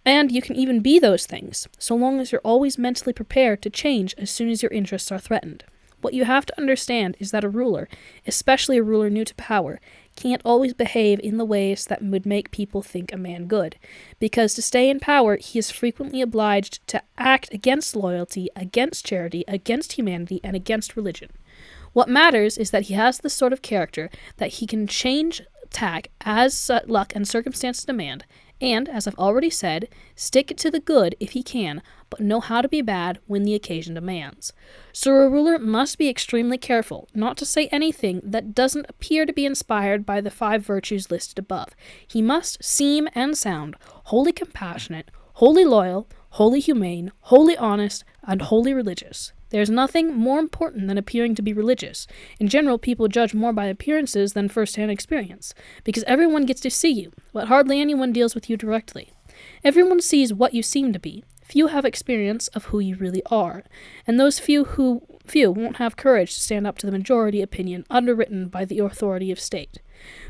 And you can even be those things, so long as you're always mentally prepared to change as soon as your interests are threatened. What you have to understand is that a ruler, especially a ruler new to power, can't always behave in the ways that would make people think a man good, because to stay in power, he is frequently obliged to act against loyalty, against charity, against humanity, and against religion. What matters is that he has the sort of character that he can change tack as luck and circumstances demand, and, as I've already said, stick to the good if he can, but know how to be bad when the occasion demands. So a ruler must be extremely careful not to say anything that doesn't appear to be inspired by the 5 virtues listed above. He must seem and sound wholly compassionate, wholly loyal, wholly humane, wholly honest, and wholly religious. There's nothing more important than appearing to be religious. In general, people judge more by appearances than first-hand experience, because everyone gets to see you, but hardly anyone deals with you directly. Everyone sees what you seem to be. Few have experience of who you really are, and those few won't have courage to stand up to the majority opinion underwritten by the authority of state.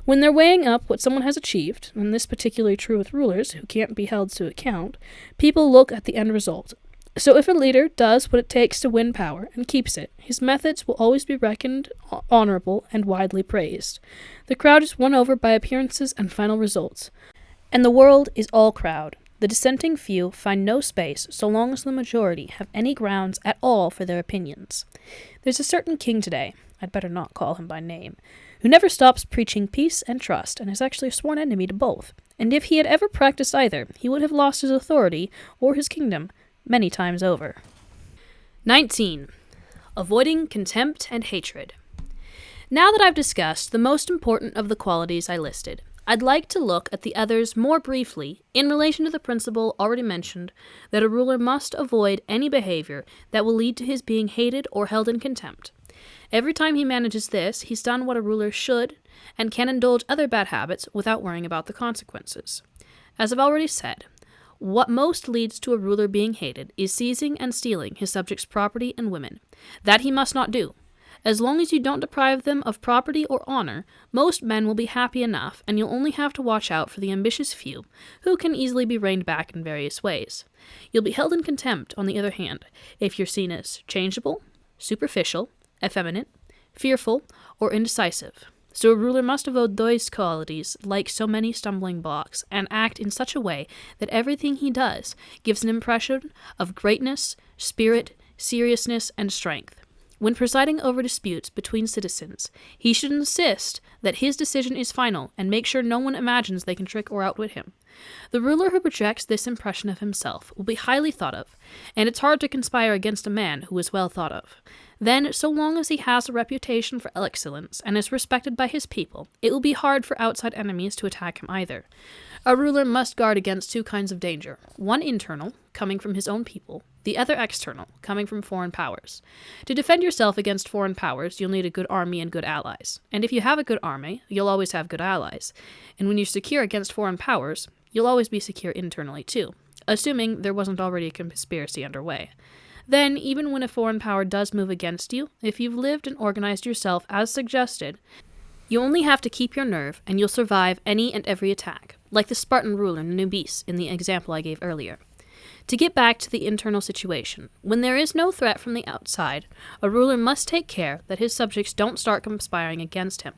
When they're weighing up what someone has achieved, and this particularly true with rulers who can't be held to account, people look at the end result. So if a leader does what it takes to win power and keeps it, his methods will always be reckoned honorable and widely praised. The crowd is won over by appearances and final results, and the world is all crowd. The dissenting few find no space so long as the majority have any grounds at all for their opinions. There's a certain king today, I'd better not call him by name, who never stops preaching peace and trust, and is actually a sworn enemy to both. And if he had ever practiced either, he would have lost his authority or his kingdom many times over. 19. Avoiding contempt and hatred. Now that I've discussed the most important of the qualities I listed, I'd like to look at the others more briefly in relation to the principle already mentioned that a ruler must avoid any behavior that will lead to his being hated or held in contempt. Every time he manages this, he's done what a ruler should and can indulge other bad habits without worrying about the consequences. As I've already said, what most leads to a ruler being hated is seizing and stealing his subjects' property and women. That he must not do. As long as you don't deprive them of property or honor, most men will be happy enough, and you'll only have to watch out for the ambitious few, who can easily be reined back in various ways. You'll be held in contempt, on the other hand, if you're seen as changeable, superficial, effeminate, fearful, or indecisive. So a ruler must avoid those qualities like so many stumbling blocks, and act in such a way that everything he does gives an impression of greatness, spirit, seriousness, and strength. When presiding over disputes between citizens, he should insist that his decision is final and make sure no one imagines they can trick or outwit him. The ruler who projects this impression of himself will be highly thought of, and it's hard to conspire against a man who is well thought of. Then, so long as he has a reputation for excellence and is respected by his people, it will be hard for outside enemies to attack him either. A ruler must guard against two kinds of danger, one internal, coming from his own people, the other external, coming from foreign powers. To defend yourself against foreign powers, you'll need a good army and good allies. And if you have a good army, you'll always have good allies. And when you're secure against foreign powers, you'll always be secure internally too, assuming there wasn't already a conspiracy underway. Then, even when a foreign power does move against you, if you've lived and organized yourself as suggested, you only have to keep your nerve, and you'll survive any and every attack, like the Spartan ruler Nubis in the example I gave earlier. To get back to the internal situation, when there is no threat from the outside, a ruler must take care that his subjects don't start conspiring against him.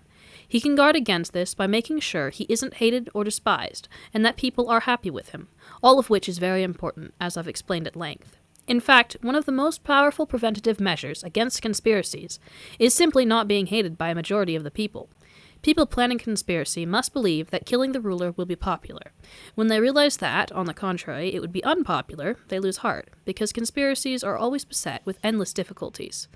He can guard against this by making sure he isn't hated or despised, and that people are happy with him, all of which is very important, as I've explained at length. In fact, one of the most powerful preventative measures against conspiracies is simply not being hated by a majority of the people. People planning conspiracy must believe that killing the ruler will be popular. When they realize that, on the contrary, it would be unpopular, they lose heart, because conspiracies are always beset with endless difficulties.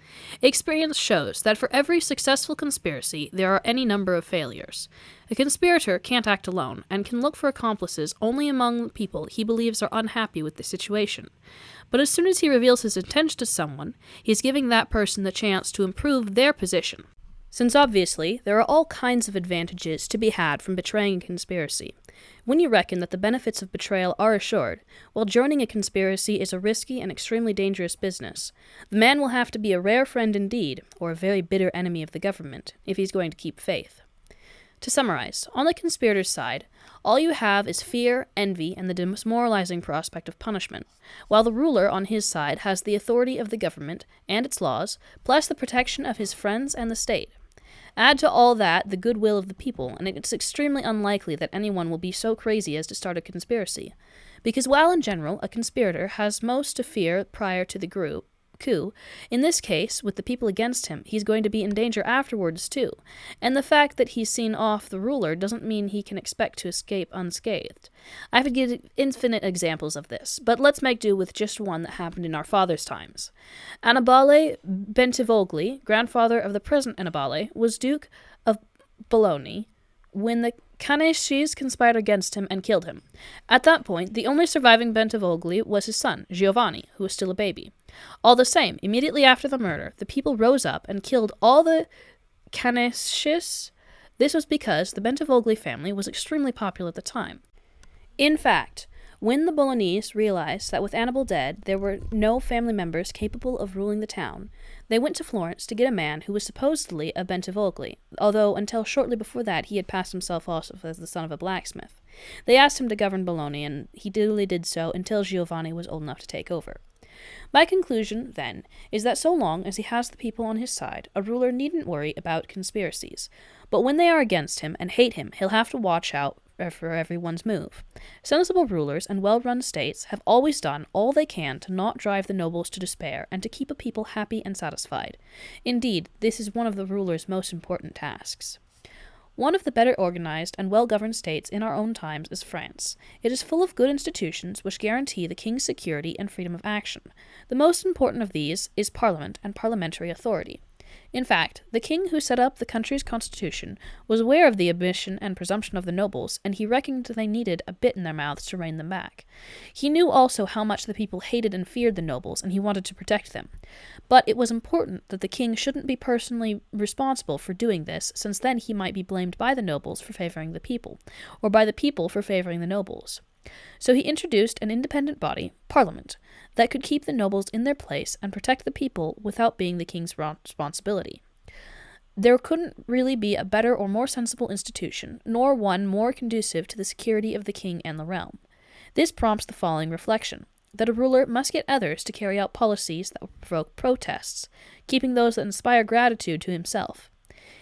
Experience shows that for every successful conspiracy, there are any number of failures. A conspirator can't act alone, and can look for accomplices only among people he believes are unhappy with the situation. But as soon as he reveals his intention to someone, he's giving that person the chance to improve their position. Since obviously, there are all kinds of advantages to be had from betraying a conspiracy. When you reckon that the benefits of betrayal are assured, while joining a conspiracy is a risky and extremely dangerous business, the man will have to be a rare friend indeed, or a very bitter enemy of the government, if he's going to keep faith. To summarize, on the conspirator's side, all you have is fear, envy, and the demoralizing prospect of punishment, while the ruler on his side has the authority of the government and its laws, plus the protection of his friends and the state. Add to all that the goodwill of the people, and it's extremely unlikely that anyone will be so crazy as to start a conspiracy. Because while in general a conspirator has most to fear prior to the coup, in this case, with the people against him, he's going to be in danger afterwards too, and the fact that he's seen off the ruler doesn't mean he can expect to escape unscathed. I could give infinite examples of this, but let's make do with just one that happened in our father's times. Annibale Bentivogli, grandfather of the present Annibale, was Duke of Bologna when the Canescis conspired against him and killed him. At that point, the only surviving Bentivogli was his son, Giovanni, who was still a baby. All the same, immediately after the murder, the people rose up and killed all the Canescis. This was because the Bentivogli family was extremely popular at the time. In fact, when the Bolognese realized that with Annibale dead, there were no family members capable of ruling the town, they went to Florence to get a man who was supposedly a Bentivogli, although until shortly before that he had passed himself off as the son of a blacksmith. They asked him to govern Bologna, and he duly did so until Giovanni was old enough to take over. My conclusion, then, is that so long as he has the people on his side, a ruler needn't worry about conspiracies. But when they are against him and hate him, he'll have to watch out for everyone's move. Sensible rulers and well-run states have always done all they can to not drive the nobles to despair and to keep a people happy and satisfied. Indeed, this is one of the ruler's most important tasks. One of the better organized and well-governed states in our own times is France. It is full of good institutions which guarantee the king's security and freedom of action. The most important of these is Parliament and parliamentary authority. In fact, the king who set up the country's constitution was aware of the ambition and presumption of the nobles, and he reckoned they needed a bit in their mouths to rein them back. He knew also how much the people hated and feared the nobles, and he wanted to protect them. But it was important that the king shouldn't be personally responsible for doing this, since then he might be blamed by the nobles for favoring the people, or by the people for favoring the nobles. So he introduced an independent body, Parliament, that could keep the nobles in their place and protect the people without being the king's responsibility. There couldn't really be a better or more sensible institution, nor one more conducive to the security of the king and the realm. This prompts the following reflection, that a ruler must get others to carry out policies that will provoke protests, keeping those that inspire gratitude to himself.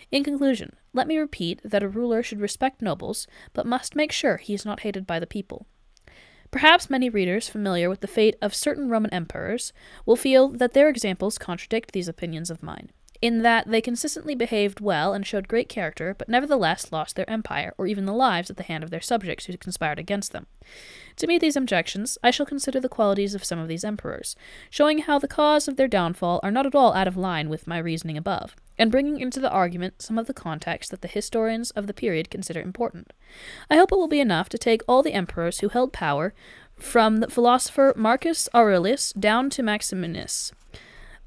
In conclusion, let me repeat that a ruler should respect nobles, but must make sure he is not hated by the people. Perhaps many readers familiar with the fate of certain Roman emperors will feel that their examples contradict these opinions of mine, in that they consistently behaved well and showed great character, but nevertheless lost their empire, or even the lives at the hand of their subjects who conspired against them. To meet these objections, I shall consider the qualities of some of these emperors, showing how the cause of their downfall are not at all out of line with my reasoning above, and bringing into the argument some of the context that the historians of the period consider important. I hope it will be enough to take all the emperors who held power, from the philosopher Marcus Aurelius down to Maximinus,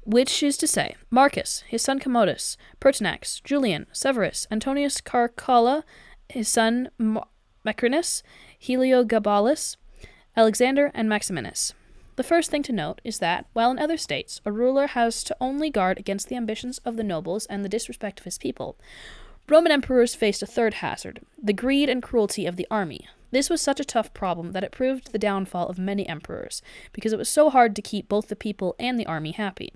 which is to say, Marcus, his son Commodus, Pertinax, Julian, Severus, Antonius Caracalla, his son Macrinus, Heliogabalus, Alexander, and Maximinus. The first thing to note is that, while in other states, a ruler has to only guard against the ambitions of the nobles and the disrespect of his people, Roman emperors faced a third hazard, the greed and cruelty of the army. This was such a tough problem that it proved the downfall of many emperors, because it was so hard to keep both the people and the army happy.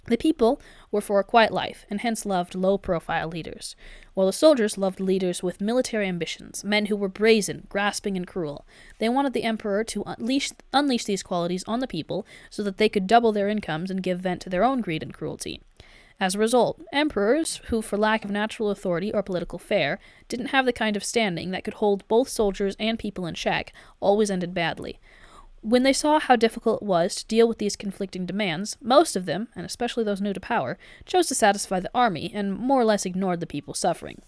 The people were for a quiet life, and hence loved low-profile leaders, while the soldiers loved leaders with military ambitions, men who were brazen, grasping, and cruel. They wanted the emperor to unleash these qualities on the people so that they could double their incomes and give vent to their own greed and cruelty. As a result, emperors, who for lack of natural authority or political fare, didn't have the kind of standing that could hold both soldiers and people in check, always ended badly. When they saw how difficult it was to deal with these conflicting demands, most of them, and especially those new to power, chose to satisfy the army and more or less ignored the people suffering.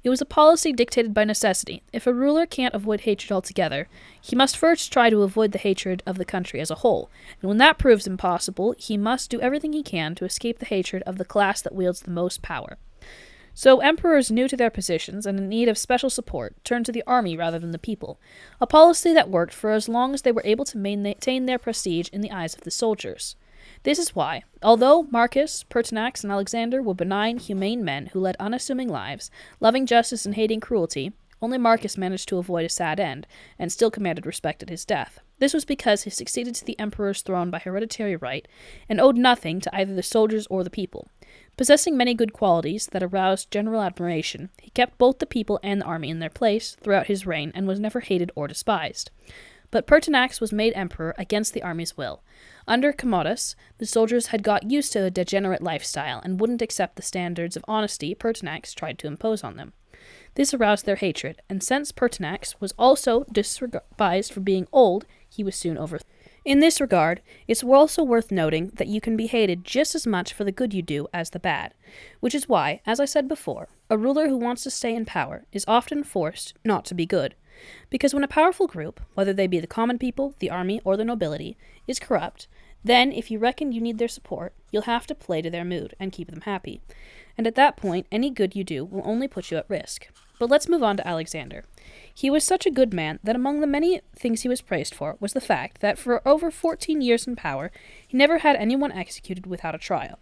It was a policy dictated by necessity. If a ruler can't avoid hatred altogether, he must first try to avoid the hatred of the country as a whole, and when that proves impossible, he must do everything he can to escape the hatred of the class that wields the most power. So emperors new to their positions and in need of special support turned to the army rather than the people, a policy that worked for as long as they were able to maintain their prestige in the eyes of the soldiers. This is why, although Marcus, Pertinax, and Alexander were benign, humane men who led unassuming lives, loving justice and hating cruelty, only Marcus managed to avoid a sad end, and still commanded respect at his death. This was because he succeeded to the emperor's throne by hereditary right, and owed nothing to either the soldiers or the people. Possessing many good qualities that aroused general admiration, he kept both the people and the army in their place throughout his reign and was never hated or despised. But Pertinax was made emperor against the army's will. Under Commodus, the soldiers had got used to a degenerate lifestyle and wouldn't accept the standards of honesty Pertinax tried to impose on them. This aroused their hatred, and since Pertinax was also despised for being old, he was soon overthrown. In this regard, it's also worth noting that you can be hated just as much for the good you do as the bad, which is why, as I said before, a ruler who wants to stay in power is often forced not to be good. Because when a powerful group, whether they be the common people, the army, or the nobility, is corrupt, then if you reckon you need their support, you'll have to play to their mood and keep them happy. And at that point, any good you do will only put you at risk. But let's move on to Alexander. He was such a good man that among the many things he was praised for was the fact that for over 14 years in power, he never had anyone executed without a trial.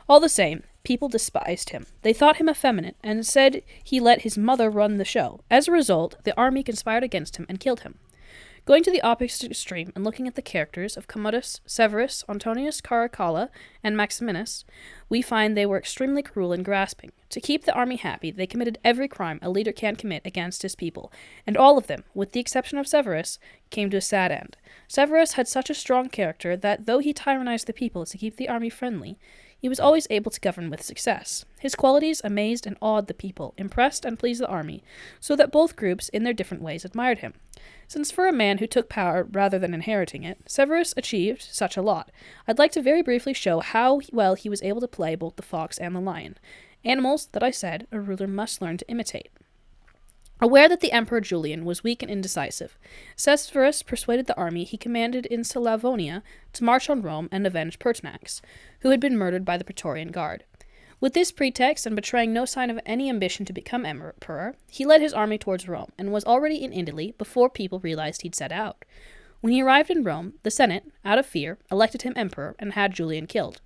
All the same, people despised him. They thought him effeminate and said he let his mother run the show. As a result, the army conspired against him and killed him. Going to the opposite extreme and looking at the characters of Commodus, Severus, Antonius Caracalla, and Maximinus, we find they were extremely cruel and grasping. To keep the army happy, they committed every crime a leader can commit against his people, and all of them, with the exception of Severus, came to a sad end. Severus had such a strong character that, though he tyrannized the people to keep the army friendly, He was always able to govern with success. His qualities amazed and awed the people, impressed and pleased the army, so that both groups, in their different ways, admired him. Since for a man who took power rather than inheriting it, Severus achieved such a lot, I'd like to very briefly show how well he was able to play both the fox and the lion. Animals that I said a ruler must learn to imitate. Aware that the Emperor Julian was weak and indecisive, Severus persuaded the army he commanded in Slavonia to march on Rome and avenge Pertinax, who had been murdered by the Praetorian Guard. With this pretext, and betraying no sign of any ambition to become emperor, he led his army towards Rome, and was already in Italy before people realized he'd set out. When he arrived in Rome, the Senate, out of fear, elected him emperor and had Julian killed.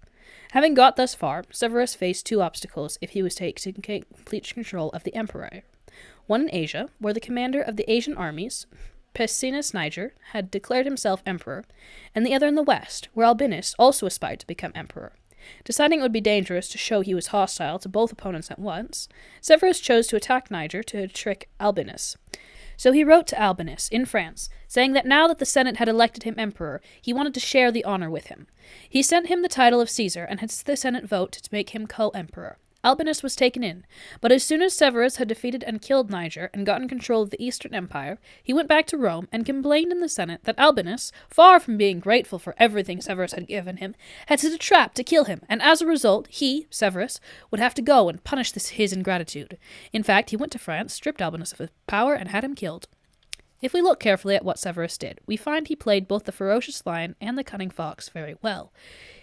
Having got thus far, Severus faced two obstacles if he was to take complete control of the empire. One in Asia, where the commander of the Asian armies, Pessinus Niger, had declared himself emperor, and the other in the west, where Albinus also aspired to become emperor. Deciding it would be dangerous to show he was hostile to both opponents at once, Severus chose to attack Niger to trick Albinus. So he wrote to Albinus, in France, saying that now that the Senate had elected him emperor, he wanted to share the honor with him. He sent him the title of Caesar, and had the Senate vote to make him co-emperor. Albinus was taken in, but as soon as Severus had defeated and killed Niger and gotten control of the Eastern Empire, he went back to Rome and complained in the Senate that Albinus, far from being grateful for everything Severus had given him, had set a trap to kill him, and as a result, he, Severus, would have to go and punish his ingratitude. In fact, he went to France, stripped Albinus of his power, and had him killed. If we look carefully at what Severus did, we find he played both the ferocious lion and the cunning fox very well.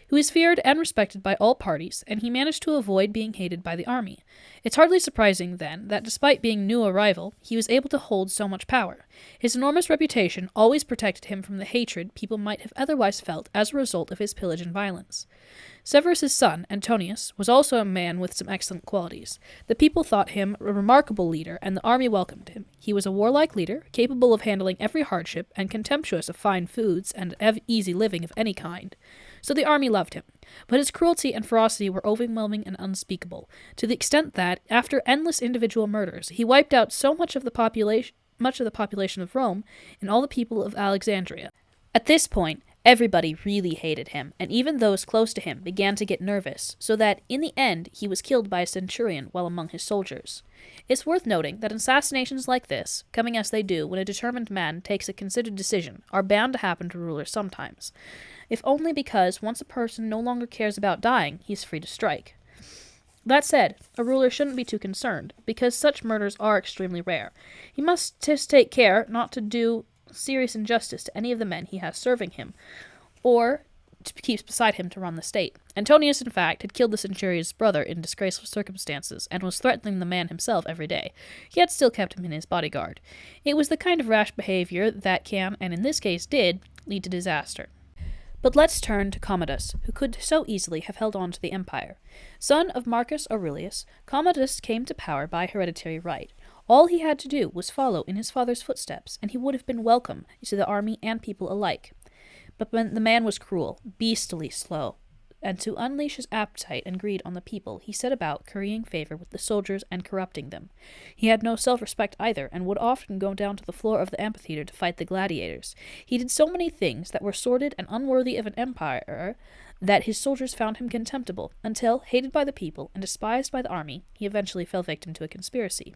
He was feared and respected by all parties, and he managed to avoid being hated by the army. It's hardly surprising, then, that despite being new arrival, he was able to hold so much power. His enormous reputation always protected him from the hatred people might have otherwise felt as a result of his pillage and violence. Severus's son, Antonius, was also a man with some excellent qualities. The people thought him a remarkable leader, and the army welcomed him. He was a warlike leader, capable of handling every hardship, and contemptuous of fine foods and easy living of any kind. So the army loved him. But his cruelty and ferocity were overwhelming and unspeakable, to the extent that, after endless individual murders, he wiped out so much of the population of Rome and all the people of Alexandria. At this point, everybody really hated him, and even those close to him began to get nervous, so that, in the end, he was killed by a centurion while among his soldiers. It's worth noting that assassinations like this, coming as they do when a determined man takes a considered decision, are bound to happen to rulers sometimes, if only because once a person no longer cares about dying, he's free to strike. That said, a ruler shouldn't be too concerned, because such murders are extremely rare. He must just take care not to do serious injustice to any of the men he has serving him, or keeps beside him to run the state. Antonius, in fact, had killed the centurion's brother in disgraceful circumstances, and was threatening the man himself every day, yet still kept him in his bodyguard. It was the kind of rash behavior that can, and in this case did, lead to disaster. But let's turn to Commodus, who could so easily have held on to the empire. Son of Marcus Aurelius, Commodus came to power by hereditary right. All he had to do was follow in his father's footsteps, and he would have been welcome to the army and people alike. But when the man was cruel, beastly slow, and to unleash his appetite and greed on the people, he set about currying favor with the soldiers and corrupting them. He had no self-respect either, and would often go down to the floor of the amphitheater to fight the gladiators. He did so many things that were sordid and unworthy of an empire that his soldiers found him contemptible, until, hated by the people and despised by the army, he eventually fell victim to a conspiracy.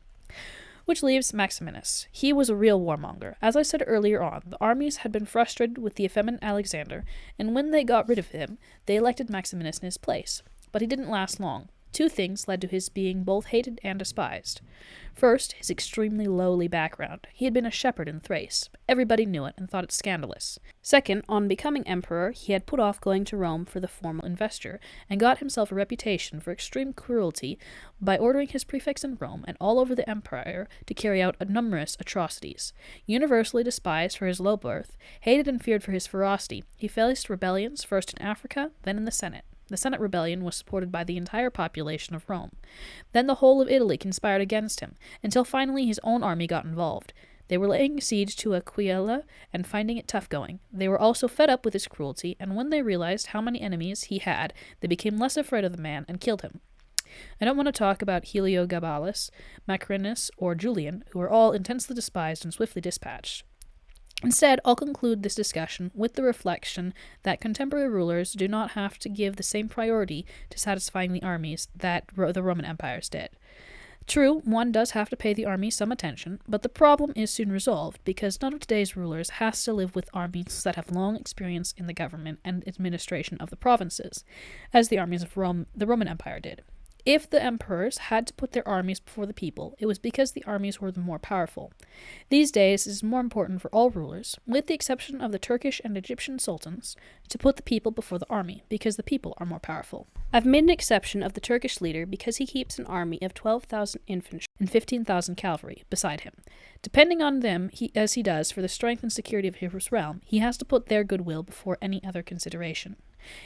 Which leaves Maximinus. He was a real warmonger. As I said earlier on, the armies had been frustrated with the effeminate Alexander, and when they got rid of him, they elected Maximinus in his place. But he didn't last long. Two things led to his being both hated and despised. First, his extremely lowly background. He had been a shepherd in Thrace. Everybody knew it and thought it scandalous. Second, on becoming emperor, he had put off going to Rome for the formal investiture, and got himself a reputation for extreme cruelty by ordering his prefects in Rome and all over the empire to carry out numerous atrocities. Universally despised for his low birth, hated and feared for his ferocity, he faced rebellions first in Africa, then in the Senate. The Senate rebellion was supported by the entire population of Rome. Then the whole of Italy conspired against him, until finally his own army got involved. They were laying siege to Aquila and finding it tough going. They were also fed up with his cruelty, and when they realized how many enemies he had, they became less afraid of the man and killed him. I don't want to talk about Heliogabalus, Macrinus, or Julian, who were all intensely despised and swiftly dispatched. Instead, I'll conclude this discussion with the reflection that contemporary rulers do not have to give the same priority to satisfying the armies that the Roman empires did. True, one does have to pay the army some attention, but the problem is soon resolved because none of today's rulers has to live with armies that have long experience in the government and administration of the provinces, as the armies of the Roman Empire did. If the emperors had to put their armies before the people, it was because the armies were the more powerful. These days, it is more important for all rulers, with the exception of the Turkish and Egyptian sultans, to put the people before the army, because the people are more powerful. I've made an exception of the Turkish leader because he keeps an army of 12,000 infantry and 15,000 cavalry beside him. Depending on them, as he does for the strength and security of his realm, he has to put their goodwill before any other consideration.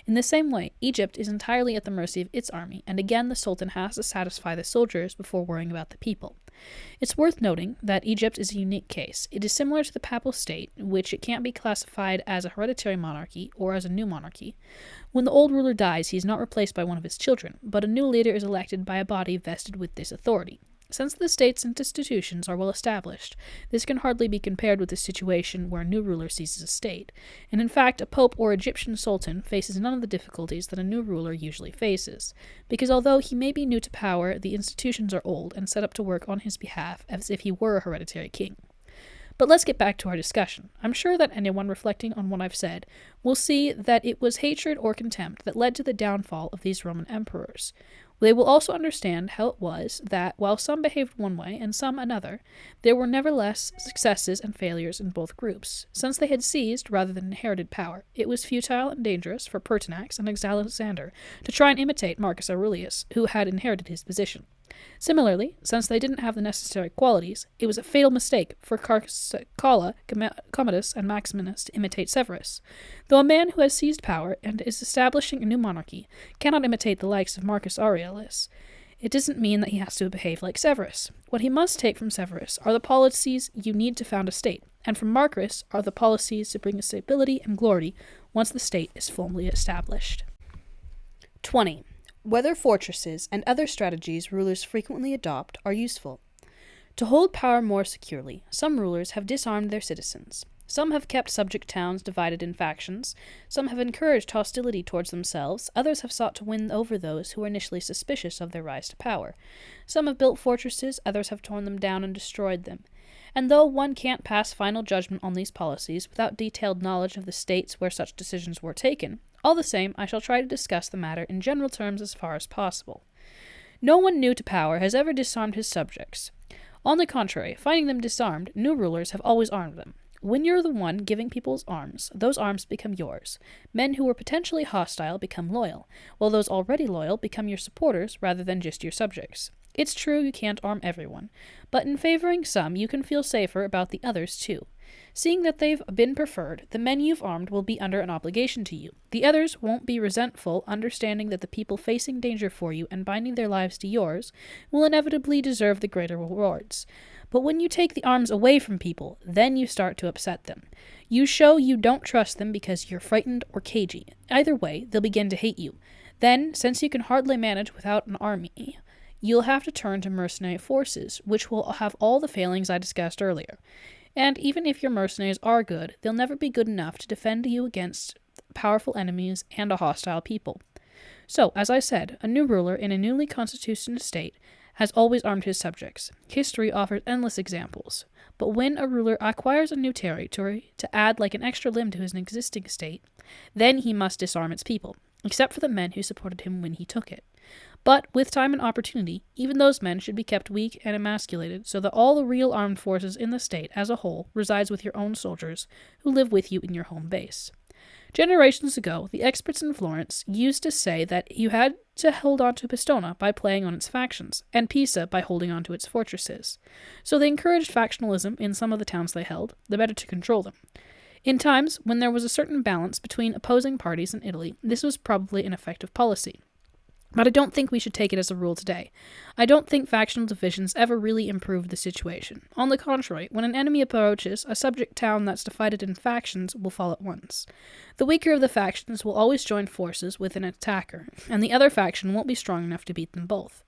In the same way, Egypt is entirely at the mercy of its army, and again the Sultan has to satisfy the soldiers before worrying about the people. It's worth noting that Egypt is a unique case. It is similar to the Papal State, in which it can't be classified as a hereditary monarchy or as a new monarchy. When the old ruler dies, he is not replaced by one of his children, but a new leader is elected by a body vested with this authority. Since the state's institutions are well established, this can hardly be compared with the situation where a new ruler seizes a state, and in fact a pope or Egyptian sultan faces none of the difficulties that a new ruler usually faces, because although he may be new to power, the institutions are old and set up to work on his behalf as if he were a hereditary king. But let's get back to our discussion. I'm sure that anyone reflecting on what I've said will see that it was hatred or contempt that led to the downfall of these Roman emperors. They will also understand how it was that, while some behaved one way and some another, there were nevertheless successes and failures in both groups. Since they had seized rather than inherited power, it was futile and dangerous for Pertinax and Alexander to try and imitate Marcus Aurelius, who had inherited his position. Similarly, since they didn't have the necessary qualities, it was a fatal mistake for Caracalla, Commodus, and Maximinus to imitate Severus. Though a man who has seized power and is establishing a new monarchy cannot imitate the likes of Marcus Aurelius, it doesn't mean that he has to behave like Severus. What he must take from Severus are the policies you need to found a state, and from Marcus are the policies to bring stability and glory once the state is firmly established. 20. Whether fortresses and other strategies rulers frequently adopt are useful. To hold power more securely, some rulers have disarmed their citizens. Some have kept subject towns divided in factions. Some have encouraged hostility towards themselves. Others have sought to win over those who were initially suspicious of their rise to power. Some have built fortresses, others have torn them down and destroyed them. And though one can't pass final judgment on these policies without detailed knowledge of the states where such decisions were taken, all the same, I shall try to discuss the matter in general terms as far as possible. No one new to power has ever disarmed his subjects. On the contrary, finding them disarmed, new rulers have always armed them. When you're the one giving people's arms, those arms become yours. Men who were potentially hostile become loyal, while those already loyal become your supporters rather than just your subjects. It's true you can't arm everyone, but in favoring some, you can feel safer about the others too. Seeing that they've been preferred, the men you've armed will be under an obligation to you. The others won't be resentful, understanding that the people facing danger for you and binding their lives to yours will inevitably deserve the greater rewards. But when you take the arms away from people, then you start to upset them. You show you don't trust them because you're frightened or cagey. Either way, they'll begin to hate you. Then, since you can hardly manage without an army, you'll have to turn to mercenary forces, which will have all the failings I discussed earlier. And even if your mercenaries are good, they'll never be good enough to defend you against powerful enemies and a hostile people. So, as I said, a new ruler in a newly constituted state has always armed his subjects. History offers endless examples. But when a ruler acquires a new territory to add like an extra limb to his existing state, then he must disarm its people, except for the men who supported him when he took it. But, with time and opportunity, even those men should be kept weak and emasculated so that all the real armed forces in the state as a whole resides with your own soldiers who live with you in your home base. Generations ago, the experts in Florence used to say that you had to hold on to Pistona by playing on its factions, and Pisa by holding on to its fortresses. So they encouraged factionalism in some of the towns they held, the better to control them. In times when there was a certain balance between opposing parties in Italy, this was probably an effective policy. But I don't think we should take it as a rule today. I don't think factional divisions ever really improved the situation. On the contrary, when an enemy approaches, a subject town that's divided in factions will fall at once. The weaker of the factions will always join forces with an attacker, and the other faction won't be strong enough to beat them both.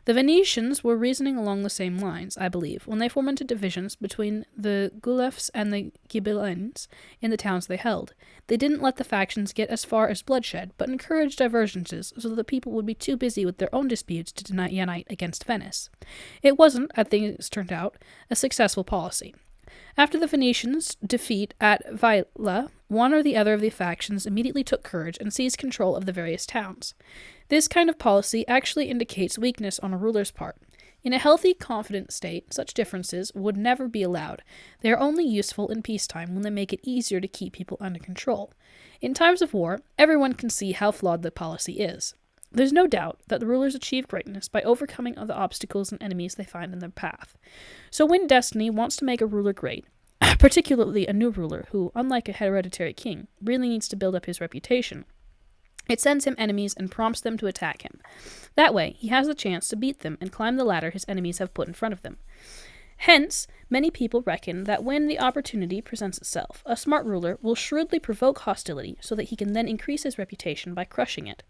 The Venetians were reasoning along the same lines, I believe, when they fomented divisions between the Guelphs and the Ghibellines in the towns they held. They didn't let the factions get as far as bloodshed, but encouraged divergences so that the people would be too busy with their own disputes to unite against Venice. It wasn't, as things turned out, a successful policy. After the Venetians' defeat at Vaila, one or the other of the factions immediately took courage and seized control of the various towns. This kind of policy actually indicates weakness on a ruler's part. In a healthy, confident state, such differences would never be allowed. They are only useful in peacetime when they make it easier to keep people under control. In times of war, everyone can see how flawed the policy is. There's no doubt that the rulers achieve greatness by overcoming the obstacles and enemies they find in their path. So when destiny wants to make a ruler great, particularly a new ruler who, unlike a hereditary king, really needs to build up his reputation, it sends him enemies and prompts them to attack him. That way, he has the chance to beat them and climb the ladder his enemies have put in front of them. Hence, many people reckon that when the opportunity presents itself, a smart ruler will shrewdly provoke hostility so that he can then increase his reputation by crushing it.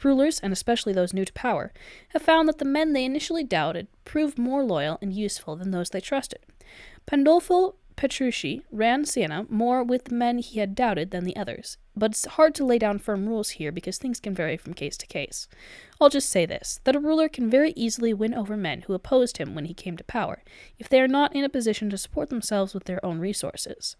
Rulers, and especially those new to power, have found that the men they initially doubted proved more loyal and useful than those they trusted. Pandolfo Petrucci ran Siena more with the men he had doubted than the others, but it's hard to lay down firm rules here because things can vary from case to case. I'll just say this, that a ruler can very easily win over men who opposed him when he came to power, if they are not in a position to support themselves with their own resources.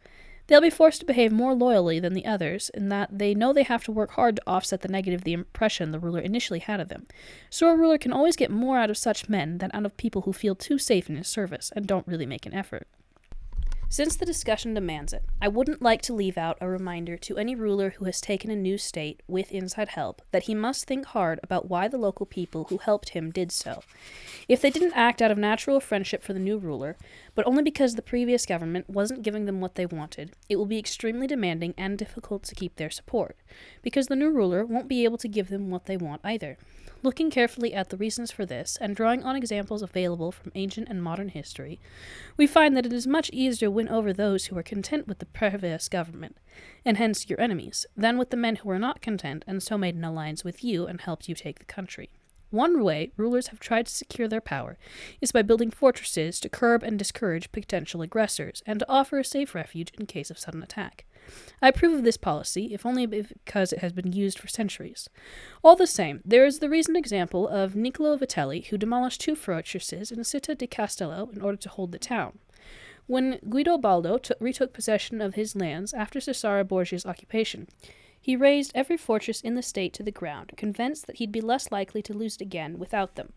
They'll be forced to behave more loyally than the others in that they know they have to work hard to offset the negative impression the ruler initially had of them. So a ruler can always get more out of such men than out of people who feel too safe in his service and don't really make an effort. Since the discussion demands it, I wouldn't like to leave out a reminder to any ruler who has taken a new state with inside help that he must think hard about why the local people who helped him did so. If they didn't act out of natural friendship for the new ruler, but only because the previous government wasn't giving them what they wanted, it will be extremely demanding and difficult to keep their support, because the new ruler won't be able to give them what they want either. Looking carefully at the reasons for this, and drawing on examples available from ancient and modern history, we find that it is much easier to win over those who are content with the previous government, and hence your enemies, than with the men who are not content and so made an alliance with you and helped you take the country. One way rulers have tried to secure their power is by building fortresses to curb and discourage potential aggressors, and to offer a safe refuge in case of sudden attack. I approve of this policy, if only because it has been used for centuries. All the same, there is the recent example of Niccolo Machiavelli, who demolished 2 fortresses in Città di Castello in order to hold the town. When Guidobaldo retook possession of his lands after Cesare Borgia's occupation, he razed every fortress in the state to the ground, convinced that he'd be less likely to lose it again without them.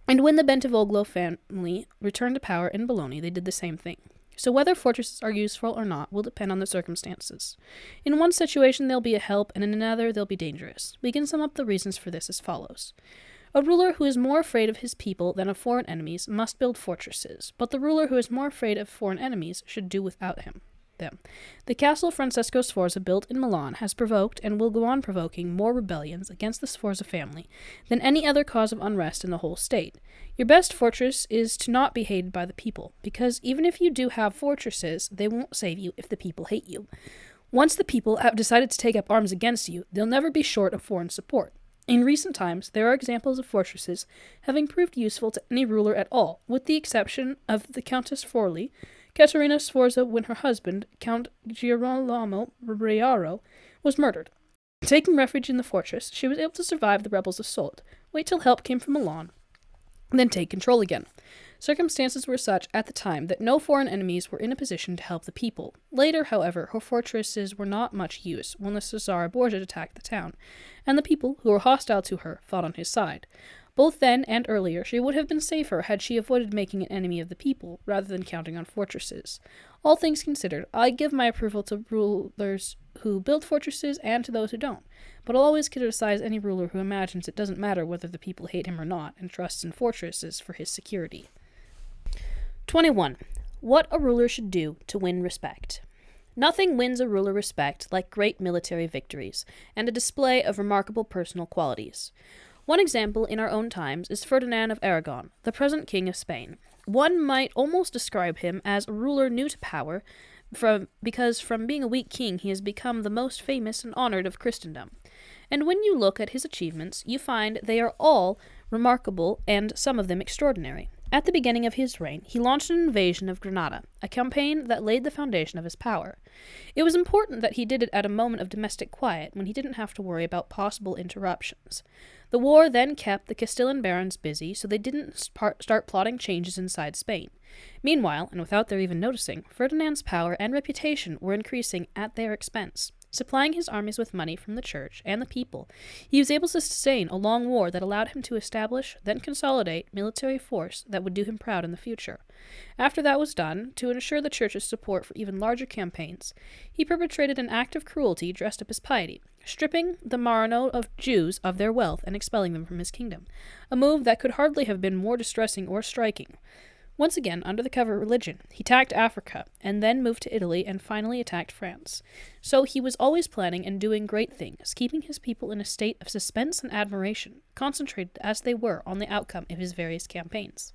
And when the Bentivoglio family returned to power in Bologna, they did the same thing. So whether fortresses are useful or not will depend on the circumstances. In one situation they'll be a help, and in another they'll be dangerous. We can sum up the reasons for this as follows. A ruler who is more afraid of his people than of foreign enemies must build fortresses, but the ruler who is more afraid of foreign enemies should do without them. The castle Francesco Sforza built in Milan has provoked, and will go on provoking, more rebellions against the Sforza family than any other cause of unrest in the whole state. Your best fortress is to not be hated by the people, because even if you do have fortresses, they won't save you if the people hate you. Once the people have decided to take up arms against you, they'll never be short of foreign support. In recent times, there are examples of fortresses having proved useful to any ruler at all, with the exception of the Countess Forli, Caterina Sforza, when her husband, Count Girolamo Briaro, was murdered. Taking refuge in the fortress, she was able to survive the rebels' assault, wait till help came from Milan, then take control again. Circumstances were such at the time that no foreign enemies were in a position to help the people. Later, however, her fortresses were not much use when the Cesare Borgia attacked the town, and the people, who were hostile to her, fought on his side. Both then and earlier, she would have been safer had she avoided making an enemy of the people, rather than counting on fortresses. All things considered, I give my approval to rulers who build fortresses and to those who don't, but I'll always criticize any ruler who imagines it doesn't matter whether the people hate him or not, and trusts in fortresses for his security. 21. What a ruler should do to win respect. Nothing wins a ruler respect like great military victories, and a display of remarkable personal qualities. One example in our own times is Ferdinand of Aragon, the present king of Spain. One might almost describe him as a ruler new to power, because from being a weak king he has become the most famous and honored of Christendom. And when you look at his achievements, you find they are all remarkable, and some of them extraordinary. At the beginning of his reign, he launched an invasion of Granada, a campaign that laid the foundation of his power. It was important that he did it at a moment of domestic quiet, when he didn't have to worry about possible interruptions. The war then kept the Castilian barons busy, so they didn't start plotting changes inside Spain. Meanwhile, and without their even noticing, Ferdinand's power and reputation were increasing at their expense. Supplying his armies with money from the church and the people, he was able to sustain a long war that allowed him to establish, then consolidate, military force that would do him proud in the future. After that was done, to ensure the church's support for even larger campaigns, he perpetrated an act of cruelty dressed up as piety, stripping the Marano of Jews of their wealth and expelling them from his kingdom, a move that could hardly have been more distressing or striking. Once again, under the cover of religion, he attacked Africa, and then moved to Italy and finally attacked France. So he was always planning and doing great things, keeping his people in a state of suspense and admiration, concentrated as they were on the outcome of his various campaigns.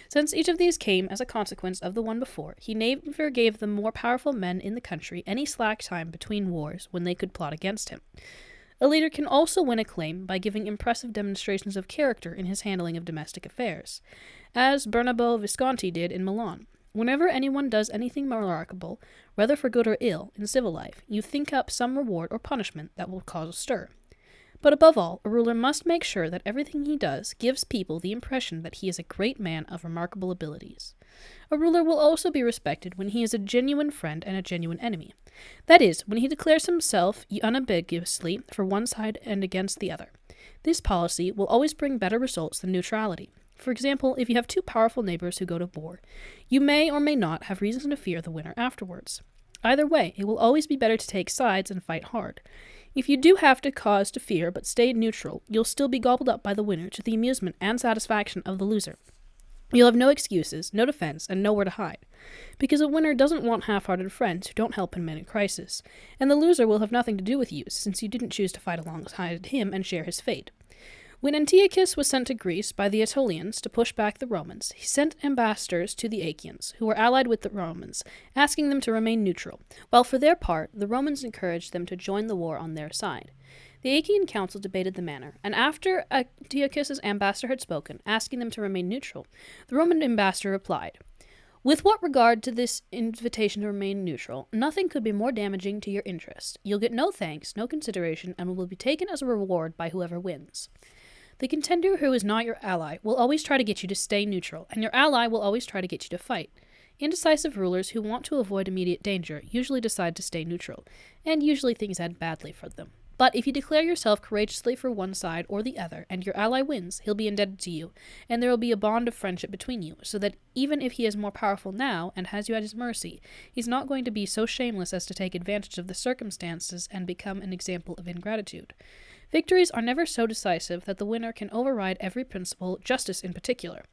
Since each of these came as a consequence of the one before, he never gave the more powerful men in the country any slack time between wars when they could plot against him. A leader can also win acclaim by giving impressive demonstrations of character in his handling of domestic affairs, as Bernabo Visconti did in Milan. Whenever anyone does anything remarkable, whether for good or ill, in civil life, you think up some reward or punishment that will cause a stir. But above all, a ruler must make sure that everything he does gives people the impression that he is a great man of remarkable abilities. A ruler will also be respected when he is a genuine friend and a genuine enemy. That is, when he declares himself unambiguously for one side and against the other. This policy will always bring better results than neutrality. For example, if you have two powerful neighbors who go to war, you may or may not have reason to fear the winner afterwards. Either way, it will always be better to take sides and fight hard. If you do have to cause to fear but stay neutral, you'll still be gobbled up by the winner to the amusement and satisfaction of the loser. You'll have no excuses, no defense, and nowhere to hide. Because a winner doesn't want half-hearted friends who don't help him in a crisis, and the loser will have nothing to do with you since you didn't choose to fight alongside him and share his fate. When Antiochus was sent to Greece by the Aetolians to push back the Romans, he sent ambassadors to the Achaeans, who were allied with the Romans, asking them to remain neutral, while for their part, the Romans encouraged them to join the war on their side. The Achaean council debated the matter, and after Antiochus's ambassador had spoken, asking them to remain neutral, the Roman ambassador replied, "With what regard to this invitation to remain neutral, nothing could be more damaging to your interest. You'll get no thanks, no consideration, and will be taken as a reward by whoever wins. The contender who is not your ally will always try to get you to stay neutral, and your ally will always try to get you to fight. Indecisive rulers who want to avoid immediate danger usually decide to stay neutral, and usually things end badly for them. But if you declare yourself courageously for one side or the other, and your ally wins, he'll be indebted to you, and there will be a bond of friendship between you, so that even if he is more powerful now and has you at his mercy, he's not going to be so shameless as to take advantage of the circumstances and become an example of ingratitude. Victories are never so decisive that the winner can override every principle, justice in particular.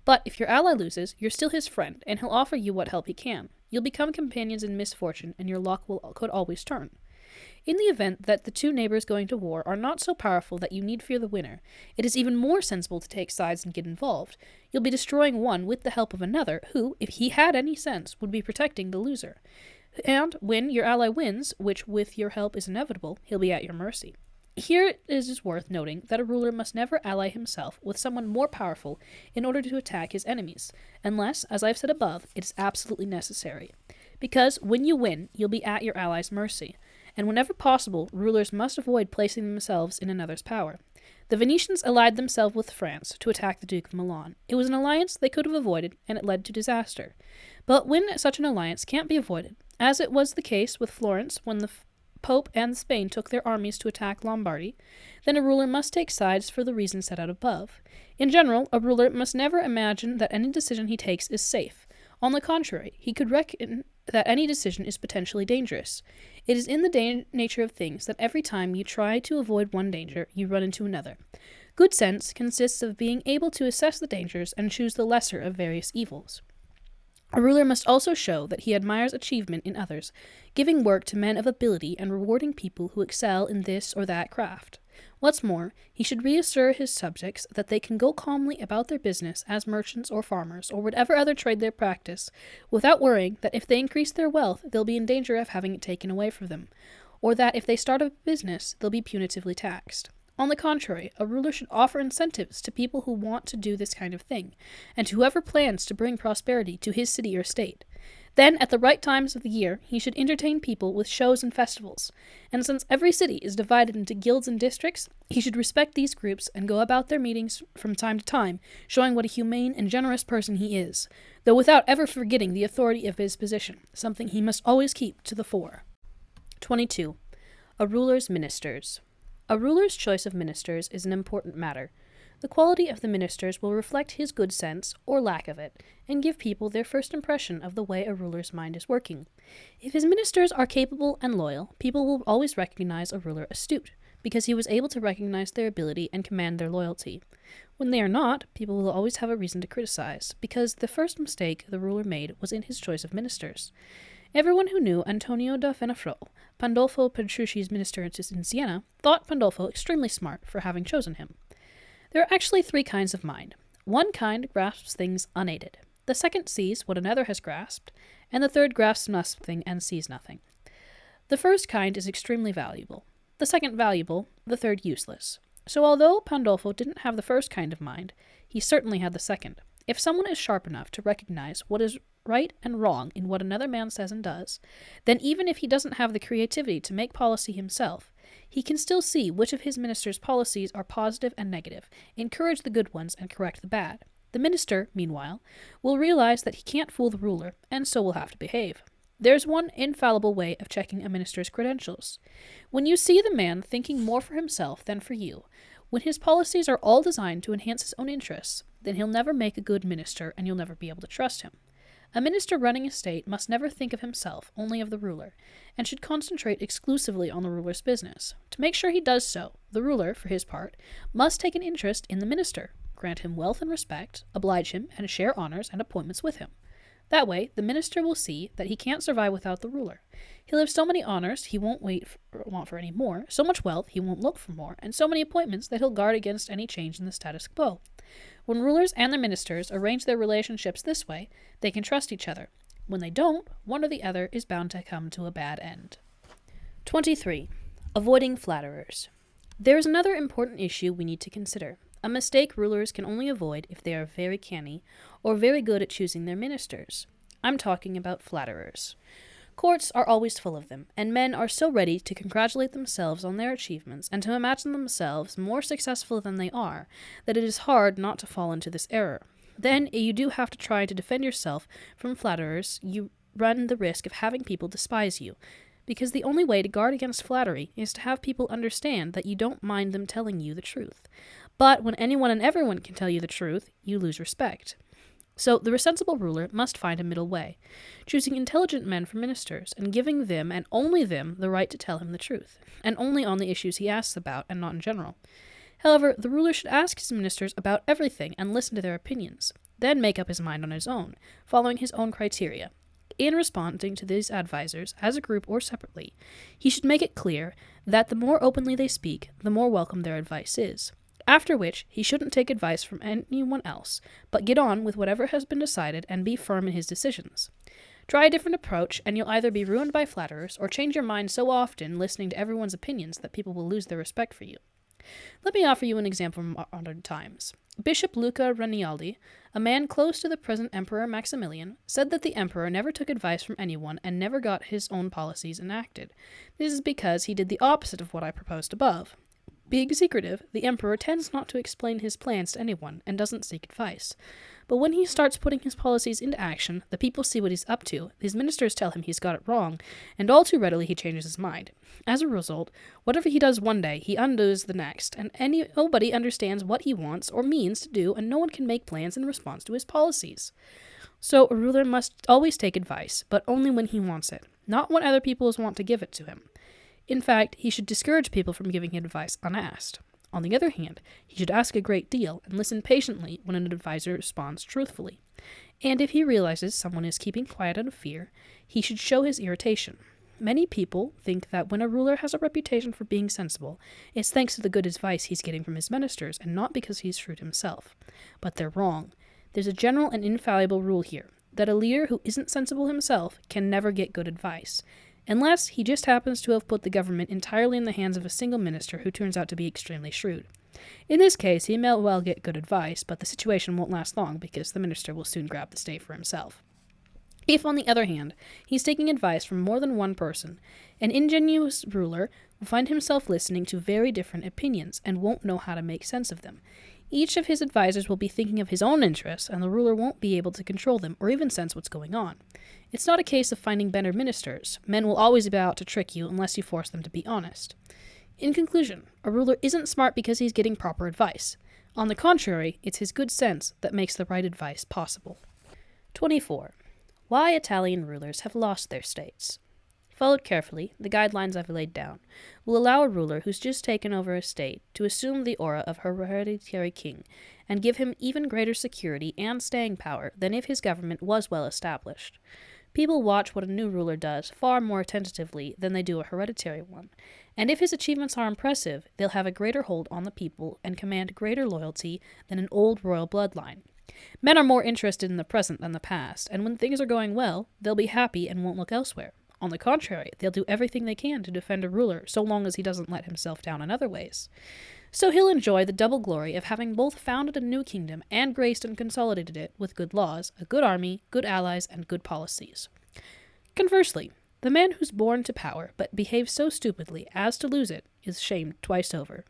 But if your ally loses, you're still his friend, and he'll offer you what help he can. You'll become companions in misfortune, and your luck could always turn. In the event that the two neighbors going to war are not so powerful that you need fear the winner, it is even more sensible to take sides and get involved. You'll be destroying one with the help of another, who, if he had any sense, would be protecting the loser. And when your ally wins, which with your help is inevitable, he'll be at your mercy. Here it is worth noting that a ruler must never ally himself with someone more powerful in order to attack his enemies, unless, as I've said above, it is absolutely necessary. Because when you win, you'll be at your ally's mercy, and whenever possible, rulers must avoid placing themselves in another's power. The Venetians allied themselves with France to attack the Duke of Milan. It was an alliance they could have avoided, and it led to disaster. But when such an alliance can't be avoided, as it was the case with Florence when the Pope and Spain took their armies to attack Lombardy, then a ruler must take sides for the reasons set out above. In general, a ruler must never imagine that any decision he takes is safe. On the contrary, he could reckon that any decision is potentially dangerous. It is in the nature of things that every time you try to avoid one danger, you run into another. Good sense consists of being able to assess the dangers and choose the lesser of various evils. A ruler must also show that he admires achievement in others, giving work to men of ability and rewarding people who excel in this or that craft. What's more, he should reassure his subjects that they can go calmly about their business as merchants or farmers or whatever other trade they practice, without worrying that if they increase their wealth, they'll be in danger of having it taken away from them, or that if they start a business, they'll be punitively taxed. On the contrary, a ruler should offer incentives to people who want to do this kind of thing, and to whoever plans to bring prosperity to his city or state. Then, at the right times of the year, he should entertain people with shows and festivals. And since every city is divided into guilds and districts, he should respect these groups and go about their meetings from time to time, showing what a humane and generous person he is, though without ever forgetting the authority of his position, something he must always keep to the fore. 22. A ruler's ministers. A ruler's choice of ministers is an important matter. The quality of the ministers will reflect his good sense, or lack of it, and give people their first impression of the way a ruler's mind is working. If his ministers are capable and loyal, people will always recognize a ruler astute, because he was able to recognize their ability and command their loyalty. When they are not, people will always have a reason to criticize, because the first mistake the ruler made was in his choice of ministers. Everyone who knew Antonio da Fenafro, Pandolfo Petrucci's minister in Siena, thought Pandolfo extremely smart for having chosen him. There are actually 3 kinds of mind. One kind grasps things unaided. The second sees what another has grasped, and the third grasps nothing and sees nothing. The first kind is extremely valuable, the second valuable, the third useless. So although Pandolfo didn't have the first kind of mind, he certainly had the second. If someone is sharp enough to recognize what is right and wrong in what another man says and does, then even if he doesn't have the creativity to make policy himself, he can still see which of his minister's policies are positive and negative, encourage the good ones, and correct the bad. The minister, meanwhile, will realize that he can't fool the ruler, and so will have to behave. There's one infallible way of checking a minister's credentials. When you see the man thinking more for himself than for you, when his policies are all designed to enhance his own interests, then he'll never make a good minister, and you'll never be able to trust him. A minister running a state must never think of himself, only of the ruler, and should concentrate exclusively on the ruler's business. To make sure he does so, the ruler, for his part, must take an interest in the minister, grant him wealth and respect, oblige him, and share honors and appointments with him. That way, the minister will see that he can't survive without the ruler. He'll have so many honors he won't want for any more, so much wealth he won't look for more, and so many appointments that he'll guard against any change in the status quo. When rulers and their ministers arrange their relationships this way, they can trust each other. When they don't, one or the other is bound to come to a bad end. 23. Avoiding flatterers. There is another important issue we need to consider. A mistake rulers can only avoid if they are very canny or very good at choosing their ministers. I'm talking about flatterers. Courts are always full of them, and men are so ready to congratulate themselves on their achievements and to imagine themselves more successful than they are, that it is hard not to fall into this error. Then you do have to try to defend yourself from flatterers. You run the risk of having people despise you, because the only way to guard against flattery is to have people understand that you don't mind them telling you the truth. But when anyone and everyone can tell you the truth, you lose respect. So the responsible ruler must find a middle way, choosing intelligent men for ministers, and giving them, and only them, the right to tell him the truth, and only on the issues he asks about, and not in general. However, the ruler should ask his ministers about everything and listen to their opinions, then make up his mind on his own, following his own criteria. In responding to these advisers, as a group or separately, he should make it clear that the more openly they speak, the more welcome their advice is. After which, he shouldn't take advice from anyone else, but get on with whatever has been decided and be firm in his decisions. Try a different approach, and you'll either be ruined by flatterers or change your mind so often listening to everyone's opinions that people will lose their respect for you. Let me offer you an example from modern times. Bishop Luca Ranialdi, a man close to the present Emperor Maximilian, said that the emperor never took advice from anyone and never got his own policies enacted. This is because he did the opposite of what I proposed above. Being secretive, the emperor tends not to explain his plans to anyone and doesn't seek advice. But when he starts putting his policies into action, the people see what he's up to, his ministers tell him he's got it wrong, and all too readily he changes his mind. As a result, whatever he does one day, he undoes the next, and nobody understands what he wants or means to do, and no one can make plans in response to his policies. So a ruler must always take advice, but only when he wants it, not when other people want to give it to him. In fact, he should discourage people from giving advice unasked. On the other hand, he should ask a great deal and listen patiently when an advisor responds truthfully. And if he realizes someone is keeping quiet out of fear, he should show his irritation. Many people think that when a ruler has a reputation for being sensible, it's thanks to the good advice he's getting from his ministers and not because he's shrewd himself. But they're wrong. There's a general and infallible rule here, that a leader who isn't sensible himself can never get good advice. unless he just happens to have put the government entirely in the hands of a single minister who turns out to be extremely shrewd. In this case, he may well get good advice, but the situation won't last long because the minister will soon grab the state for himself. If, on the other hand, he's taking advice from more than one person, an ingenious ruler will find himself listening to very different opinions and won't know how to make sense of them. Each of his advisors will be thinking of his own interests, and the ruler won't be able to control them or even sense what's going on. It's not a case of finding better ministers. Men will always be out to trick you unless you force them to be honest. In conclusion, a ruler isn't smart because he's getting proper advice. On the contrary, it's his good sense that makes the right advice possible. 24. Why Italian rulers have lost their states. Followed carefully, the guidelines I've laid down will allow a ruler who's just taken over a state to assume the aura of a hereditary king and give him even greater security and staying power than if his government was well established. People watch what a new ruler does far more attentively than they do a hereditary one, and if his achievements are impressive, they'll have a greater hold on the people and command greater loyalty than an old royal bloodline. Men are more interested in the present than the past, and when things are going well, they'll be happy and won't look elsewhere. On the contrary, they'll do everything they can to defend a ruler so long as he doesn't let himself down in other ways. So he'll enjoy the double glory of having both founded a new kingdom and graced and consolidated it with good laws, a good army, good allies, and good policies. Conversely, the man who's born to power but behaves so stupidly as to lose it is shamed twice over.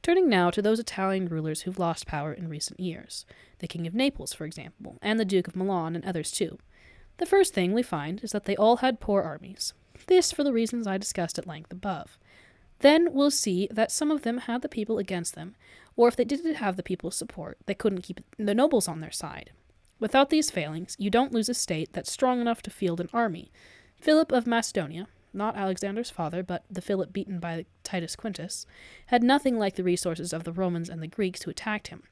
Turning now to those Italian rulers who've lost power in recent years, the King of Naples, for example, and the Duke of Milan and others too. The first thing we find is that they all had poor armies. This for the reasons I discussed at length above. Then we'll see that some of them had the people against them, or if they didn't have the people's support, they couldn't keep the nobles on their side. Without these failings, you don't lose a state that's strong enough to field an army. Philip of Macedonia, not Alexander's father, but the Philip beaten by Titus Quintus, had nothing like the resources of the Romans and the Greeks who attacked him.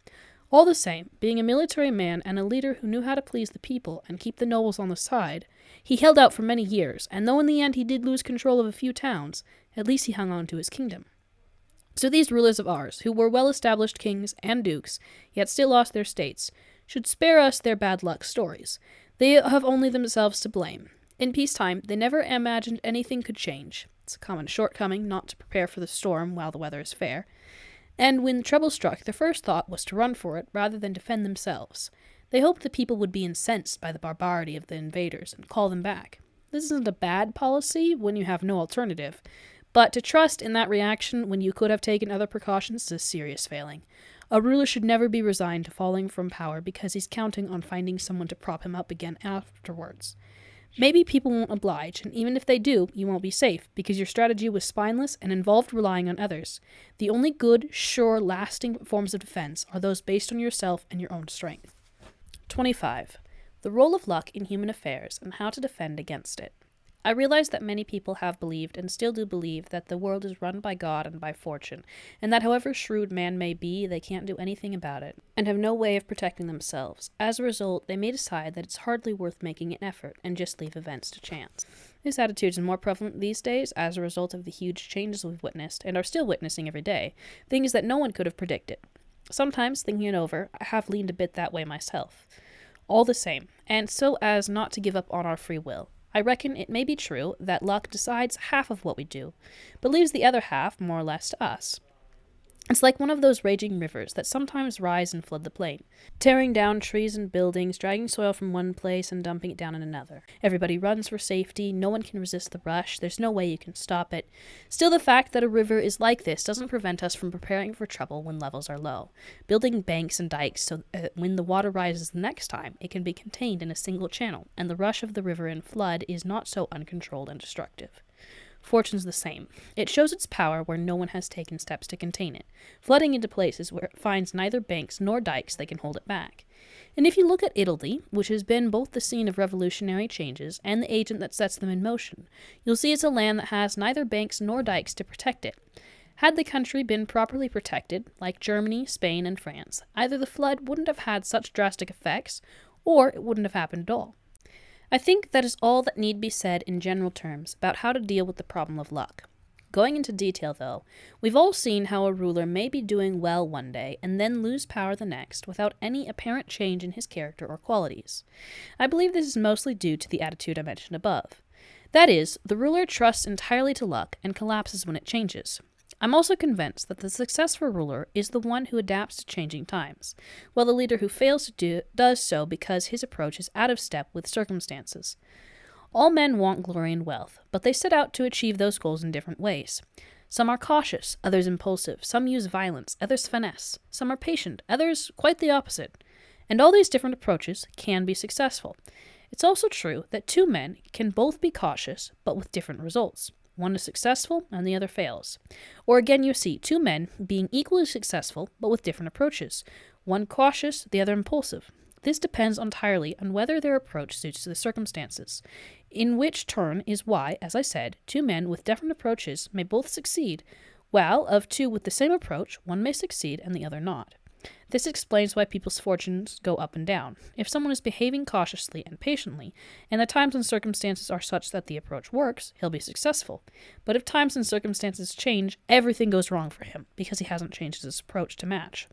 All the same, being a military man and a leader who knew how to please the people and keep the nobles on the side, he held out for many years, and though in the end he did lose control of a few towns, at least he hung on to his kingdom. So these rulers of ours, who were well-established kings and dukes, yet still lost their states, should spare us their bad luck stories. They have only themselves to blame. In peacetime, they never imagined anything could change. It's a common shortcoming not to prepare for the storm while the weather is fair. And when trouble struck, their first thought was to run for it rather than defend themselves. They hoped the people would be incensed by the barbarity of the invaders and call them back. This isn't a bad policy when you have no alternative, but to trust in that reaction when you could have taken other precautions is a serious failing. A ruler should never be resigned to falling from power because he's counting on finding someone to prop him up again afterwards. Maybe people won't oblige, and even if they do, you won't be safe, because your strategy was spineless and involved relying on others. The only good, sure, lasting forms of defense are those based on yourself and your own strength. 25. The role of luck in human affairs and how to defend against it. I realize that many people have believed and still do believe that the world is run by God and by fortune, and that however shrewd man may be, they can't do anything about it, and have no way of protecting themselves. As a result, they may decide that it's hardly worth making an effort and just leave events to chance. This attitude is more prevalent these days as a result of the huge changes we've witnessed and are still witnessing every day, things that no one could have predicted. Sometimes, thinking it over, I have leaned a bit that way myself. All the same, and so as not to give up on our free will, I reckon it may be true that luck decides half of what we do, but leaves the other half more or less to us. It's like one of those raging rivers that sometimes rise and flood the plain, tearing down trees and buildings, dragging soil from one place and dumping it down in another. Everybody runs for safety, no one can resist the rush, there's no way you can stop it. Still, the fact that a river is like this doesn't prevent us from preparing for trouble when levels are low, building banks and dikes so that when the water rises the next time, it can be contained in a single channel, and the rush of the river in flood is not so uncontrolled and destructive. Fortune's the same. It shows its power where no one has taken steps to contain it, flooding into places where it finds neither banks nor dikes that can hold it back. And if you look at Italy, which has been both the scene of revolutionary changes and the agent that sets them in motion, you'll see it's a land that has neither banks nor dikes to protect it. Had the country been properly protected, like Germany, Spain, and France, either the flood wouldn't have had such drastic effects, or it wouldn't have happened at all. I think that is all that need be said in general terms about how to deal with the problem of luck. Going into detail, though, we've all seen how a ruler may be doing well one day and then lose power the next without any apparent change in his character or qualities. I believe this is mostly due to the attitude I mentioned above. That is, the ruler trusts entirely to luck and collapses when it changes. I'm also convinced that the successful ruler is the one who adapts to changing times, while the leader who fails to does so because his approach is out of step with circumstances. All men want glory and wealth, but they set out to achieve those goals in different ways. Some are cautious, others impulsive, some use violence, others finesse, some are patient, others quite the opposite. And all these different approaches can be successful. It's also true that two men can both be cautious, but with different results. One is successful and the other fails. Or again, you see two men being equally successful, but with different approaches. One cautious, the other impulsive. This depends entirely on whether their approach suits the circumstances, in which turn is why, as I said, two men with different approaches may both succeed, while of two with the same approach, one may succeed and the other not. This explains why people's fortunes go up and down. If someone is behaving cautiously and patiently, and the times and circumstances are such that the approach works, he'll be successful. But if times and circumstances change, everything goes wrong for him, because he hasn't changed his approach to match.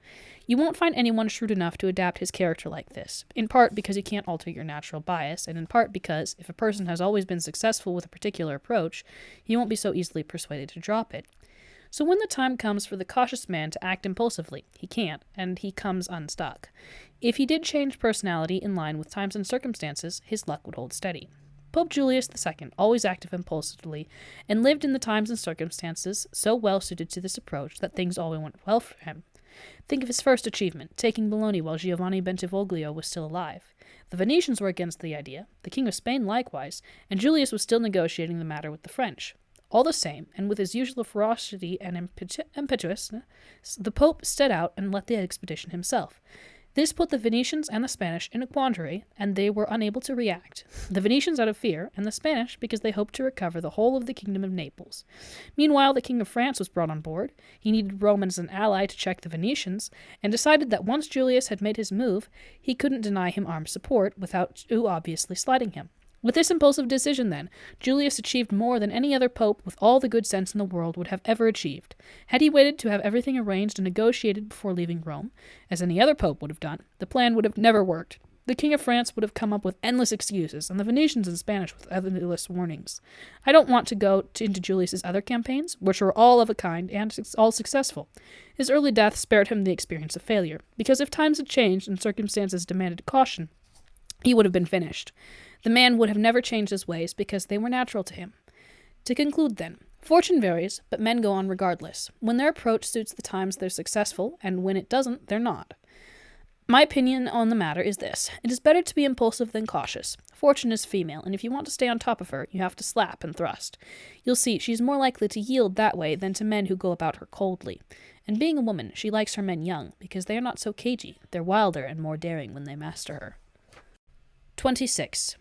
You won't find anyone shrewd enough to adapt his character like this, in part because you can't alter your natural bias, and in part because, if a person has always been successful with a particular approach, he won't be so easily persuaded to drop it. So when the time comes for the cautious man to act impulsively, he can't, and he comes unstuck. If he did change personality in line with times and circumstances, his luck would hold steady. Pope Julius II always acted impulsively, and lived in the times and circumstances so well suited to this approach that things always went well for him. Think of his first achievement, taking Bologna while Giovanni Bentivoglio was still alive. The Venetians were against the idea, the King of Spain likewise, and Julius was still negotiating the matter with the French. All the same, and with his usual ferocity and impetuousness, the Pope set out and led the expedition himself. This put the Venetians and the Spanish in a quandary, and they were unable to react. The Venetians out of fear, and the Spanish because they hoped to recover the whole of the kingdom of Naples. Meanwhile, the King of France was brought on board. He needed Rome as an ally to check the Venetians, and decided that once Julius had made his move, he couldn't deny him armed support without too obviously slighting him. With this impulsive decision, then, Julius achieved more than any other pope with all the good sense in the world would have ever achieved. Had he waited to have everything arranged and negotiated before leaving Rome, as any other pope would have done, the plan would have never worked. The King of France would have come up with endless excuses, and the Venetians and Spanish with endless warnings. I don't want to go into Julius's other campaigns, which were all of a kind and all successful. His early death spared him the experience of failure, because if times had changed and circumstances demanded caution, he would have been finished. The man would have never changed his ways because they were natural to him. To conclude, then, fortune varies, but men go on regardless. When their approach suits the times, they're successful, and when it doesn't, they're not. My opinion on the matter is this. It is better to be impulsive than cautious. Fortune is female, and if you want to stay on top of her, you have to slap and thrust. You'll see, she's more likely to yield that way than to men who go about her coldly. And being a woman, she likes her men young, because they are not so cagey. They're wilder and more daring when they master her. 26.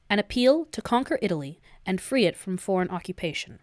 An appeal to conquer Italy and free it from foreign occupation.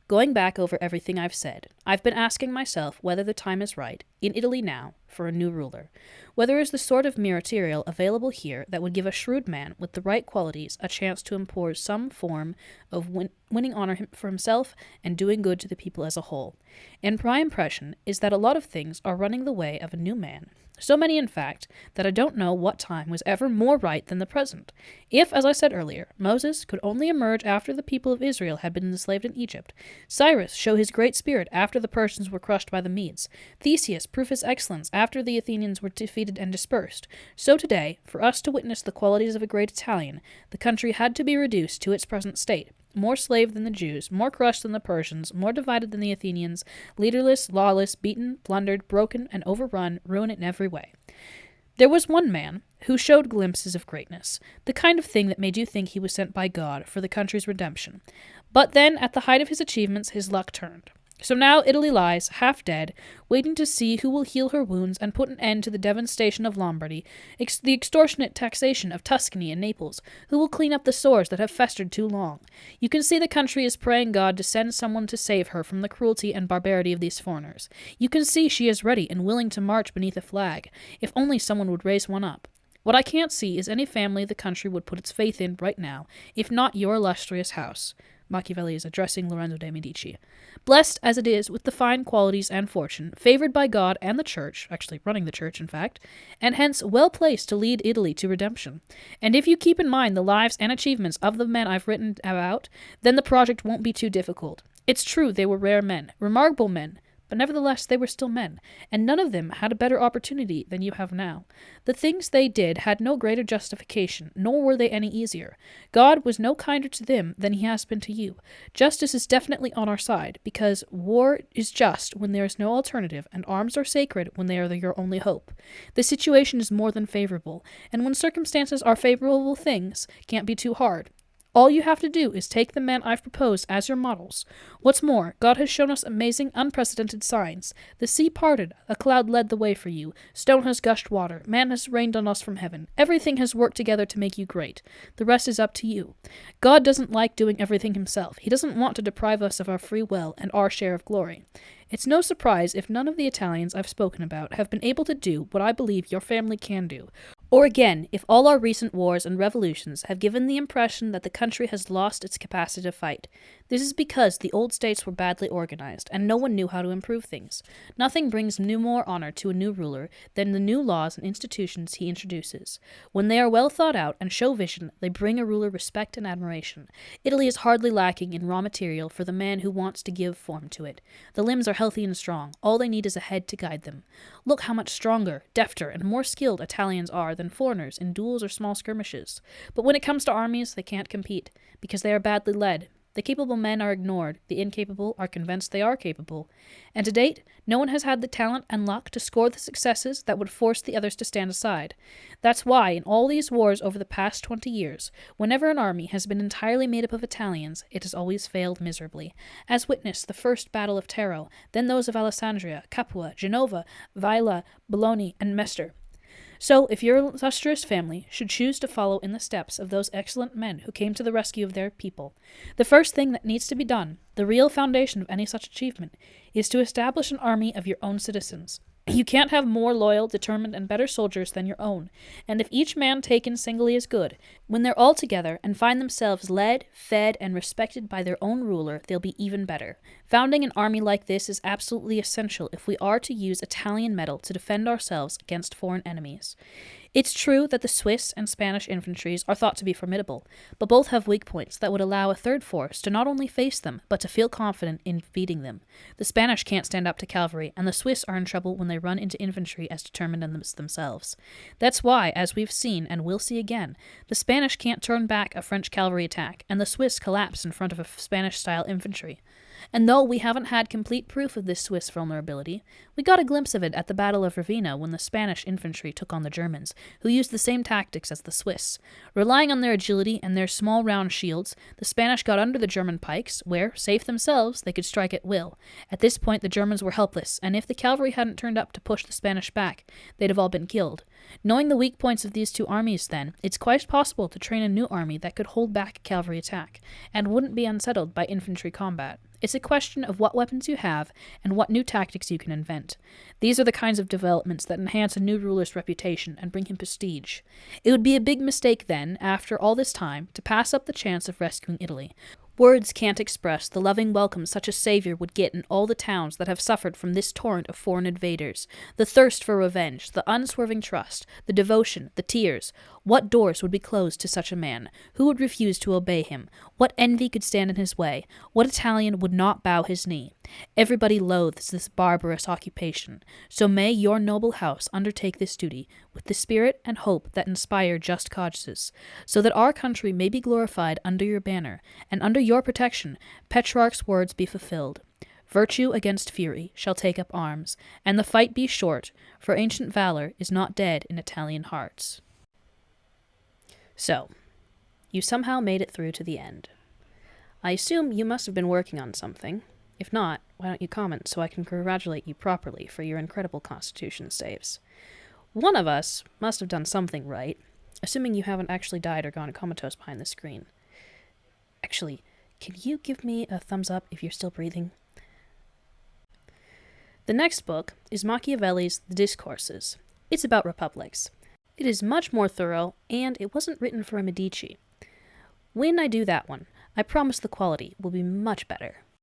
Going back over everything I've said, I've been asking myself whether the time is right, in Italy now, for a new ruler. Whether is the sort of material available here that would give a shrewd man with the right qualities a chance to impose some form of winning honor for himself and doing good to the people as a whole. And my impression is that a lot of things are running the way of a new man. So many, in fact, that I don't know what time was ever more right than the present. If, as I said earlier, Moses could only emerge after the people of Israel had been enslaved in Egypt, Cyrus show his great spirit after the Persians were crushed by the Medes, Theseus prove his excellence after the Athenians were defeated and dispersed, so today, for us to witness the qualities of a great Italian, the country had to be reduced to its present state. More slave than the Jews, more crushed than the Persians, more divided than the Athenians, leaderless, lawless, beaten, plundered, broken, and overrun, ruined in every way. There was one man who showed glimpses of greatness, the kind of thing that made you think he was sent by God for the country's redemption. But then, at the height of his achievements, his luck turned. So now Italy lies, half dead, waiting to see who will heal her wounds and put an end to the devastation of Lombardy, the extortionate taxation of Tuscany and Naples, who will clean up the sores that have festered too long. You can see the country is praying God to send someone to save her from the cruelty and barbarity of these foreigners. You can see she is ready and willing to march beneath a flag, if only someone would raise one up. What I can't see is any family the country would put its faith in right now, if not your illustrious house. Machiavelli is addressing Lorenzo de' Medici. Blessed as it is with the fine qualities and fortune, favored by God and the Church, actually running the Church, in fact, and hence well placed to lead Italy to redemption. And if you keep in mind the lives and achievements of the men I've written about, then the project won't be too difficult. It's true they were rare men, remarkable men, but nevertheless they were still men, and none of them had a better opportunity than you have now. The things they did had no greater justification, nor were they any easier. God was no kinder to them than he has been to you. Justice is definitely on our side, because war is just when there is no alternative, and arms are sacred when they are your only hope. The situation is more than favorable, and when circumstances are favorable, things can't be too hard. All you have to do is take the men I've proposed as your models. What's more, God has shown us amazing, unprecedented signs. The sea parted, a cloud led the way for you, stone has gushed water, man has rained on us from heaven. Everything has worked together to make you great. The rest is up to you. God doesn't like doing everything himself. He doesn't want to deprive us of our free will and our share of glory. It's no surprise if none of the Italians I've spoken about have been able to do what I believe your family can do. Or again, if all our recent wars and revolutions have given the impression that the country has lost its capacity to fight, this is because the old states were badly organized, and no one knew how to improve things. Nothing brings more honor to a new ruler than the new laws and institutions he introduces. When they are well thought out and show vision, they bring a ruler respect and admiration. Italy is hardly lacking in raw material for the man who wants to give form to it. The limbs are healthy and strong. All they need is a head to guide them. Look how much stronger, defter, and more skilled Italians are than foreigners in duels or small skirmishes. But when it comes to armies, they can't compete, because they are badly led. The capable men are ignored, the incapable are convinced they are capable, and to date, no one has had the talent and luck to score the successes that would force the others to stand aside. That's why, in all these wars over the past 20 years, whenever an army has been entirely made up of Italians, it has always failed miserably, as witness the first Battle of Taro, then those of Alessandria, Capua, Genova, Vaila, Bologna, and Mestre. So, if your illustrious family should choose to follow in the steps of those excellent men who came to the rescue of their people, the first thing that needs to be done, the real foundation of any such achievement, is to establish an army of your own citizens. You can't have more loyal, determined, and better soldiers than your own, and if each man taken singly is good, when they're all together and find themselves led, fed, and respected by their own ruler, they'll be even better. Founding an army like this is absolutely essential if we are to use Italian metal to defend ourselves against foreign enemies. It's true that the Swiss and Spanish infantries are thought to be formidable, but both have weak points that would allow a third force to not only face them, but to feel confident in beating them. The Spanish can't stand up to cavalry, and the Swiss are in trouble when they run into infantry as determined as themselves. That's why, as we've seen and will see again, the Spanish can't turn back a French cavalry attack, and the Swiss collapse in front of a Spanish-style infantry. And though we haven't had complete proof of this Swiss vulnerability, we got a glimpse of it at the Battle of Ravenna when the Spanish infantry took on the Germans, who used the same tactics as the Swiss. Relying on their agility and their small round shields, the Spanish got under the German pikes, where, safe themselves, they could strike at will. At this point the Germans were helpless, and if the cavalry hadn't turned up to push the Spanish back, they'd have all been killed. Knowing the weak points of these two armies, then, it's quite possible to train a new army that could hold back a cavalry attack, and wouldn't be unsettled by infantry combat. It's a question of what weapons you have and what new tactics you can invent. These are the kinds of developments that enhance a new ruler's reputation and bring him prestige. It would be a big mistake then, after all this time, to pass up the chance of rescuing Italy. Words can't express the loving welcome such a savior would get in all the towns that have suffered from this torrent of foreign invaders. The thirst for revenge, the unswerving trust, the devotion, the tears. What doors would be closed to such a man? Who would refuse to obey him? What envy could stand in his way? What Italian would not bow his knee? Everybody loathes this barbarous occupation. So may your noble house undertake this duty with the spirit and hope that inspire just causes, so that our country may be glorified under your banner, and under your protection Petrarch's words be fulfilled. Virtue against fury shall take up arms, and the fight be short, for ancient valor is not dead in Italian hearts. So, you somehow made it through to the end. I assume you must have been working on something. If not, why don't you comment so I can congratulate you properly for your incredible Constitution saves. One of us must have done something right, assuming you haven't actually died or gone comatose behind the screen. Actually, can you give me a thumbs up if you're still breathing? The next book is Machiavelli's The Discourses. It's about republics. It is much more thorough, and it wasn't written for a Medici. When I do that one, I promise the quality will be much better.